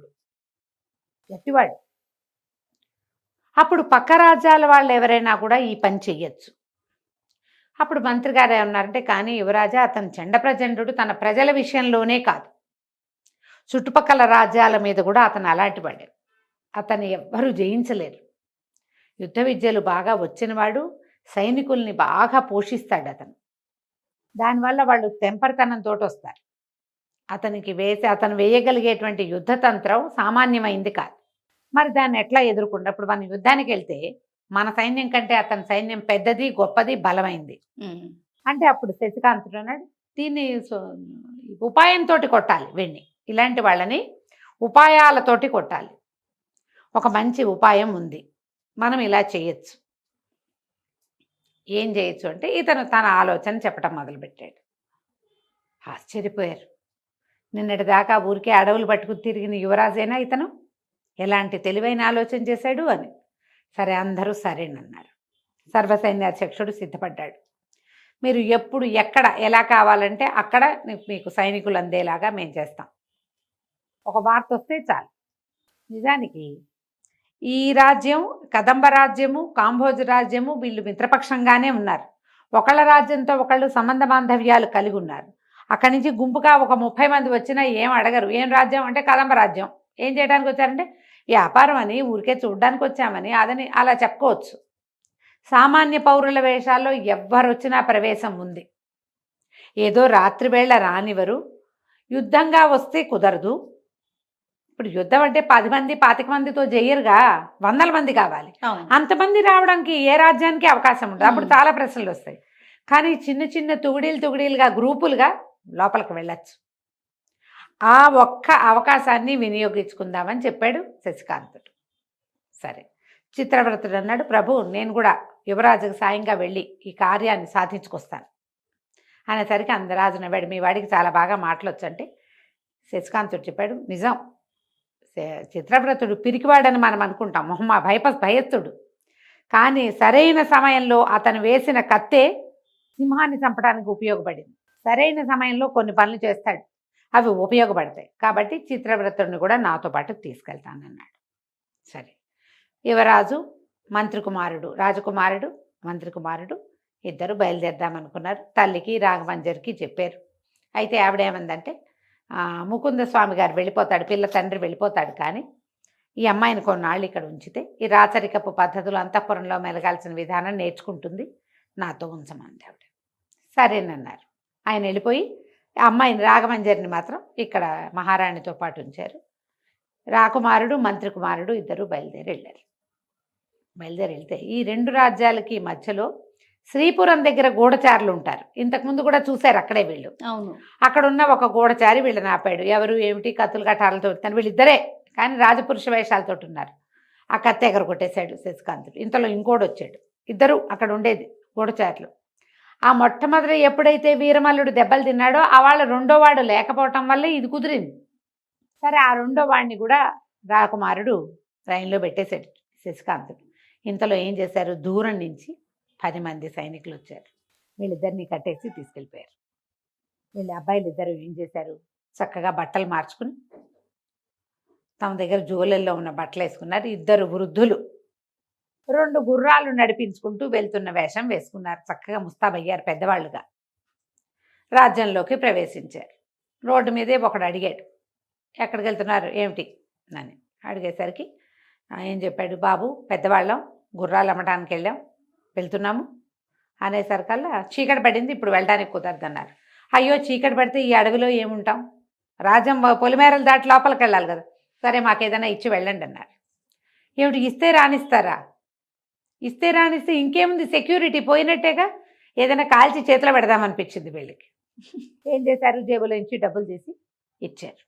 గట్టివాడు. అప్పుడు పక్క రాజ్యాల వాళ్ళు ఎవరైనా కూడా ఈ పని చెయ్యొచ్చు. అప్పుడు మంత్రి గారు ఏమన్నారంటే, కానీ యువరాజా అతను చండప్రచండు తన ప్రజల విషయంలోనే కాదు, చుట్టుపక్కల రాజ్యాల మీద కూడా అతను అలాంటి వాడే. అతను ఎవ్వరూ జయించలేరు. యుద్ధ విద్యలు బాగా వచ్చినవాడు, సైనికుల్ని బాగా పోషిస్తాడు అతను. దానివల్ల వాళ్ళు తెంపరితనంతో వస్తారు. అతను వేయగలిగేటువంటి యుద్ధతంత్రం సామాన్యమైంది కాదు. మరి దాన్ని ఎట్లా ఎదుర్కొంటే, ఇప్పుడు మనం యుద్ధానికి వెళ్తే మన సైన్యం కంటే అతని సైన్యం పెద్దది, గొప్పది, బలమైంది అంటే అప్పుడు శశికాంతుడు అన్నాడు, దీన్ని ఉపాయంతో కొట్టాలి. వెన్ని ఇలాంటి వాళ్ళని ఉపాయాలతోటి కొట్టాలి. ఒక మంచి ఉపాయం ఉంది, మనం ఇలా చేయొచ్చు. ఏం చేయొచ్చు అంటే ఇతను తన ఆలోచన చెప్పడం మొదలుపెట్టాడు. ఆశ్చర్యపోయారు. నిన్నటి దాకా ఊరికే అడవులు పట్టుకుని తిరిగిన యువరాజైనా ఇతను ఎలాంటి తెలివైన ఆలోచన చేశాడు అని. సరే అందరూ సరేనన్నారు. సర్వసైన్యాధ్యక్షుడు సిద్ధపడ్డాడు. మీరు ఎప్పుడు ఎక్కడ ఎలా కావాలంటే అక్కడ మీకు సైనికులు అందేలాగా మేము చేస్తాం. ఒక వార్త వస్తే చాలు. నిజానికి ఈ రాజ్యం, కదంబ రాజ్యము, కాంభోజ రాజ్యము వీళ్ళు మిత్రపక్షంగానే ఉన్నారు. ఒకళ్ళ రాజ్యంతో ఒకళ్ళు సంబంధ బాంధవ్యాలు కలిగి ఉన్నారు. అక్కడి నుంచి గుంపుగా ఒక 30 మంది వచ్చినా ఏం అడగరు. ఏం రాజ్యం అంటే కదంబ రాజ్యం. ఏం చేయడానికి వచ్చారంటే వ్యాపారం అని, ఊరికే చూడ్డానికి వచ్చామని, అదని అలా చెప్పుకోవచ్చు. సామాన్య పౌరుల వేషాల్లో ఎవ్వరు వచ్చినా ప్రవేశం ఉంది. ఏదో రాత్రివేళ రానివరు, యుద్ధంగా వస్తే కుదరదు. ఇప్పుడు యుద్ధం అంటే 10 మంది 25 మందితో చేయరుగా, 100 మంది కావాలి. అంతమంది రావడానికి ఏ రాజ్యానికి అవకాశం ఉండదు. అప్పుడు చాలా ప్రశ్నలు వస్తాయి. కానీ చిన్న చిన్న తుగుడీలుగా గ్రూపులుగా లోపలికి వెళ్ళచ్చు. ఆ ఒక్క అవకాశాన్ని వినియోగించుకుందామని చెప్పాడు శశికాంతుడు. సరే, చిత్రవ్రతుడు అన్నాడు, ప్రభు నేను కూడా యువరాజుకు సాయంగా వెళ్ళి ఈ కార్యాన్ని సాధించుకొస్తాను అనేసరికి అందరాజు నవ్వాడు. మీ వాడికి చాలా బాగా మాటలొచ్చు అంటే శశికాంతుడు చెప్పాడు, నిజం, చిత్రవ్రతుడు పిరికివాడని మనం అనుకుంటాం, భయస్థుడు. కానీ సరైన సమయంలో అతను వేసిన కత్తే సింహాన్ని చంపడానికి ఉపయోగపడింది. సరైన సమయంలో కొన్ని పనులు చేస్తాడు, అవి ఉపయోగపడతాయి. కాబట్టి చిత్రవ్రతుడిని కూడా నాతో పాటు తీసుకెళ్తానన్నాడు. సరే, యువరాజు రాజకుమారుడు మంత్రి కుమారుడు ఇద్దరు బయలుదేరదామనుకున్నారు. తల్లికి రాఘమంజరికి చెప్పారు. అయితే ఆవిడేమందంటే, ముకుంద స్వామి గారు వెళ్ళిపోతాడు, పిల్ల తండ్రి వెళ్ళిపోతాడు, కానీ ఈ అమ్మాయిని కొన్నాళ్ళు ఇక్కడ ఉంచితే ఈ రాచరికపు పద్ధతులు అంతఃపురంలో మెలగాల్సిన విధానం నేర్చుకుంటుంది, నాతో ఉంచమంది ఆవిడ. సరేనన్నారు. ఆయన వెళ్ళిపోయి అమ్మాయిని రాఘమంజరిని మాత్రం ఇక్కడ మహారాణితో పాటు ఉంచారు. రాకుమారుడు మంత్రి కుమారుడు ఇద్దరు బయలుదేరి వెళ్తే ఈ 2 రాజ్యాలకి మధ్యలో శ్రీపురం దగ్గర గూఢచారులు ఉంటారు. ఇంతకుముందు కూడా చూశారు అక్కడే వీళ్ళు. అవును, అక్కడ ఉన్న ఒక గూఢచారి వీళ్ళని ఆపాడు. ఎవరు ఏమిటి, కత్తులు కటాలతో వీళ్ళిద్దరే, కానీ రాజపురుష వేషాలతో ఉన్నారు. ఆ కత్తి ఎగరగొట్టేశాడు శశికాంతుడు. ఇంతలో ఇంకోటి వచ్చాడు. ఇద్దరు అక్కడ ఉండేది గూఢచారులు. ఆ మొట్టమొదటి ఎప్పుడైతే వీరమల్లుడు దెబ్బలు తిన్నాడో ఆ వాళ్ళ రెండో వాడు లేకపోవటం వల్ల ఇది కుదిరింది. సరే, ఆ రెండో వాడిని కూడా రాకుమారుడు రైన్లో పెట్టేశాడు శశికాంతుడు. ఇంతలో ఏం చేశారు, దూరం నుంచి 10 మంది సైనికులు వచ్చారు. వీళ్ళిద్దరిని కట్టేసి తీసుకెళ్ళిపోయారు. వీళ్ళ అబ్బాయిలు ఇద్దరు ఏం చేశారు, చక్కగా బట్టలు మార్చుకుని తమ దగ్గర జోలెల్లో ఉన్న బట్టలు వేసుకున్నారు. 2 వృద్ధులు 2 గుర్రాలు నడిపించుకుంటూ వెళ్తున్న వేషం వేసుకున్నారు. చక్కగా ముస్తాబయ్యారు పెద్దవాళ్ళుగా. రాజ్యంలోకి ప్రవేశించారు. రోడ్డు మీదే ఒకడు అడిగాడు, ఎక్కడికి వెళ్తున్నారు ఏమిటి అని అడిగేసరికి ఏం చెప్పాడు, బాబు పెద్దవాళ్ళం గుర్రాలు అమ్మటానికి వెళ్తున్నాము అనేసరికల్లా చీకటి పడింది, ఇప్పుడు వెళ్ళడానికి కుదరదన్నారు. అయ్యో చీకటి పడితే ఈ అడవిలో ఏముంటాం, రాజ్యం పొలిమేరలు దాటి లోపలికి వెళ్ళాలి కదా, సరే మాకేదైనా ఇచ్చి వెళ్ళండి అన్నారు. ఏమిటి ఇస్తే రానిస్తారా, ఇస్తే రానిస్తే ఇంకేముంది, సెక్యూరిటీ పోయినట్టేగా, ఏదైనా కాల్చి చేతిలో పెడదామనిపించింది వీళ్ళకి. ఏం చేశారు, జేబులో నుంచి డబ్బులు తీసి ఇచ్చారు.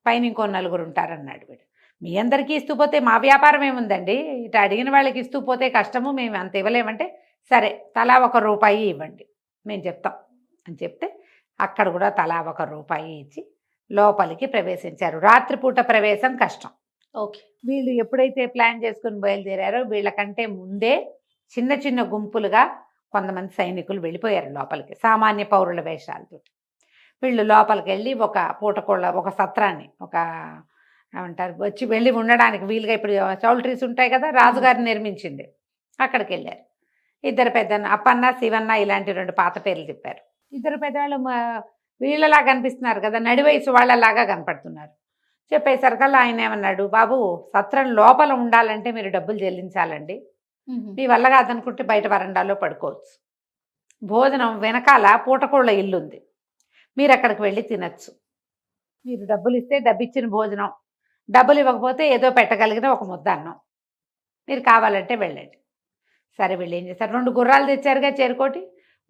పైన ఇంకో 4 ఉంటారన్నాడు వీడు. మీ అందరికీ ఇస్తూ పోతే మా వ్యాపారం ఏముందండి, ఇటు అడిగిన వాళ్ళకి ఇస్తూ పోతే కష్టము, మేము అంత ఇవ్వలేమంటే సరే తలా 1 రూపాయి ఇవ్వండి మేము చెప్తాం అని చెప్తే అక్కడ కూడా తలా 1 రూపాయి ఇచ్చి లోపలికి ప్రవేశించారు. రాత్రిపూట ప్రవేశం కష్టం. ఓకే. వీళ్ళు ఎప్పుడైతే ప్లాన్ చేసుకుని బయలుదేరారో వీళ్ళకంటే ముందే చిన్న చిన్న గుంపులుగా కొంతమంది సైనికులు వెళ్ళిపోయారు లోపలికి, సామాన్య పౌరుల వేషాలతో. వీళ్ళు లోపలికి వెళ్ళి ఒక పూటకోళ్ళ ఒక సత్రాన్ని, ఒక ఏమంటారు వచ్చి వెళ్ళి ఉండడానికి వీలుగా, ఇప్పుడు చౌల్ట్రీస్ ఉంటాయి కదా రాజుగారిని నిర్మించింది, అక్కడికి వెళ్ళారు. 2 పెద్దన్న అప్పన్న శివన్న ఇలాంటి 2 పాత పేర్లు చెప్పారు. 2 పెద్దవాళ్ళు వీళ్ళలా కనిపిస్తున్నారు కదా, నడి వయసు వాళ్ళలాగా కనపడుతున్నారు. చెప్పేసరికల్లా ఆయన ఏమన్నాడు, బాబు సత్రం లోపల ఉండాలంటే మీరు డబ్బులు చెల్లించాలండి, మీ వల్ల కాదనుకుంటే బయట వరండాలో పడుకోవచ్చు, భోజనం వెనకాల పూటకోళ్ళ ఇల్లు ఉంది, మీరు అక్కడికి వెళ్ళి తినచ్చు, మీరు డబ్బులు ఇస్తే డబ్బిచ్చిన భోజనం, డబ్బులు ఇవ్వకపోతే ఏదో పెట్టగలిగిన ఒక ముద్ద అన్నం, మీరు కావాలంటే వెళ్ళండి. సరే వీళ్ళు ఏం చేశారు, 2 గుర్రాలు తెచ్చారుగా చేరుకోటి,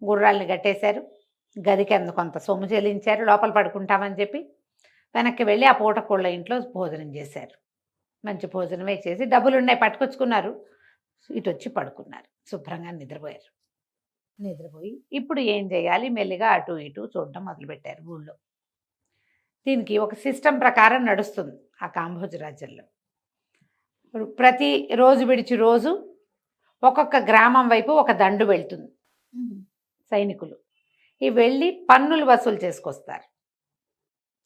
గుర్రాలని కట్టేశారు, గదికి కొంత సొమ్ము చెల్లించారు, లోపల పడుకుంటామని చెప్పి వెనక్కి వెళ్ళి ఆ పూటకోళ్ళ ఇంట్లో భోజనం చేశారు. మంచి భోజనమే చేసి డబ్బులు ఉన్నాయి పట్టుకొచ్చుకున్నారు, ఇటు వచ్చి పడుకున్నారు, శుభ్రంగా నిద్రపోయారు. నిద్రపోయి ఇప్పుడు ఏం చేయాలి, మెల్లిగా అటు ఇటు చూడడం మొదలుపెట్టారు ఊళ్ళో. దీనికి ఒక సిస్టమ్ ప్రకారం నడుస్తుంది ఆ కాంబోజ రాజ్యంలో. ప్రతి రోజు విడిచి రోజు ఒక్కొక్క గ్రామం వైపు ఒక దండు వెళ్తుంది సైనికులు. ఈ వెళ్ళి పన్నులు వసూలు చేసుకొస్తారు.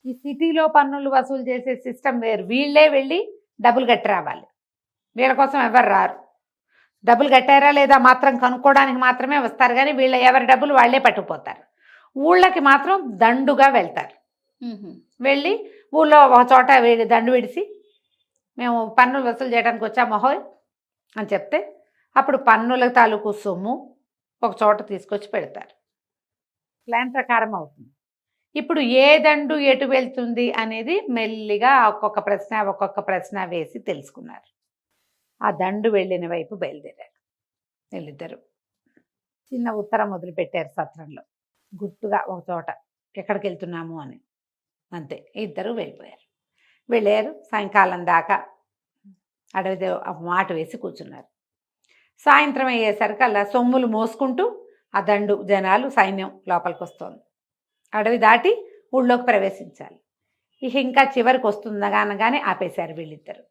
ఈ సిటీలో పన్నులు వసూలు చేసే సిస్టమ్ వేరు, వీళ్ళే వెళ్ళి డబ్బులు కట్టి రావాలి, వీళ్ళ కోసం ఎవరు రారు. డబ్బులు కట్టారా లేదా మాత్రం కనుక్కోవడానికి మాత్రమే వస్తారు, కానీ వీళ్ళ ఎవరి డబ్బులు వాళ్ళే పట్టుకుపోతారు. ఊళ్ళకి మాత్రం దండుగా వెళ్తారు. వెళ్ళి ఊళ్ళో ఒక చోట దండు విడిసి మేము పన్నులు వసూలు చేయడానికి వచ్చాము మహోయ్ అని చెప్తే అప్పుడు పన్నుల తాలూకు సొమ్ము ఒక చోట తీసుకొచ్చి పెడతారు. ప్లాన్ ప్రకారం అవుతుంది. ఇప్పుడు ఏ దండు ఎటు వెళ్తుంది అనేది మెల్లిగా ఒక్కొక్క ప్రశ్న వేసి తెలుసుకున్నారు. ఆ దండు వెళ్ళిన వైపు బయలుదేరారు వీళ్ళిద్దరు. చిన్న ఉత్తరం మొదలుపెట్టారు సత్రంలో, గుర్తుగా ఒక చోట ఎక్కడికి వెళ్తున్నాము అని, అంతే. 2 వెళ్ళిపోయారు. వెళ్ళారు, సాయంకాలం దాకా అడవి మాట వేసి కూర్చున్నారు. సాయంత్రం అయ్యేసరికల్లా సొమ్ములు మోసుకుంటూ ఆ దండు జనాలు సైన్యం లోపలికి వస్తుంది. అడవి దాటి ఊళ్ళోకి ప్రవేశించాలి. ఇక ఇంకా చివరికి వస్తుందగానగానే ఆపేశారు వీళ్ళిద్దరు.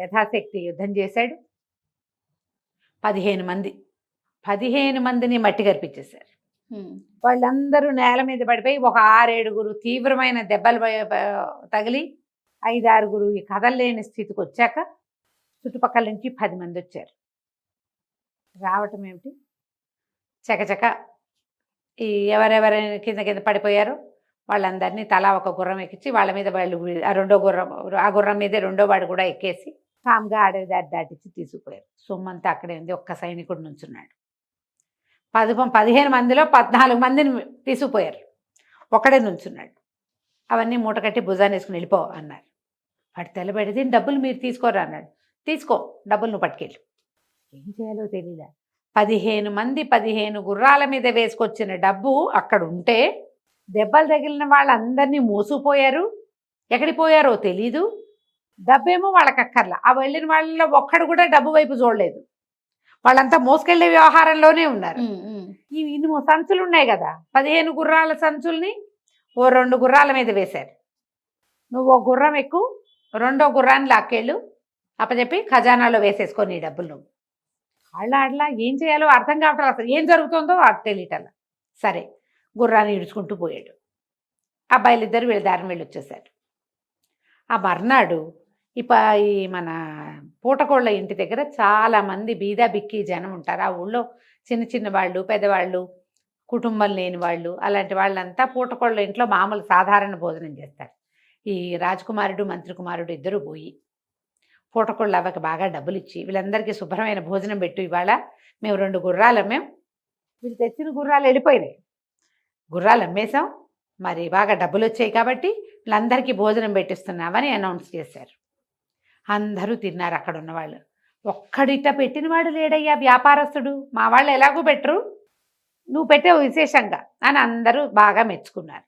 యథాశక్తి యుద్ధం చేశాడు. 15 మందిని మట్టి కరిపించేశారు. వాళ్ళందరూ నేల మీద పడిపోయి ఒక 6-7 తీవ్రమైన దెబ్బలు తగిలి 5-6 కదలలేని స్థితికి వచ్చాక చుట్టుపక్కల నుంచి 10 మంది వచ్చారు. రావటం ఏమిటి, చకచక ఈ ఎవరెవరైనా కింద పడిపోయారో వాళ్ళందరినీ తలా ఒక గుర్రం ఎక్కించి వాళ్ళ మీద వాళ్ళు ఆ గుర్రం మీదే 2వ వాడు కూడా ఎక్కేసి కామ్గా అడవి దాటించి తీసుకుపోయారు. సొమ్మంతా అక్కడే ఉంది. ఒక్క సైనికుడు నుంచున్నాడు. 15 మందిలో 14 మందిని తీసుకుపోయారు, ఒకడే నుంచున్నాడు. అవన్నీ మూట కట్టి భుజాన్ని వేసుకుని వెళ్ళిపో అన్నారు. వాడు తెల్లబెడితే డబ్బులు మీరు తీసుకోరా అన్నాడు. తీసుకో, డబ్బులు నువ్వు పట్టుకెళ్ళు. ఏం చేయాలో తెలియదా. 15 మంది 15 గుర్రాల మీద వేసుకొచ్చిన డబ్బు అక్కడ ఉంటే దెబ్బలు తగిలిన వాళ్ళందరినీ మోసుకుపోయారు. ఎక్కడికి పోయారో తెలీదు. డబ్బేమో వాళ్ళకి అక్కర్లా. ఆ వెళ్ళిన వాళ్ళలో ఒక్కడు కూడా డబ్బు వైపు చూడలేదు. వాళ్ళంతా మోసుకెళ్లే వ్యవహారంలోనే ఉన్నారు. ఇన్ని సంచులు ఉన్నాయి కదా, 15 గుర్రాల సంచుల్ని ఓ 2 గుర్రాల మీద వేశారు. నువ్వు ఓ గుర్రం ఎక్కువ, 2వ గుర్రాన్ని లాక్కెళ్ళు, అప్పచెప్పి ఖజానాలో వేసేసుకొని ఈ డబ్బులు. నువ్వు అట్లా ఏం చేయాలో అర్థం కావట్లేదు, అసలు ఏం జరుగుతుందో అది తెలియటల్లా. సరే, గుర్రాన్ని ఇడుచుకుంటూ పోయాడు. అబ్బాయిలిద్దరు వీళ్ళ దారిని వెళ్ళి వచ్చేసారు. ఆ మర్నాడు ఈ మన పూటకోళ్ళ ఇంటి దగ్గర చాలామంది బీదా బిక్కి జనం ఉంటారు. ఆ ఊళ్ళో చిన్న చిన్న వాళ్ళు, పెద్దవాళ్ళు, కుటుంబం లేని వాళ్ళు, అలాంటి వాళ్ళంతా పూటకోళ్ళ ఇంట్లో మామూలు సాధారణ భోజనం చేస్తారు. ఈ రాజకుమారుడు, మంత్రి కుమారుడు ఇద్దరు పోయి పూటకోళ్ళ అవ్వకి బాగా డబ్బులు ఇచ్చి, వీళ్ళందరికీ శుభ్రమైన భోజనం పెట్టు, ఇవాళ మేము 2 గుర్రాలు అమ్మాం, వీళ్ళు తెచ్చిన గుర్రాలు వెళ్ళిపోయినాయి, గుర్రాలు అమ్మేశాం, మరి బాగా డబ్బులు వచ్చాయి కాబట్టి వీళ్ళందరికీ భోజనం పెట్టిస్తున్నామని అనౌన్స్ చేశారు. అందరూ తిన్నారు అక్కడ ఉన్నవాళ్ళు. ఒక్కడిట పెట్టినవాడు లేడయ్యా వ్యాపారస్తుడు, మా వాళ్ళు ఎలాగూ పెట్టరు, నువ్వు పెట్టావు విశేషంగా అని అందరూ బాగా మెచ్చుకున్నారు.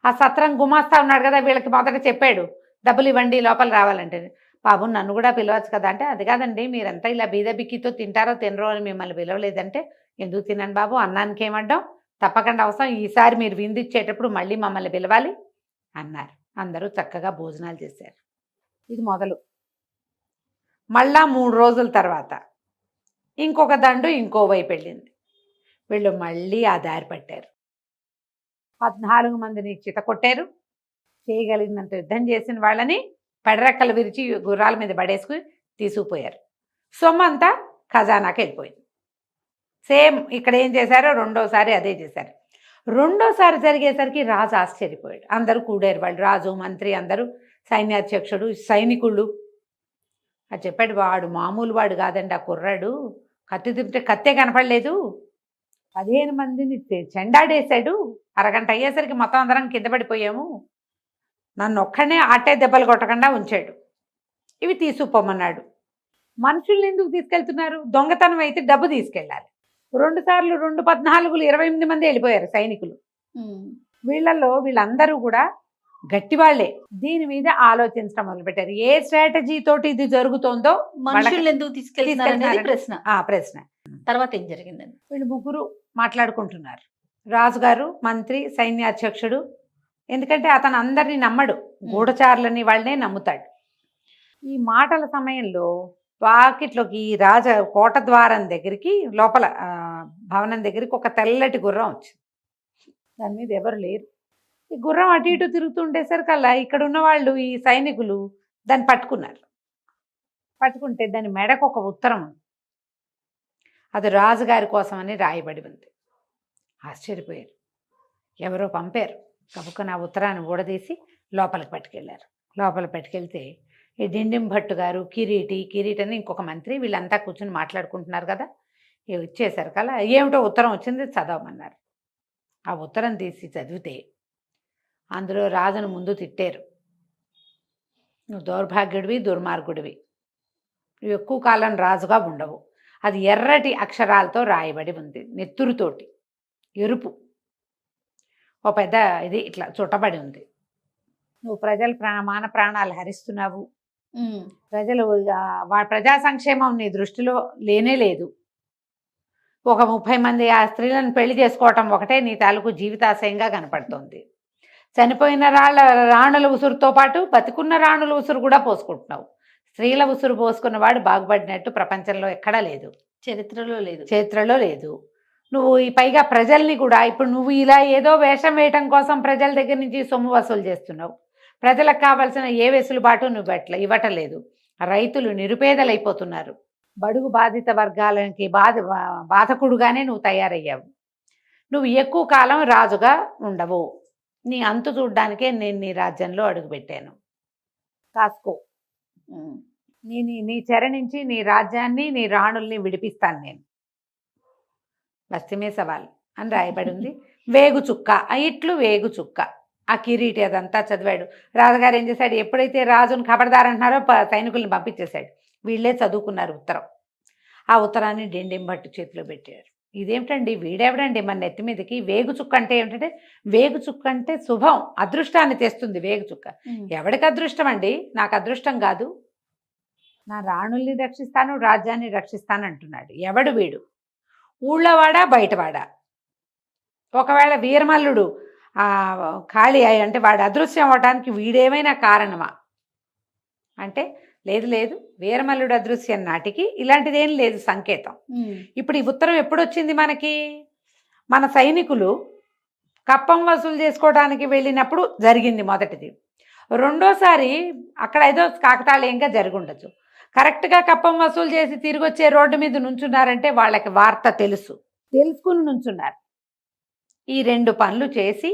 ఆ సత్రం గుమాస్తా ఉన్నాడు కదా, వీళ్ళకి మొదట చెప్పాడు డబ్బులు ఇవ్వండి లోపల రావాలంటే. బాబు నన్ను కూడా పిలవచ్చు కదా అంటే, అది కాదండి మీరంతా ఇలా బీద బిక్కితో తింటారో తినరో అని మిమ్మల్ని పిలవలేదంటే, ఎందుకు తినండి బాబు, అన్నానికి ఏమడ్డాం, తప్పకుండా అవసరం, ఈసారి మీరు విందిచ్చేటప్పుడు మళ్ళీ మమ్మల్ని పిలవాలి అన్నారు. అందరూ చక్కగా భోజనాలు చేశారు. ఇది మొదలు. మళ్ళా 3 రోజుల తర్వాత ఇంకొక దండు ఇంకో వైపు వెళ్ళింది. వీళ్ళు మళ్ళీ ఆ దారి పట్టారు. 14 మందిని చిత కొట్టారు. చేయగలిగినంత యుద్ధం చేసిన వాళ్ళని పెడరెక్కలు విరిచి గుర్రాల మీద పడేసుకుని తీసుకుపోయారు. సొమ్మంతా ఖజానాకి వెళ్ళిపోయింది. సేమ్ ఇక్కడ ఏం చేశారో రెండోసారి అదే చేశారు. రెండోసారి జరిగేసరికి రాజు ఆశ్చర్యపోయాడు. అందరూ కూడారు, వాళ్ళు రాజు, మంత్రి, అందరూ, సైన్యాధ్యక్షుడు, సైనికుళ్ళు. అది చెప్పాడు, వాడు మామూలు వాడు కాదండి, ఆ కుర్రాడు కత్తి తిప్పితే కత్తే కనపడలేదు, 15 మందిని చెండాడేశాడు, అరగంట అయ్యేసరికి మొత్తం అందరం కింద పడిపోయాము, నన్ను ఒక్కడనే ఆటే దెబ్బలు కొట్టకుండా ఉంచాడు, ఇవి తీసుకుపోమన్నాడు. మనుషుల్ని ఎందుకు తీసుకెళ్తున్నారు, దొంగతనం అయితే డబ్బు తీసుకెళ్ళాలి. 2 సార్లు 2 14 28 మంది వెళ్ళిపోయారు సైనికులు. వీళ్ళల్లో వీళ్ళందరూ కూడా గట్టివాళ్లే. దీని మీద ఆలోచించడం మొదలుపెట్టారు. ఏ స్ట్రాటజీ తోటి ఇది జరుగుతోందో, మనుషులు ఎందుకు తీసుకెళ్తున్నారు ప్రశ్న. ప్రశ్న. తర్వాత ఏం జరిగిందండి? వీళ్ళు ముగ్గురు మాట్లాడుకుంటున్నారు, రాజుగారు, మంత్రి, సైన్యాధ్యక్షుడు. ఎందుకంటే అతను అందరినీ నమ్మడు, గూఢచారులని వాళ్ళనే నమ్ముతాడు. ఈ మాటల సమయంలో వాకిట్లోకి ఈ కోట ద్వారం దగ్గరికి, లోపల భవనం దగ్గరికి ఒక తెల్లటి గుర్రం వచ్చింది. దాని మీద ఎవరు లేరు. ఈ గుర్రం అటు ఇటు తిరుగుతుండేసరికల్లా ఇక్కడ ఉన్న వాళ్ళు, ఈ సైనికులు దాన్ని పట్టుకున్నారు. పట్టుకుంటే దాని మెడకు ఒక ఉత్తరం ఉంది. అది రాజుగారి కోసమని రాయబడి ఉంది. ఆశ్చర్యపోయారు. ఎవరో పంపారు. కబుక్కన ఆ ఉత్తరాన్ని ఊడదీసి లోపలికి పట్టుకెళ్ళారు. లోపలికి పట్టుకెళ్తే ఈ డిండిం భట్టు గారు, కిరీటి అని ఇంకొక మంత్రి, వీళ్ళంతా కూర్చొని మాట్లాడుకుంటున్నారు కదా. ఇచ్చేసారు కదా, ఏమిటో ఉత్తరం వచ్చింది చదవమన్నారు. ఆ ఉత్తరం తీసి చదివితే అందులో రాజును ముందు తిట్టారు. నువ్వు దౌర్భాగ్యుడివి, దుర్మార్గుడివి, నువ్వు ఎక్కువ కాలం రాజుగా ఉండవు. అది ఎర్రటి అక్షరాలతో రాయబడి ఉంది, నెత్తురుతోటి, ఎరుపు, ఓ పెద్ద ఇది ఇట్లా చుట్టబడి ఉంది. నువ్వు ప్రజల మాన ప్రాణాలు హరిస్తున్నావు, ప్రజలు ప్రజా సంక్షేమం నీ దృష్టిలో లేనే లేదు. ఒక 30 మంది ఆ స్త్రీలను పెళ్లి చేసుకోవటం ఒకటే నీ తాలూకు జీవితాశయంగా కనపడుతోంది. చనిపోయిన రాణుల ఉసురుతో పాటు బతికున్న రాణుల ఉసురు కూడా పోసుకుంటున్నావు. స్త్రీల ఉసురు పోసుకున్నవాడు బాగుపడినట్టు ప్రపంచంలో ఎక్కడా లేదు, చరిత్రలో లేదు. నువ్వు ఈ పైగా ప్రజల్ని కూడా, ఇప్పుడు నువ్వు ఇలా ఏదో వేషం వేయటం కోసం ప్రజల దగ్గర నుంచి సొమ్ము వసూలు చేస్తున్నావు. ప్రజలకు కావాల్సిన ఏ వెసులుబాటు నువ్వు ఇవ్వటలేదు. రైతులు నిరుపేదలైపోతున్నారు. బడుగు బాధిత వర్గాలకి బాధకుడుగానే నువ్వు తయారయ్యావు. నువ్వు ఎక్కువ కాలం రాజుగా ఉండవు. నీ అంతు చూడ్డానికే నేను నీ రాజ్యంలో అడుగుపెట్టాను. కాసుకో, నీ చెర నుంచి నీ రాజ్యాన్ని, నీ రాణుల్ని విడిపిస్తాను నేను. బస్తీమే సవాల్ అని రాయబడి ఉంది. వేగు చుక్క, ఇట్లు వేగు చుక్క. ఆ కిరీటి అదంతా చదివాడు. రాజుగారు ఏం చేశాడు, ఎప్పుడైతే రాజును ఖబర్దార్ అంటున్నారో సైనికుల్ని పంపించేశాడు. వీళ్ళే చదువుకున్నారు ఉత్తరం. ఆ ఉత్తరాన్ని డిండిం భట్టు చేతిలో పెట్టారు. ఇదేమిటండి, వీడెవడండి మన నెత్తి మీదకి, వేగు చుక్క అంటే ఏమిటంటే, వేగు చుక్క అంటే శుభం, అదృష్టాన్ని తెస్తుంది వేగు చుక్క. ఎవడికి అదృష్టం అండి, నాకు అదృష్టం కాదు, నా రాణుల్ని రక్షిస్తాను, రాజ్యాన్ని రక్షిస్తాను అంటున్నాడు. ఎవడు వీడు, ఊళ్ళోవాడా బయటవాడా? ఒకవేళ వీరమల్లుడు ఖాళీ అంటే వాడు అదృశ్యం అవడానికి వీడేమైనా కారణమా అంటే, లేదు, వీరమల్లుడు అదృశ్యం నాటికి ఇలాంటిదేం లేదు సంకేతం. ఇప్పుడు ఈ ఉత్తరం ఎప్పుడొచ్చింది మనకి, మన సైనికులు కప్పం వసూలు చేసుకోవడానికి వెళ్ళినప్పుడు జరిగింది మొదటిది. రెండోసారి అక్కడ ఏదో కాకతాళీయంగా జరిగి ఉండొచ్చు. కరెక్ట్గా కప్పం వసూలు చేసి తిరిగి వచ్చే రోడ్డు మీద నుంచున్నారంటే వాళ్ళకి వార్త తెలుసుకుని నుంచున్నారు. ఈ 2 పనులు చేసి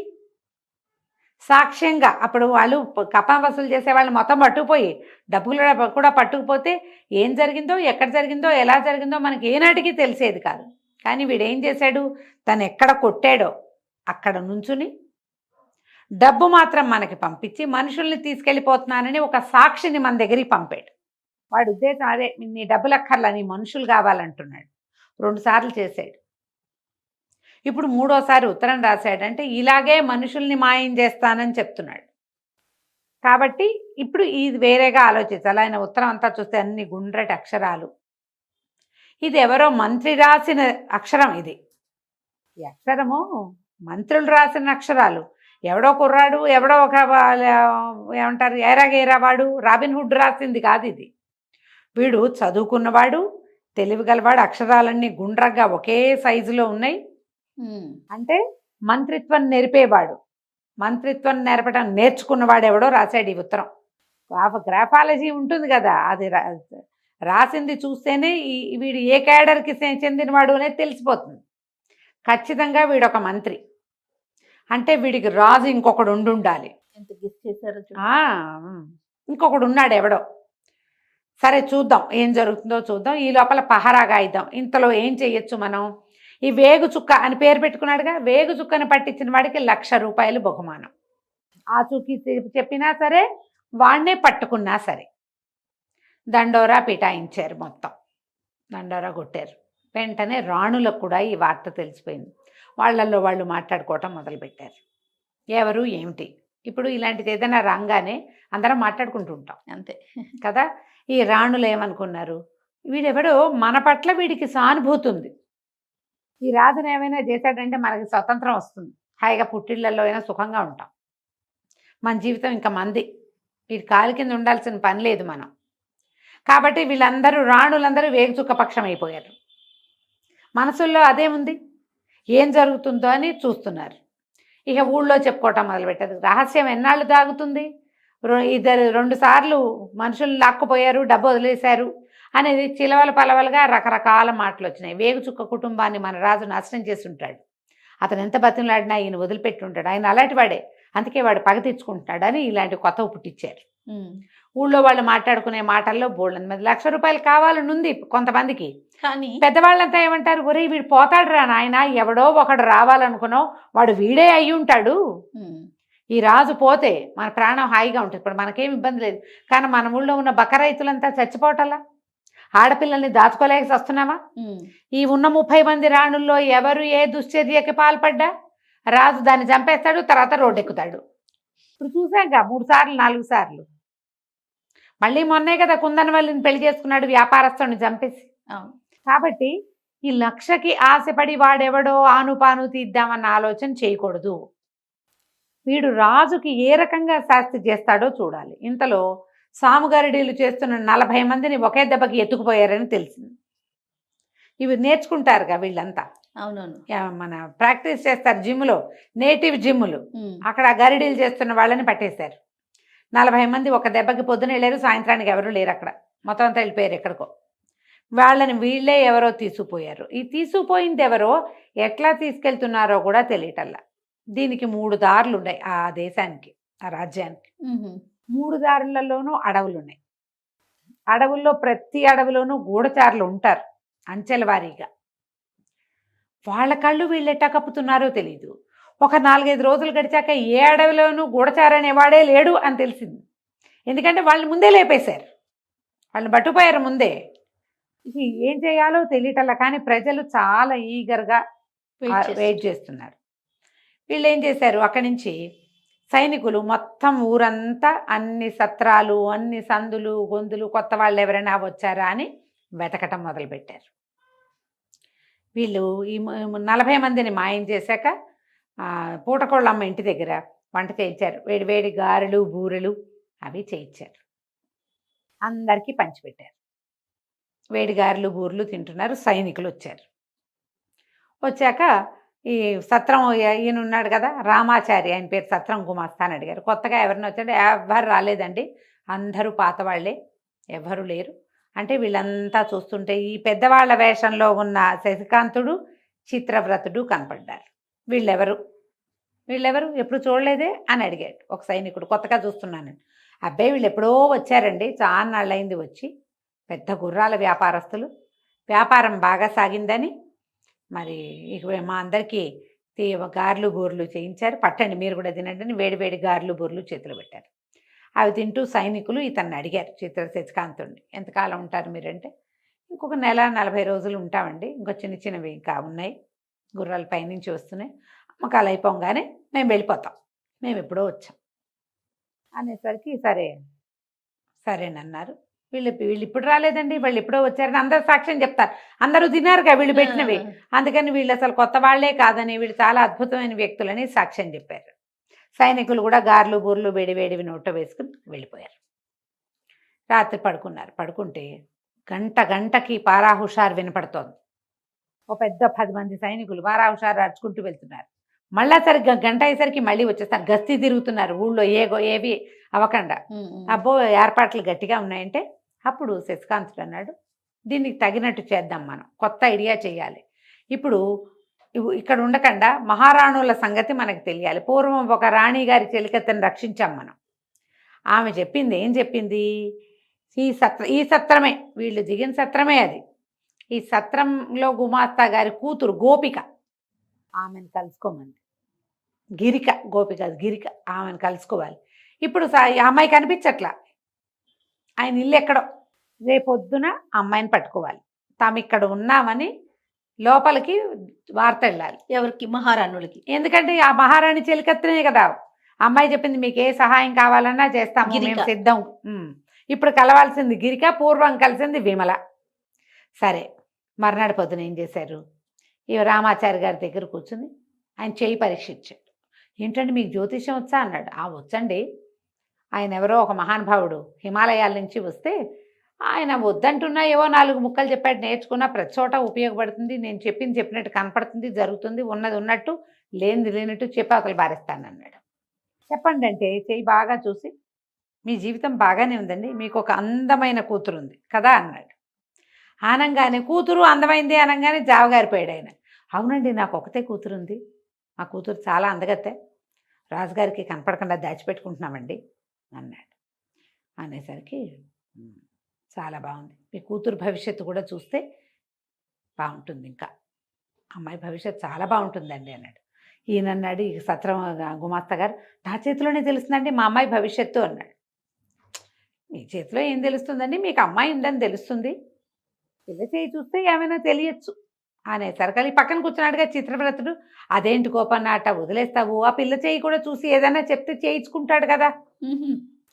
సాక్ష్యంగా అప్పుడు వాళ్ళు కప్పం వసూలు చేసే వాళ్ళు మొత్తం పట్టుకుపోయి డబ్బులు కూడా పట్టుకుపోతే ఏం జరిగిందో, ఎక్కడ జరిగిందో, ఎలా జరిగిందో మనకి ఏనాటికి తెలిసేది కాదు. కానీ వీడేం చేశాడు, తను ఎక్కడ కొట్టాడో అక్కడ నుంచుని డబ్బు మాత్రం మనకి పంపించి మనుషుల్ని తీసుకెళ్ళిపోతున్నానని ఒక సాక్షిని మన దగ్గరికి పంపాడు. వాడి ఉద్దేశం అదే, నీ డబ్బులు అక్కర్లా, నీ మనుషులు కావాలంటున్నాడు. 2 సార్లు చేశాడు. ఇప్పుడు 3వసారి ఉత్తరం రాశాడంటే ఇలాగే మనుషుల్ని మాయం చేస్తానని చెప్తున్నాడు. కాబట్టి ఇప్పుడు ఇది వేరేగా ఆలోచించాలి. ఆయన ఉత్తరం అంతా చూస్తే అన్ని గుండ్రటి అక్షరాలు. ఇది ఎవరో మంత్రి రాసిన అక్షరం. ఇది ఈ అక్షరము మంత్రులు రాసిన అక్షరాలు. ఎవడో కుర్రాడు, ఎవడో ఒక ఏమంటారు ఏరాగేరావాడు, రాబిన్ హుడ్ రాసింది కాదు ఇది. వీడు చదువుకున్నవాడు, తెలివిగలవాడు. అక్షరాలన్నీ గుండ్రగా ఒకే సైజులో ఉన్నాయి. అంటే మంత్రిత్వం నేర్పేవాడు, మంత్రిత్వం నేర్చుకున్నవాడు ఎవడో రాశాడు ఈ ఉత్తరం. గ్రాఫాలజీ ఉంటుంది కదా, అది రాసింది చూస్తేనే వీడు ఏ క్యాడర్కి చెందినవాడు అనేది తెలిసిపోతుంది. ఖచ్చితంగా వీడొక మంత్రి అంటే వీడికి రాజు ఇంకొకడు ఉండాలి. ఎంత గెస్ చేశారో ఇంకొకడు ఉన్నాడు ఎవడో. సరే చూద్దాం ఏం జరుగుతుందో చూద్దాం. ఈ లోపల పహరాగా ఇద్దాం. ఇంతలో ఏం చెయ్యొచ్చు మనం, ఈ వేగు చుక్క అని పేరు పెట్టుకున్నాడుగా, వేగు చుక్కని పట్టించిన వాడికి ₹1,00,000 బహుమానం. ఆచూకీ చెప్పినా సరే, వాడినే పట్టుకున్నా సరే. దండోరా పిటాయించారు, మొత్తం దండోరా కొట్టారు. వెంటనే రాణులకు కూడా ఈ వార్త తెలిసిపోయింది. వాళ్ళల్లో వాళ్ళు మాట్లాడుకోవటం మొదలుపెట్టారు. ఎవరు ఏమిటి, ఇప్పుడు ఇలాంటిది ఏదైనా రాగానే అందరం మాట్లాడుకుంటూ ఉంటాం అంతే కదా. ఈ రాణులు ఏమనుకున్నారు, వీడెవడో మన పట్ల వీడికి సానుభూతి ఉంది, ఈ రాజును ఏమైనా చేశాడంటే మనకి స్వతంత్రం వస్తుంది, హాయిగా పుట్టిళ్ళల్లో అయినా సుఖంగా ఉంటాం, మన జీవితం ఇంకా మంది, వీడి కాలు కింద ఉండాల్సిన పని లేదు మనం. కాబట్టి వీళ్ళందరూ రాణులందరూ వేగుచుక్క పక్షం అయిపోయారు. మనసుల్లో అదేముంది, ఏం జరుగుతుందో అని చూస్తున్నారు. ఇక ఊళ్ళో చెప్పుకోవటం మొదలుపెట్టారు. రహస్యం ఎన్నాళ్ళు దాగుతుంది, 2 సార్లు మనుషులు లాక్కుపోయారు, డబ్బు వదిలేశారు అనేది చిలవల పలవలుగా రకరకాల మాటలు వచ్చినాయి. వేగుచుక్క కుటుంబాన్ని మన రాజు నాశనం చేసి ఉంటాడు, అతను ఎంత బతిమలాడినా ఈయన వదిలిపెట్టి ఉంటాడు, ఆయన అలాంటి వాడే, అందుకే వాడు పగ తెచ్చుకుంటున్నాడు అని ఇలాంటి కొత్తవి పుట్టించారు. ఊళ్ళో వాళ్ళు మాట్లాడుకునే మాటల్లో బోల్డన్ మంది ₹1,00,000 కావాలని ఉంది కొంతమందికి. కానీ పెద్దవాళ్ళంతా ఏమంటారు, ఒరే వీడు పోతాడు రా నాయన, ఎవడో ఒకడు రావాలనుకున్నావు, వాడు వీడే అయ్యి ఉంటాడు, ఈ రాజు పోతే మన ప్రాణం హాయిగా ఉంటుంది, ఇప్పుడు మనకేం ఇబ్బంది లేదు. కానీ మన ఊళ్ళో ఉన్న బక్క రైతులంతా చచ్చిపోవటల్లా, ఆడపిల్లల్ని దాచుకోలేక వస్తున్నామా? ఈ ఉన్న 30 మంది రాణుల్లో ఎవరు ఏ దుశ్చర్యకి పాల్పడ్డా రాజు దాన్ని చంపేస్తాడు, తర్వాత రోడ్డెక్కుతాడు. ఇప్పుడు చూసాక 3 సార్లు 4 సార్లు. మళ్ళీ మొన్నే కదా కుందనవల్లిని పెళ్లి చేసుకున్నాడు, వ్యాపారస్తుని చంపేసి. కాబట్టి ఈ 1,00,000కి ఆశపడి వాడెవడో ఆనుపాను తీద్దామన్న ఆలోచన చేయకూడదు. వీడు రాజుకి ఏ రకంగా శాస్తి చేస్తాడో చూడాలి. ఇంతలో సాముగారిడీలు చేస్తున్న 40 మందిని ఒకే దెబ్బకి ఎత్తుకుపోయారని తెలిసింది. ఇవి నేర్చుకుంటారుగా వీళ్ళంతా. అవునవును, మన ప్రాక్టీస్ చేస్తారు జిమ్లో, నేటివ్ జిమ్లు. అక్కడ గరిడీలు చేస్తున్న వాళ్ళని పట్టేశారు. 40 మంది ఒక దెబ్బకి పొద్దున వెళ్ళారు, సాయంత్రానికి ఎవరు లేరు అక్కడ, మొత్తం అంతా వెళ్ళిపోయారు ఎక్కడికో. వాళ్ళని వీళ్ళే ఎవరో తీసుకుపోయారు. ఈ తీసుకుపోయింది ఎవరో ఎట్లా తీసుకెళ్తున్నారో కూడా తెలియటల్లా. దీనికి 3 దారులు ఉన్నాయి ఆ దేశానికి, ఆ రాజ్యానికి. 3 దారులలోనూ అడవులు ఉన్నాయి. అడవుల్లో ప్రతి అడవిలోనూ గూఢచారులు ఉంటారు అంచెల వారీగా. వాళ్ళ కళ్ళు వీళ్ళు ఎట్టా కప్పుతున్నారో తెలీదు. ఒక 4-5 రోజులు గడిచాక ఏ అడవిలోనూ గూఢచారనేవాడే లేడు అని తెలిసింది. ఎందుకంటే వాళ్ళు ముందే లేపేశారు, వాళ్ళని పట్టుకుపోయారు ముందే. ఇది ఏం చేయాలో తెలియటల్లా. కానీ ప్రజలు చాలా ఈగర్గా వెయిట్ చేస్తున్నారు. వీళ్ళు ఏం చేశారు, అక్కడి నుంచి సైనికులు మొత్తం ఊరంతా అన్ని సత్రాలు, అన్ని సందులు గొంతులు, కొత్త వాళ్ళు ఎవరైనా వచ్చారా అని వెతకటం మొదలుపెట్టారు. వీళ్ళు ఈ 40 మందిని మాయం చేశాక పూటకోళ్ళమ్మ ఇంటి దగ్గర వంట చేయించారు. వేడి వేడి గారెలు బూరెలు అవి చేయించారు, అందరికీ పంచిపెట్టారు. వేడి గారెలు బూరెలు తింటున్నారు. సైనికులు వచ్చారు. వచ్చాక ఈ సత్రం ఈయన ఉన్నాడు కదా రామాచారి, ఆయన పేరు సత్రం గుమాస్తా అని అడిగారు. కొత్తగా ఎవరిని వచ్చాడు? ఎవరు రాలేదండి, అందరూ పాత వాళ్ళే, ఎవరు లేరు అంటే వీళ్ళంతా చూస్తుంటే ఈ పెద్దవాళ్ళ వేషంలో ఉన్న శశికాంతుడు, చిత్రవ్రతుడు కనపడ్డారు. వీళ్ళెవరు ఎప్పుడు చూడలేదే అని అడిగాడు ఒక సైనికుడు, కొత్తగా చూస్తున్నాను. అబ్బాయి వీళ్ళు ఎప్పుడో వచ్చారండి, చాలా నాళ్ళైంది వచ్చి, పెద్ద గుర్రాల వ్యాపారస్తులు, వ్యాపారం బాగా సాగిందని మరి ఇక మా అందరికీ గారెలు బూర్లు చేయించారు, పట్టండి మీరు కూడా తినండి అని వేడి వేడి గారెలు బూర్లు చేతులు పెట్టారు. అవి తింటూ సైనికులు ఇతన్ని అడిగారు, శశికాంతుడిని, ఎంతకాలం ఉంటారు మీరంటే, ఇంకొక నెల 40 రోజులు ఉంటామండి, ఇంకో చిన్న చిన్నవి ఇంకా ఉన్నాయి, గుర్రాల పైనుంచి వస్తున్నాయి, అమ్మకాలు అయిపోగానే మేము వెళ్ళిపోతాం, మేము ఎప్పుడో వచ్చాం అనేసరికి సరేనన్నారు. వీళ్ళు ఇప్పుడు రాలేదండి, వాళ్ళు ఎప్పుడో వచ్చారని అందరూ సాక్ష్యం చెప్తారు, అందరూ తిన్నారుగా వీళ్ళు పెట్టినవి, అందుకని వీళ్ళు అసలు కొత్త వాళ్లే కాదని, వీళ్ళు చాలా అద్భుతమైన వ్యక్తులని సాక్ష్యం చెప్పారు. సైనికులు కూడా గార్లు బూర్లు వేడి వేడివి నోట్లో వేసుకుని వెళ్ళిపోయారు. రాత్రి పడుకుంటే గంటకి పారా హుషారు వినపడుతోంది. ఓ పెద్ద 10 మంది సైనికులు పారా హుషారు అరుచుకుంటూ వెళ్తున్నారు. మళ్ళా సరిగ్గా గంట అయ్యేసరికి మళ్ళీ వచ్చేస్తారు, గస్తీ తిరుగుతున్నారు ఊళ్ళో, ఏవి అవ్వకుండా. అబ్బో ఏర్పాట్లు గట్టిగా ఉన్నాయంటే అప్పుడు శశికాంతుడు అన్నాడు, దీనికి తగినట్టు చేద్దాం, మనం కొత్త ఐడియా చేయాలి. ఇప్పుడు ఇక్కడ ఉండకుండా మహారాణుల సంగతి మనకు తెలియాలి. పూర్వం ఒక రాణి గారి చెలికత్తెను రక్షించాం మనం. ఆమె చెప్పింది ఏం చెప్పింది, ఈ సత్రమే, వీళ్ళు దిగిన సత్రమే అది, ఈ సత్రంలో గుమాస్తా గారి కూతురు గోపిక, ఆమెను కలుసుకోమంది. గిరిక ఆమెను కలుసుకోవాలి. ఇప్పుడు అమ్మాయి కనిపించట్లా, ఆయన ఇల్లు ఎక్కడో, రేపొద్దున అమ్మాయిని పట్టుకోవాలి, తాము ఇక్కడ ఉన్నామని లోపలికి వార్త వెళ్ళాలి. ఎవరికి? మహారాణులకి. ఎందుకంటే ఆ మహారాణి చెలికత్తనే కదా, అమ్మాయి చెప్పింది మీకు ఏ సహాయం కావాలన్నా చేస్తాము, మేము సిద్ధం. ఇప్పుడు కలవాల్సింది గిరిక, పూర్వం కలిసింది విమల. సరే, మర్నాడు పొద్దున ఏం చేశారు, ఈ రామాచారి గారి దగ్గర కూర్చుని ఆయన చేయి పరీక్షించాడు. ఏంటంటే మీకు జ్యోతిష్యం వచ్చా అన్నాడు. వచ్చండి, ఆయన ఎవరో ఒక మహానుభావుడు హిమాలయాల నుంచి వస్తే, ఆయన వద్దంటున్నా ఏవో 4 ముక్కలు చెప్పాడు, నేర్చుకున్నా ప్రతి చోట ఉపయోగపడుతుంది, నేను చెప్పినట్టు కనపడుతుంది, జరుగుతుంది, ఉన్నది ఉన్నట్టు లేనిది లేనట్టు చెప్పి అవతల బారేస్తానన్నాడు. చెప్పండి అంటే చెయ్యి బాగా చూసి, మీ జీవితం బాగానే ఉందండి, మీకు ఒక అందమైన కూతురు ఉంది కదా అన్నాడు. ఆనంగానే కూతురు అందమైంది అనగానే జావగారిపోయాడు ఆయన. అవునండి, నాకు ఒకతే కూతురు ఉంది, మా కూతురు చాలా అందగత్తే, రాజుగారికి కనపడకుండా దాచిపెట్టుకుంటున్నామండి అన్నాడు. అనేసరికి చాలా బాగుంది, మీ కూతురు భవిష్యత్తు కూడా చూస్తే బాగుంటుంది, ఇంకా అమ్మాయి భవిష్యత్తు చాలా బాగుంటుందండి అన్నాడు. ఈయన అన్నాడు, ఈ సత్రం గుమాస్తా గారు, నా చేతిలోనే తెలుస్తుందండి మా అమ్మాయి భవిష్యత్తు అన్నాడు. మీ చేతిలో ఏం తెలుస్తుందండి, మీకు అమ్మాయి ఉందని తెలుస్తుంది, పిల్ల చేయి చూస్తే ఏమైనా తెలియచ్చు అనేసరికి పక్కన కూర్చున్నాడుగా చిత్రవ్రతుడు. అదేంటి కోపన్న అట్ట వదిలేస్తావు, ఆ పిల్ల చేయి కూడా చూసి ఏదైనా చెప్తే చేయించుకుంటాడు కదా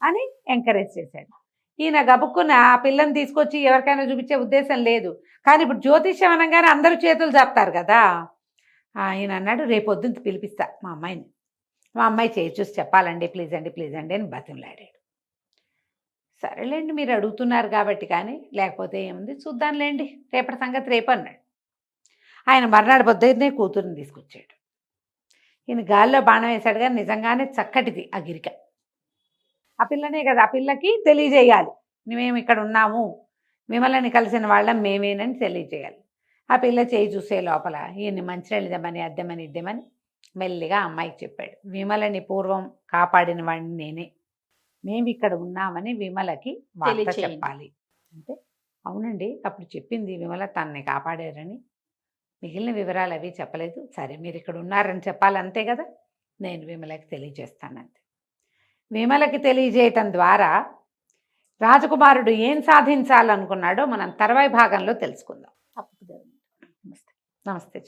అని ఎంకరేజ్ చేశాడు. ఈయన గబుక్కున్న ఆ పిల్లని తీసుకొచ్చి ఎవరికైనా చూపించే ఉద్దేశం లేదు, కానీ ఇప్పుడు జ్యోతిష్యం అనగానే అందరూ చేతులు చాపుతారు కదా. ఆయన అన్నాడు, రేపొద్దున పిలిపిస్తా మా అమ్మాయిని, మా అమ్మాయి చేయి చూసి చెప్పాలండి, ప్లీజ్ అండి అని బతిమలాడాడు. సరేలేండి, మీరు అడుగుతున్నారు కాబట్టి, కానీ లేకపోతే ఏముంది చూద్దాంలేండి, రేపటి సంగతి రేపు అన్నాడు. ఆయన మర్నాడు పొద్దున్నే కూతురుని తీసుకొచ్చాడు. ఈయన గాల్లో బాణం వేశాడు, కానీ నిజంగానే చక్కటిది ఆ గిరిక, ఆ పిల్లనే కదా, ఆ పిల్లకి తెలియజేయాలి మేము ఇక్కడ ఉన్నాము, విమలని కలిసిన వాళ్ళం మేమేనని తెలియజేయాలి. ఆ పిల్ల చేయి చూసే లోపల ఈయన్ని మంచినీళ్ళు ఇద్దామని మెల్లిగా అమ్మాయికి చెప్పాడు, విమలని పూర్వం కాపాడిన వాడిని నేనే, మేము ఇక్కడ ఉన్నామని విమలకి వార్త చెప్పాలి అంటే, అవునండి అప్పుడు చెప్పింది విమల తనని కాపాడారని, మిగిలిన వివరాలు అవి చెప్పలేదు, సరే మీరు ఇక్కడ ఉన్నారని చెప్పాలి అంతే కదా, నేను విమలకి తెలియజేస్తానంతే. విమలకి తెలియజేయటం ద్వారా రాజకుమారుడు ఏం సాధించాలనుకున్నాడో మనం తర్వాయి భాగంలో తెలుసుకుందాం. తప్పకుండా. నమస్తే.